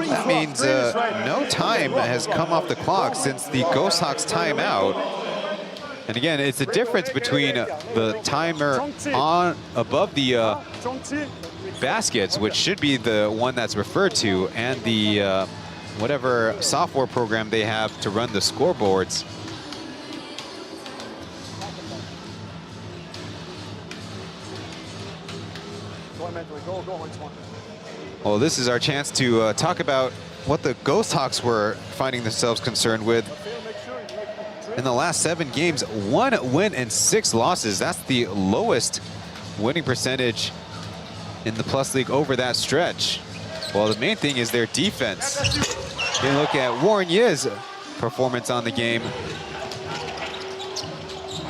That means no time has come off the clock since the Ghosthawks timeout. And again, it's the difference between the timer on above the baskets, which should be the one that's referred to, and the whatever software program they have to run the scoreboards. Well, this is our chance to talk about what the Ghosthawks were finding themselves concerned with. In the last 7 games, 1 win and 6 losses. That's the lowest winning percentage in the Plus League over that stretch. Well, the main thing is their defense. You look at Warren Ye's performance on the game.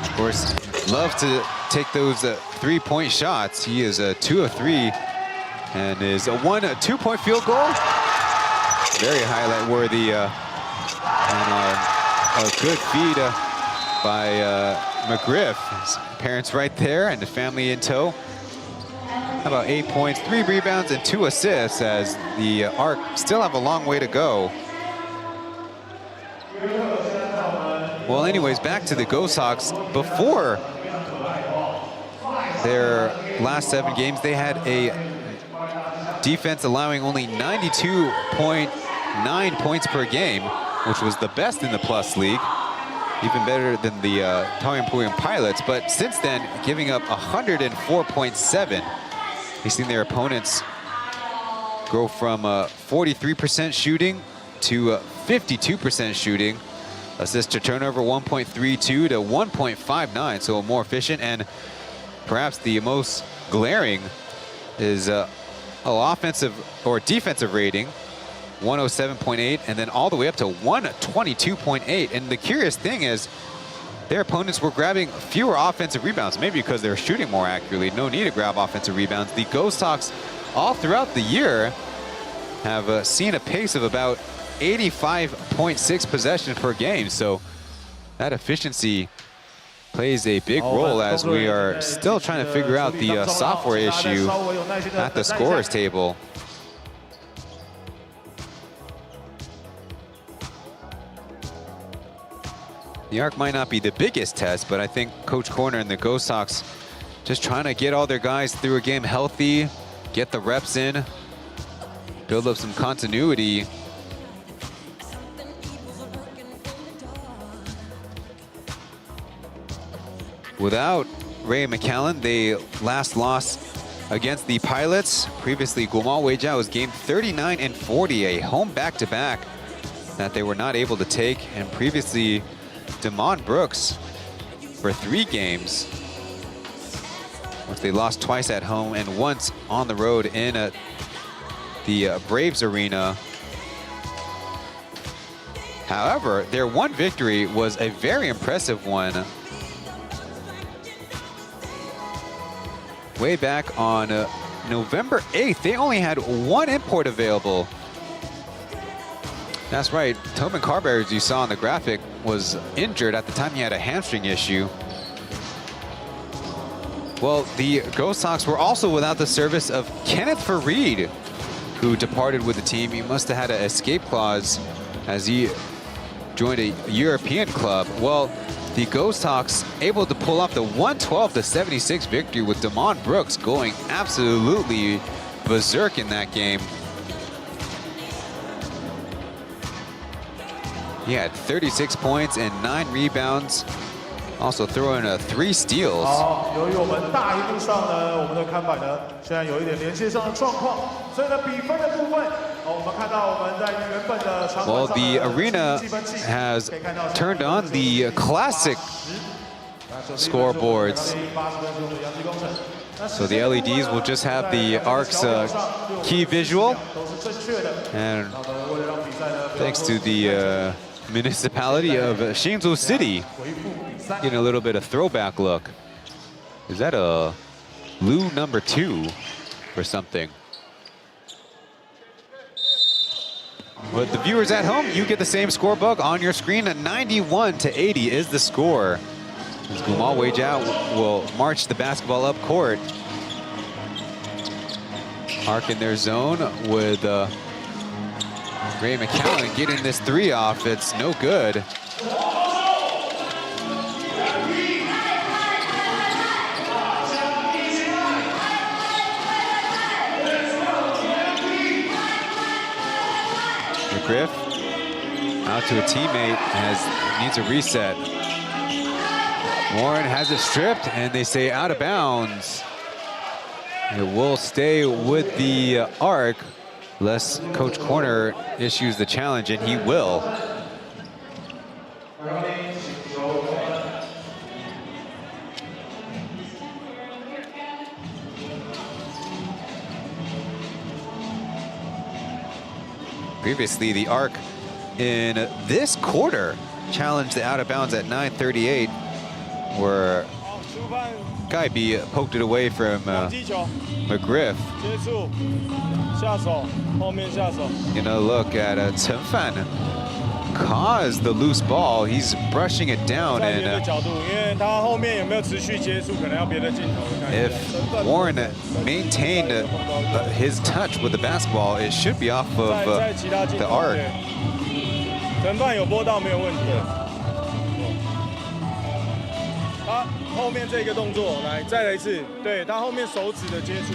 Of course, loves to take those 3-point shots. He is 2 of 3 and is a 2-point field goal. Very highlight worthy and a good feed by McGriff. His parents right there and the family in tow. How about 8 points, 3 rebounds, and 2 assists as the Arc still have a long way to go. Well, anyways, back to the Ghosthawks. Before their last 7 games, they had a defense allowing only 92.9 points per game, which was the best in the Plus League, even better than the Taoyuan Pilots. But since then, giving up 104.7. We've seen their opponents go from 43% shooting to 52% shooting. Assist to turnover 1.32 to 1.59, so more efficient. And perhaps the most glaring is offensive or defensive rating, 107.8, and then all the way up to 122.8. And the curious thing is their opponents were grabbing fewer offensive rebounds, maybe because they're shooting more accurately. No need to grab offensive rebounds. The Ghosthawks all throughout the year have seen a pace of about 85.6 possessions per game. So that efficiency plays a big role as we are still trying to figure out the software issue at the scorers table. The Arc might not be the biggest test, but I think Coach Corner and the Ghosthawks just trying to get all their guys through a game healthy, get the reps in, build up some continuity. Without Ray McCallan, they last lost against the Pilots. Previously, Guomal Weijia was game 39 and 40, a home back-to-back that they were not able to take. And previously, Damon Brooks for 3 games, which they lost twice at home and once on the road in the Braves arena. However, their one victory was a very impressive one. Way back on November 8th, they only had 1 import available. That's right, Tobin Carberry, as you saw on the graphic, was injured at the time. He had a hamstring issue. Well, the Ghosthawks were also without the service of Kenneth Farid, who departed with the team. He must have had an escape clause as he joined a European club. Well, the Ghosthawks able to pull off the 112-76 victory with Damon Brooks going absolutely berserk in that game. He had 36 points and 9 rebounds. Also throwing 3 steals. 好，由于我们大荧幕上呢，我们的看板呢，现在有一点连线上的状况，所以呢，比分的部分，我们看到我们在原本的场馆 Well, 上 the arena has turned on the classic scoreboards. So the LEDs will just have the Arc's key visual. And thanks to the municipality of Hsinchu City, getting a little bit of throwback look. Is that a Lu #2 or something? But the viewers at home, you get the same scorebook on your screen. 91-80 is the score. As Gumal Weijia will march the basketball up court. Arc in their zone with Ray McCallan getting this three off. It's no good. McGriff out to a teammate, needs a reset. Warren has it stripped, and they say out of bounds. It will stay with the Arc, unless Coach Corner issues the challenge, and he will. Previously, the Arc in this quarter challenged the out of bounds at 9:38, where Kaibi poked it away from McGriff. Gonna look at Chen Fan. Caused the loose ball. He's brushing it down, and if Warren maintained his touch with the basketball, it should be off of the Arc. 陈范有拨到没有问题。他后面这个动作，来再来一次，对他后面手指的接触，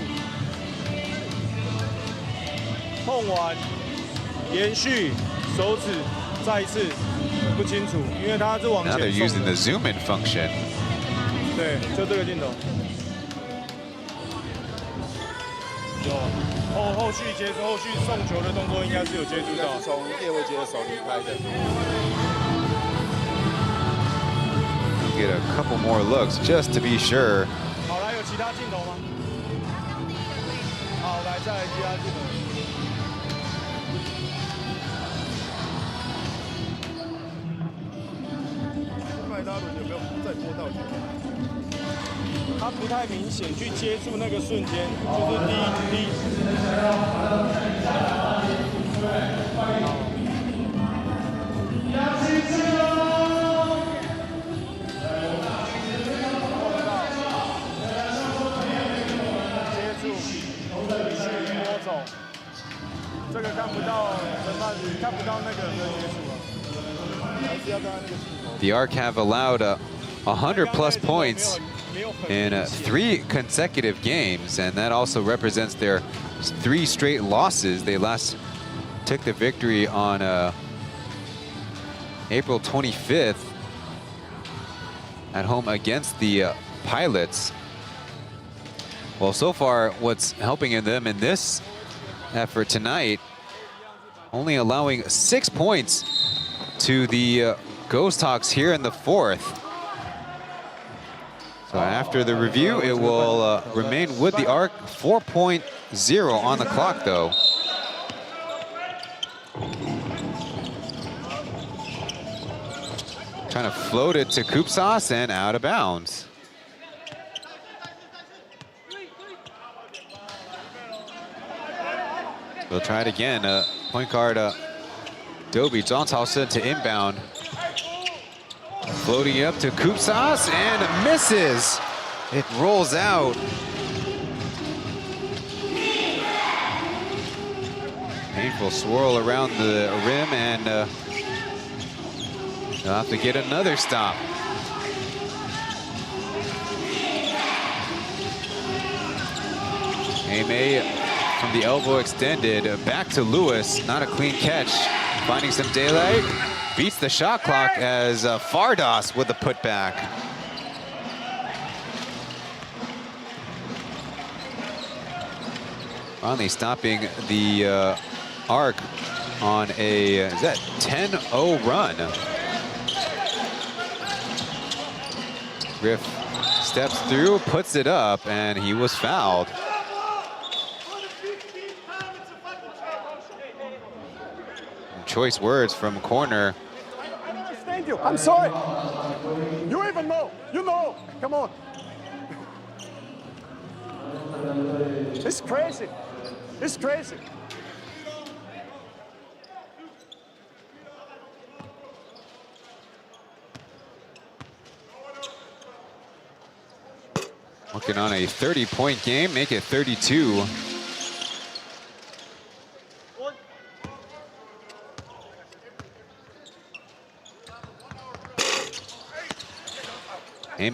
碰完延续手指再一次，不清楚，因为他是往前 Now 送 they're 的。 using the zoom in function. 对，就这个镜头。有后续接触，后续送球的动作应该是有接触到，从叶伟杰的手离开的。 Get a couple more looks just to be sure. 好，来有其他镜头吗？好，来再来其他镜头。麦达伦有没有再拨到球？他不太明显去接触那个瞬间，就是第一。这个看不到审判，看不到那个人接触啊，还是要看那个镜头。 The Arc have allowed 100+ points in 3 consecutive games, and that also represents their 3 straight losses. They last took the victory on April 25th at home against the Pilots. Well, so far, what's helping them in this effort tonight, only allowing 6 points to the Ghosthawks here in the 4th. So after the review, it will remain with the Arc. 4.0 on the clock, though. Trying to float it to Kupsas and out of bounds. We'll try it again. Point guard Doby Zhang to inbound. Floating it up to Kupsas and misses. It rolls out. Painful swirl around the rim, and they'll have to get another stop. Aimee from the elbow extended, back to Lewis, not a clean catch. Finding some daylight, beats the shot clock as Fardas with the putback. Finally stopping the Arc on a, is that 10-0 run. Griff steps through, puts it up, and he was fouled. choice words from corner. I don't understand you. I'm sorry. You even know. You know. Come on. It's crazy. It's crazy. Working on a 30-point game, make it 32.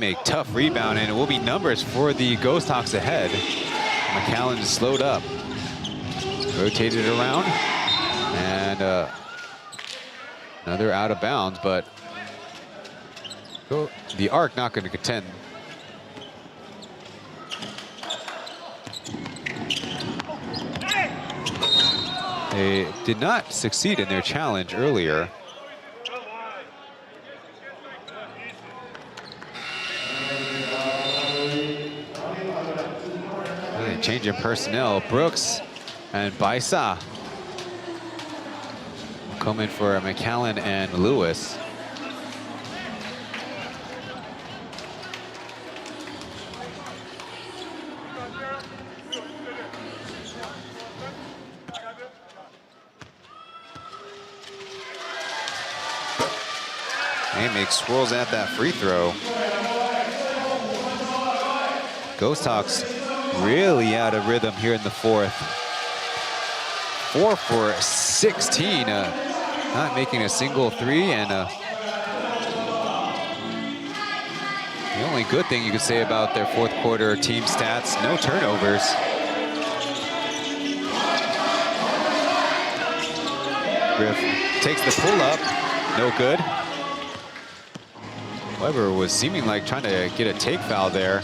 A tough rebound, and it will be numbers for the Ghosthawks ahead. McCallan is slowed up. Rotated around, and another out of bounds, but the Arc not going to contend. They did not succeed in their challenge earlier. Change in personnel. Brooks and Baisa coming for McCallan and Lewis. Amick swirls at that free throw. Ghosthawks really out of rhythm here in the fourth. 4 for 16, not making a single three, and the only good thing you could say about their fourth quarter team stats, no turnovers. Griff takes the pull up, no good. Weber was seeming like trying to get a take foul there.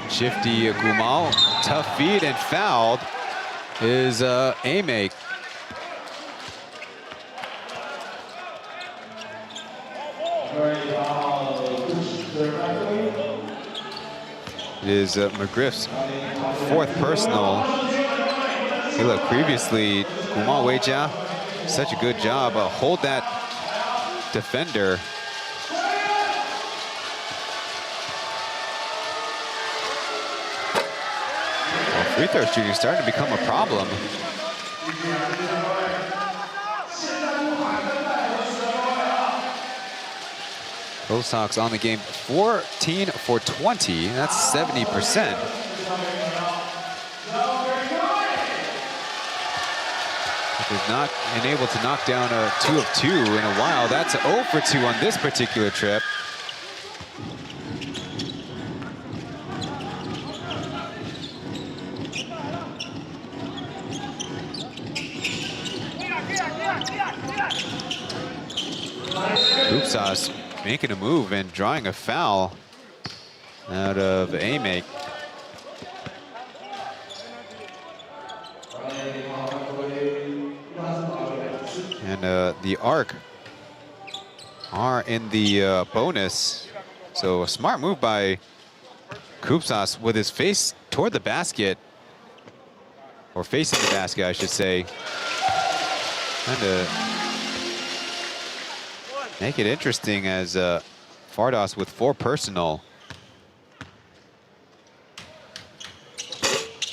Shifty Gumal, tough feed, and fouled is Amick. It is McGriff's fourth personal. Hey, look, previously, Gumal Weijia, such a good job. Hold that defender. Free throw shooting starting to become a problem. Ghosthawks on the game, 14 for 20. That's 70%. They've not been able to knock down a 2 of 2 in a while. That's 0 for 2 on this particular trip. Ghosthawks making a move and drawing a foul out of Amick. And the Arc are in the bonus. So a smart move by Ghosthawks with his face toward the basket, or facing the basket, I should say. Trying to make it interesting as Fardas with 4 personal.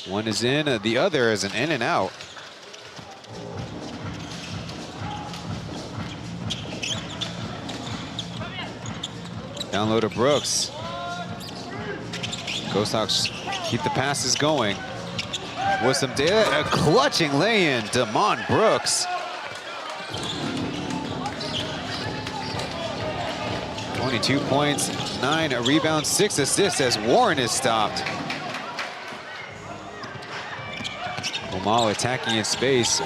One is in, the other is an in and out. Down low to Brooks. Ghosthawks keep the passes going. With some data, a clutching lay-in, Damon Brooks. 22 points, 9 rebounds, 6 assists as Warren is stopped. Gumal attacking in space.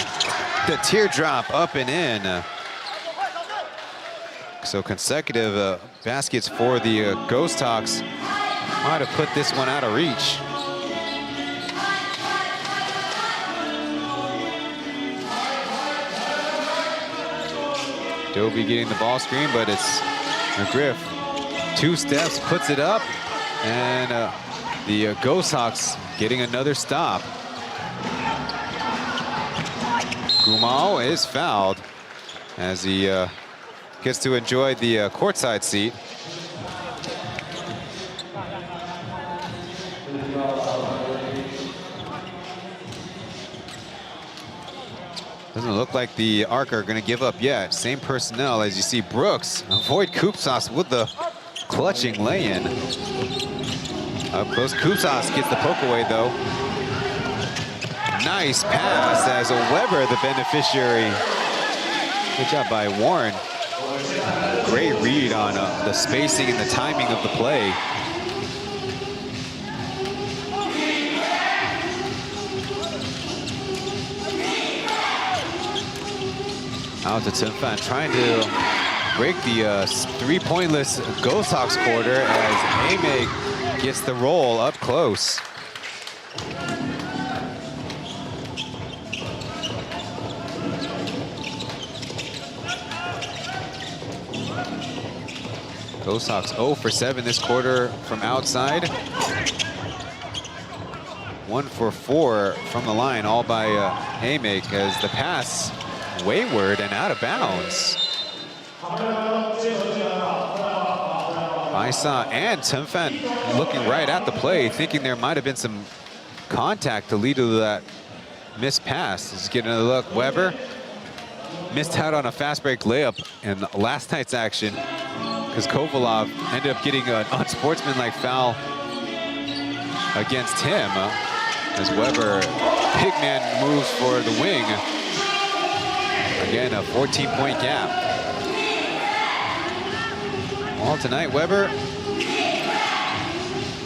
The teardrop up and in. So consecutive baskets for the Ghosthawks. Might have put this one out of reach. Dobie getting the ball screen, but it's McGriff. 2 steps, puts it up, and the Ghosthawks getting another stop. Gumal is fouled as he gets to enjoy the courtside seat. Doesn't look like the Arc are going to give up yet. Same personnel as you see Brooks avoid Koopsas with the clutching lay-in. Up close, Koopsas gets the poke away though. Nice pass as Weber the beneficiary. Good job by Warren. Great read on the spacing and the timing of the play. Out to Chen Fan, trying to break the three-pointless Ghosthawks quarter as Ame gets the roll up close. Ghosthawks 0 for 7 this quarter from outside. 1 for 4 from the line, all by Ame as the pass wayward and out of bounds. Baisa and Chen Fan looking right at the play, thinking there might have been some contact to lead to that missed pass. Let's get another look. Weber missed out on a fast break layup in last night's action because Kovalov ended up getting an unsportsmanlike foul against him as Weber, big man, moves for the wing. Again, a 14-point gap. All tonight, Weber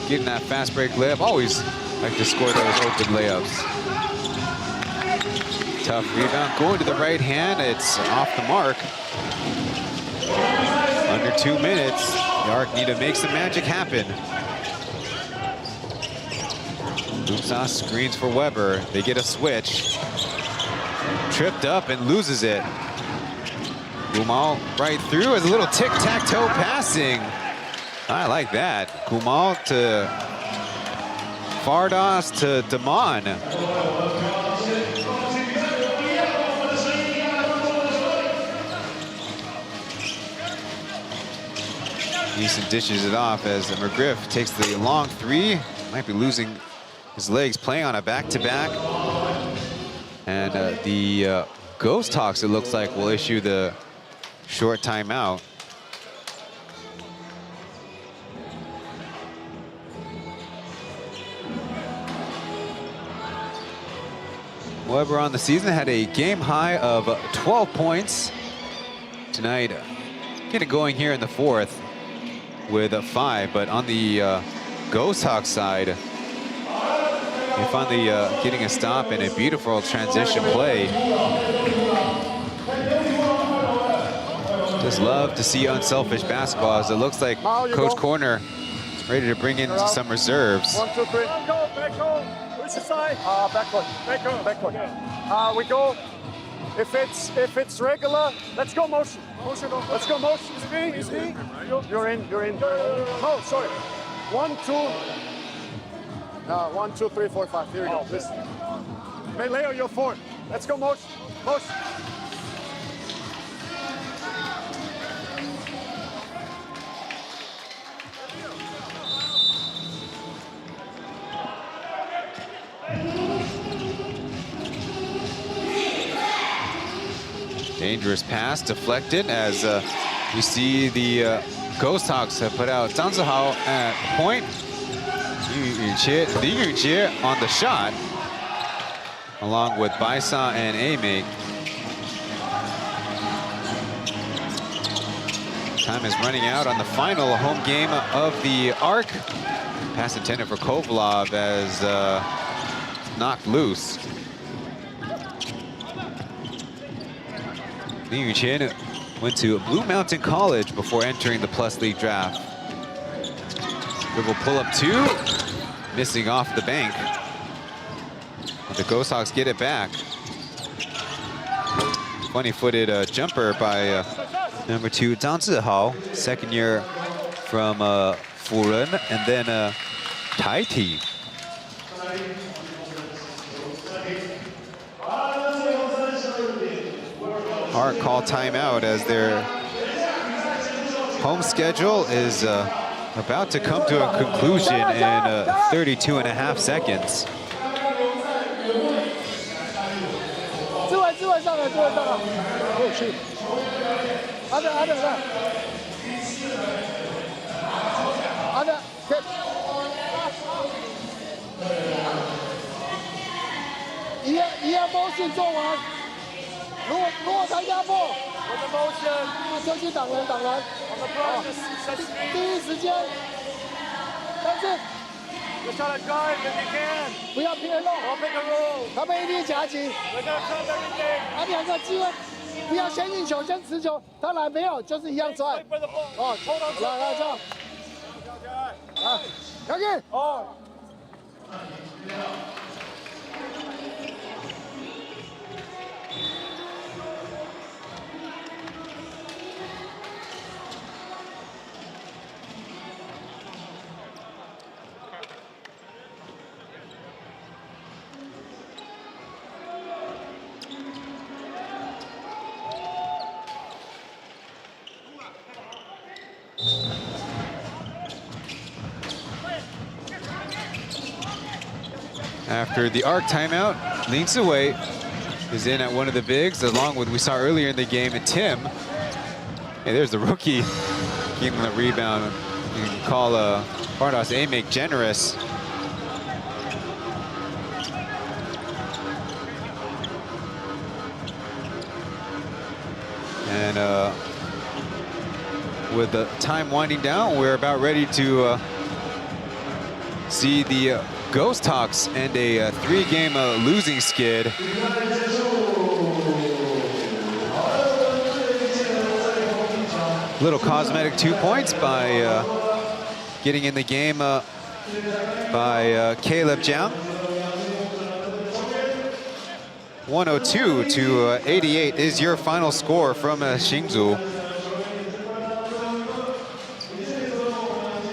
getting that fast break layup. Always like to score those open layups. Tough rebound, going to the right hand. It's off the mark. Under 2 minutes, the Arc need to make some magic happen. Koopsas screens for Weber. They get a switch. Tripped up and loses it. Gumal right through as a little tic-tac-toe passing. I like that. Gumal to Fardas to Damon. Easton dishes it off as McGriff takes the long three. Might be losing his legs, playing on a back-to-back. And the Ghosthawks, it looks like, will issue the short timeout. Weber on the season had a game high of 12 points. Tonight, get it going here in the fourth with a 5, but on the Ghosthawks side, you're finally getting a stop in a beautiful transition play. Just love to see unselfish basketball as it looks like Coach Corner is ready to bring in some reserves. 1, 2, 3. Back home. Which side? Backcourt. We go. If it's regular, let's go motion. Let's go motion. Is me? You're in. Oh, sorry. 1, 2. 1, 2, 3, 4, 5. Here we go. Listen. Hey, Leo, you're 4. Let's go motion. Dangerous pass deflected as you see the Ghosthawks have put out Zhang Zihao at point. Li Yujie on the shot, along with Baisa and Ame. Time is running out on the final home game of the Arc. Pass intended for Kovalov as knocked loose. Li Yuchen went to Blue Mountain College before entering the Plus League draft. Dribble pull-up 2, missing off the bank. But the Ghosthawks get it back. Funny-footed jumper by number 2, Zhang Zihao, second year from Furen, and then Taiti. Art call timeout as their home schedule is about to come to a conclusion in 32.5 seconds. 自卫上来，过去。阿德，一样 motion 做完。如果他压迫，我的 motion 就去挡人。第一时间，但是。 不要偏漏，他们一定夹紧。两个机会，不要先运球，先持球。他来没有，就是一样拽。哦，来这样。来，Yankey。哦。 After the arc timeout, Lin Ziwei is in at one of the bigs, along with, we saw earlier in the game, Tim. Hey, there's the rookie getting the rebound. You can call Bardos A-Make generous. And with the time winding down, we're about ready to see the Ghosthawks end a 3-game losing skid. Little cosmetic 2 points by getting in the game by Caleb Jiang. 102 to 88 is your final score from Hsinchu.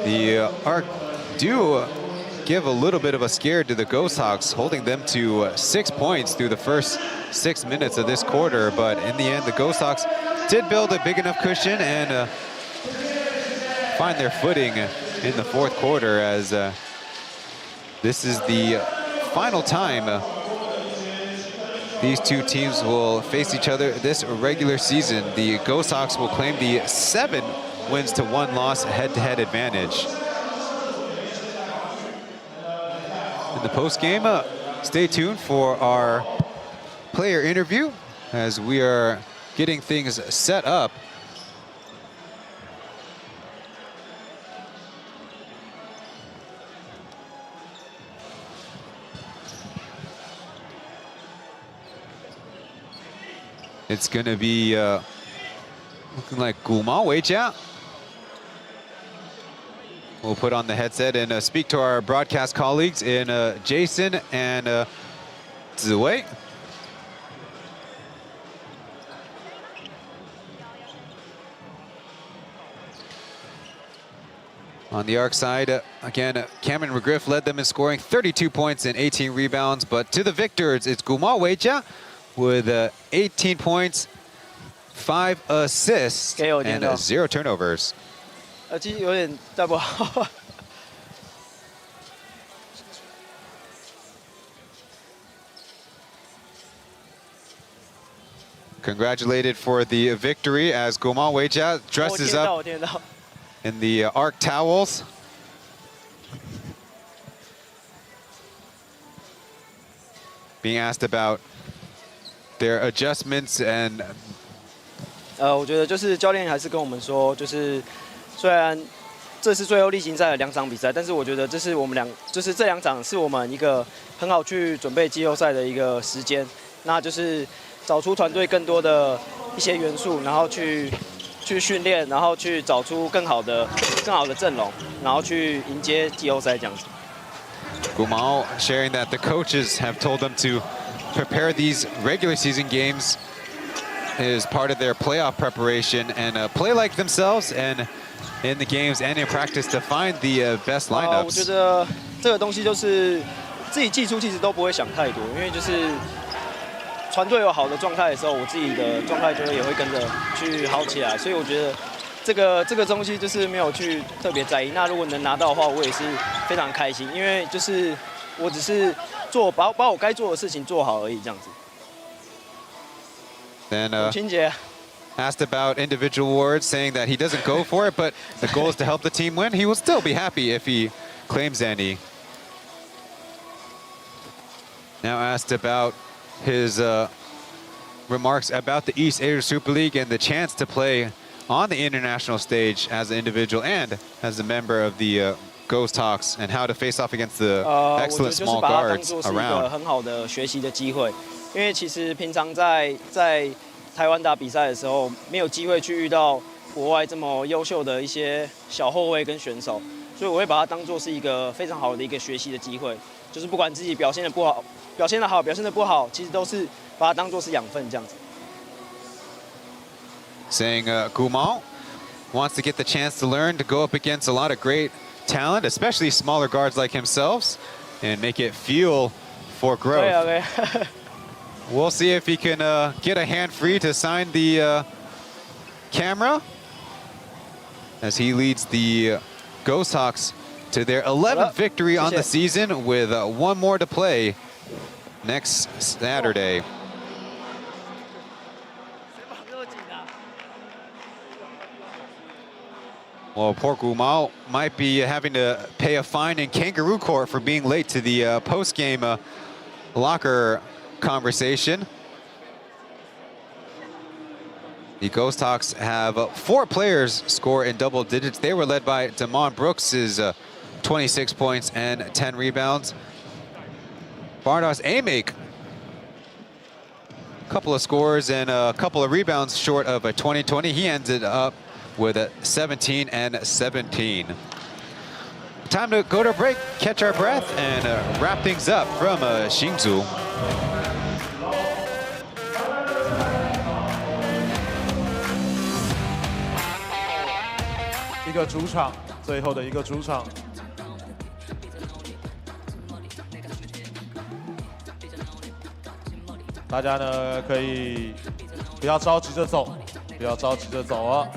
The Arc do give a little bit of a scare to the Ghosthawks, holding them to 6 points through the first 6 minutes of this quarter. But in the end, the Ghosthawks did build a big enough cushion and find their footing in the fourth quarter, as this is the final time these two teams will face each other this regular season. The Ghosthawks will claim the 7 wins to 1 loss head-to-head advantage. In the post-game, stay tuned for our player interview as we are getting things set up. It's going to be looking like Guma Weijia. We'll put on the headset and speak to our broadcast colleagues in Jason and Ziwei. On the Arc side, again, Cameron McGriff led them in scoring, 32 points and 18 rebounds. But to the victors, it's Guma Weijia with 18 points, 5 assists, and 0 turnovers. 其实有点带不好。Congratulated for the victory as Guma Weijia dresses up in the Arc towels. Being asked about their adjustments and 我觉得就是教练还是跟我们说，就是虽然这是最后例行赛的2场比赛，但是我觉得这是我们就是这2场是我们一个很好去准备季后赛的一个时间，那就是找出团队更多的一些元素，然后去训练，然后去找出更好的阵容，然后去迎接季后赛这样子。Gumao sharing that the coaches have told them to prepare these regular season games as part of their playoff preparation and play like themselves and in the games and in practice to find the best lineups. 我觉得这个东西就是自己技术其实都不会想太多，因为就是团队有好的状态的时候，我自己的状态也会跟着去好起来。所以我觉得这个东西就是没有去特别在意。那如果能拿到的话，我也是非常开心，因为就是我只是把我该做的事情做好而已，这样子。母亲节。 Asked about individual awards, saying that he doesn't go for it, but the goal is to help the team win. He will still be happy if he claims any. Now asked about his remarks about the East Asia Super League and the chance to play on the international stage as an individual and as a member of the Ghosthawks, and how to face off against the excellent small guards around. 很好的学习的机会，因为其实平常在台湾打比赛的时候，没有机会去遇到国外这么优秀的一些小后卫跟选手，所以我会把它当作是一个非常好的一个学习的机会。就是不管自己表现的不好、表现的好、表现的不好，其实都是把它当作是养分这样子。Saying Gumao wants to get the chance to learn to go up against a lot of great talent, especially smaller guards like himself, and make it fuel for growth. 对啊。We'll see if he can get a hand free to sign the camera as he leads the Ghosthawks to their 11th victory on the season, with one more to play next Saturday. Well, poor Gumao might be having to pay a fine in kangaroo court for being late to the post-game locker conversation. The Ghosthawks have 4 players score in double digits. They were led by Damon Brooks' 26 points and 10 rebounds. Bardos Amake, a couple of scores and a couple of rebounds short of a 2020. He ended up with a 17 and 17. Time to go to a break, catch our breath, and wrap things up from Hsinchu. 一个主场，最后的一个主场。大家呢可以不要着急着走，不要着急着走啊！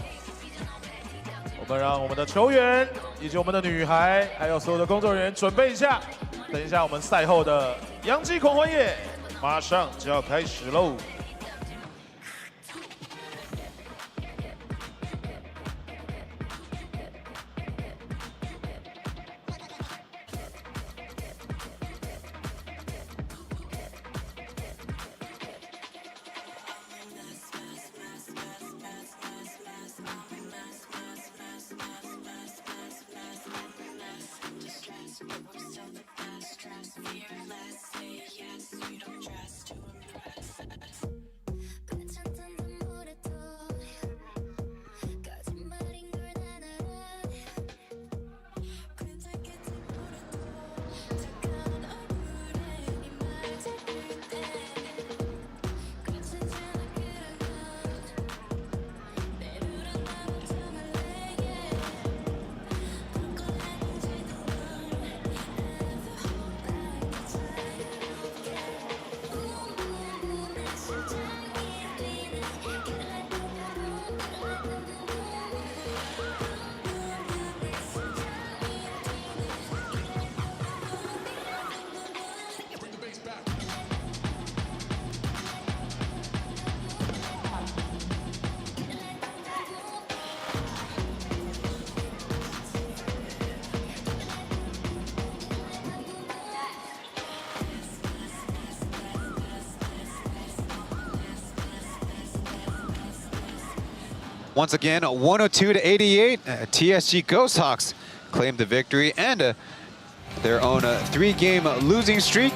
我们让我们的球员以及我们的女孩，还有所有的工作人员准备一下，等一下我们赛后的洋基狂欢夜马上就要开始喽！ Once again, 102-88, TSG Ghosthawks claimed the victory and their own 3-game losing streak.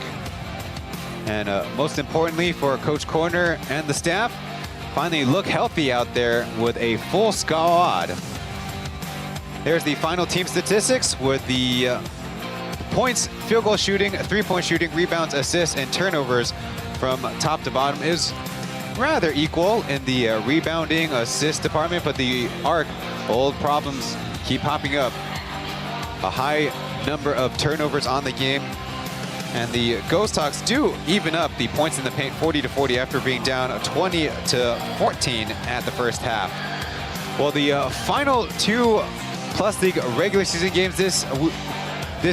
And most importantly for Coach Corner and the staff, finally look healthy out there with a full squad. There's the final team statistics with the points, field goal shooting, 3-point shooting, rebounds, assists, and turnovers from top to bottom is rather equal in the rebounding assist department, but the old problems keep popping up. A high number of turnovers on the game, And the Ghosthawks do even up the points in the paint 40-40 after being down 20-14 at the first half. Well, the final 2 Plus League regular season games this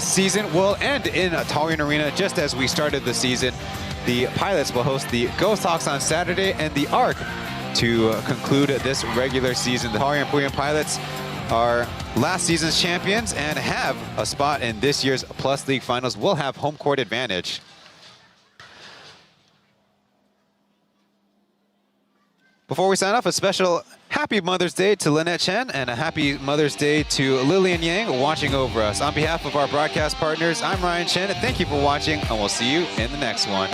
season will end in Taoyuan Arena just as we started the season. The Pilots will host the Ghosthawks on Saturday and the ARC to conclude this regular season. The Taoyuan Pilots are last season's champions and have a spot in this year's Plus League finals. Will have home court advantage. Before we sign off, a special happy Mother's Day to Lynette Chen and a happy Mother's Day to Lillian Yang watching over us. On behalf of our broadcast partners, I'm Ryan Chen. Thank you for watching, and we'll see you in the next one.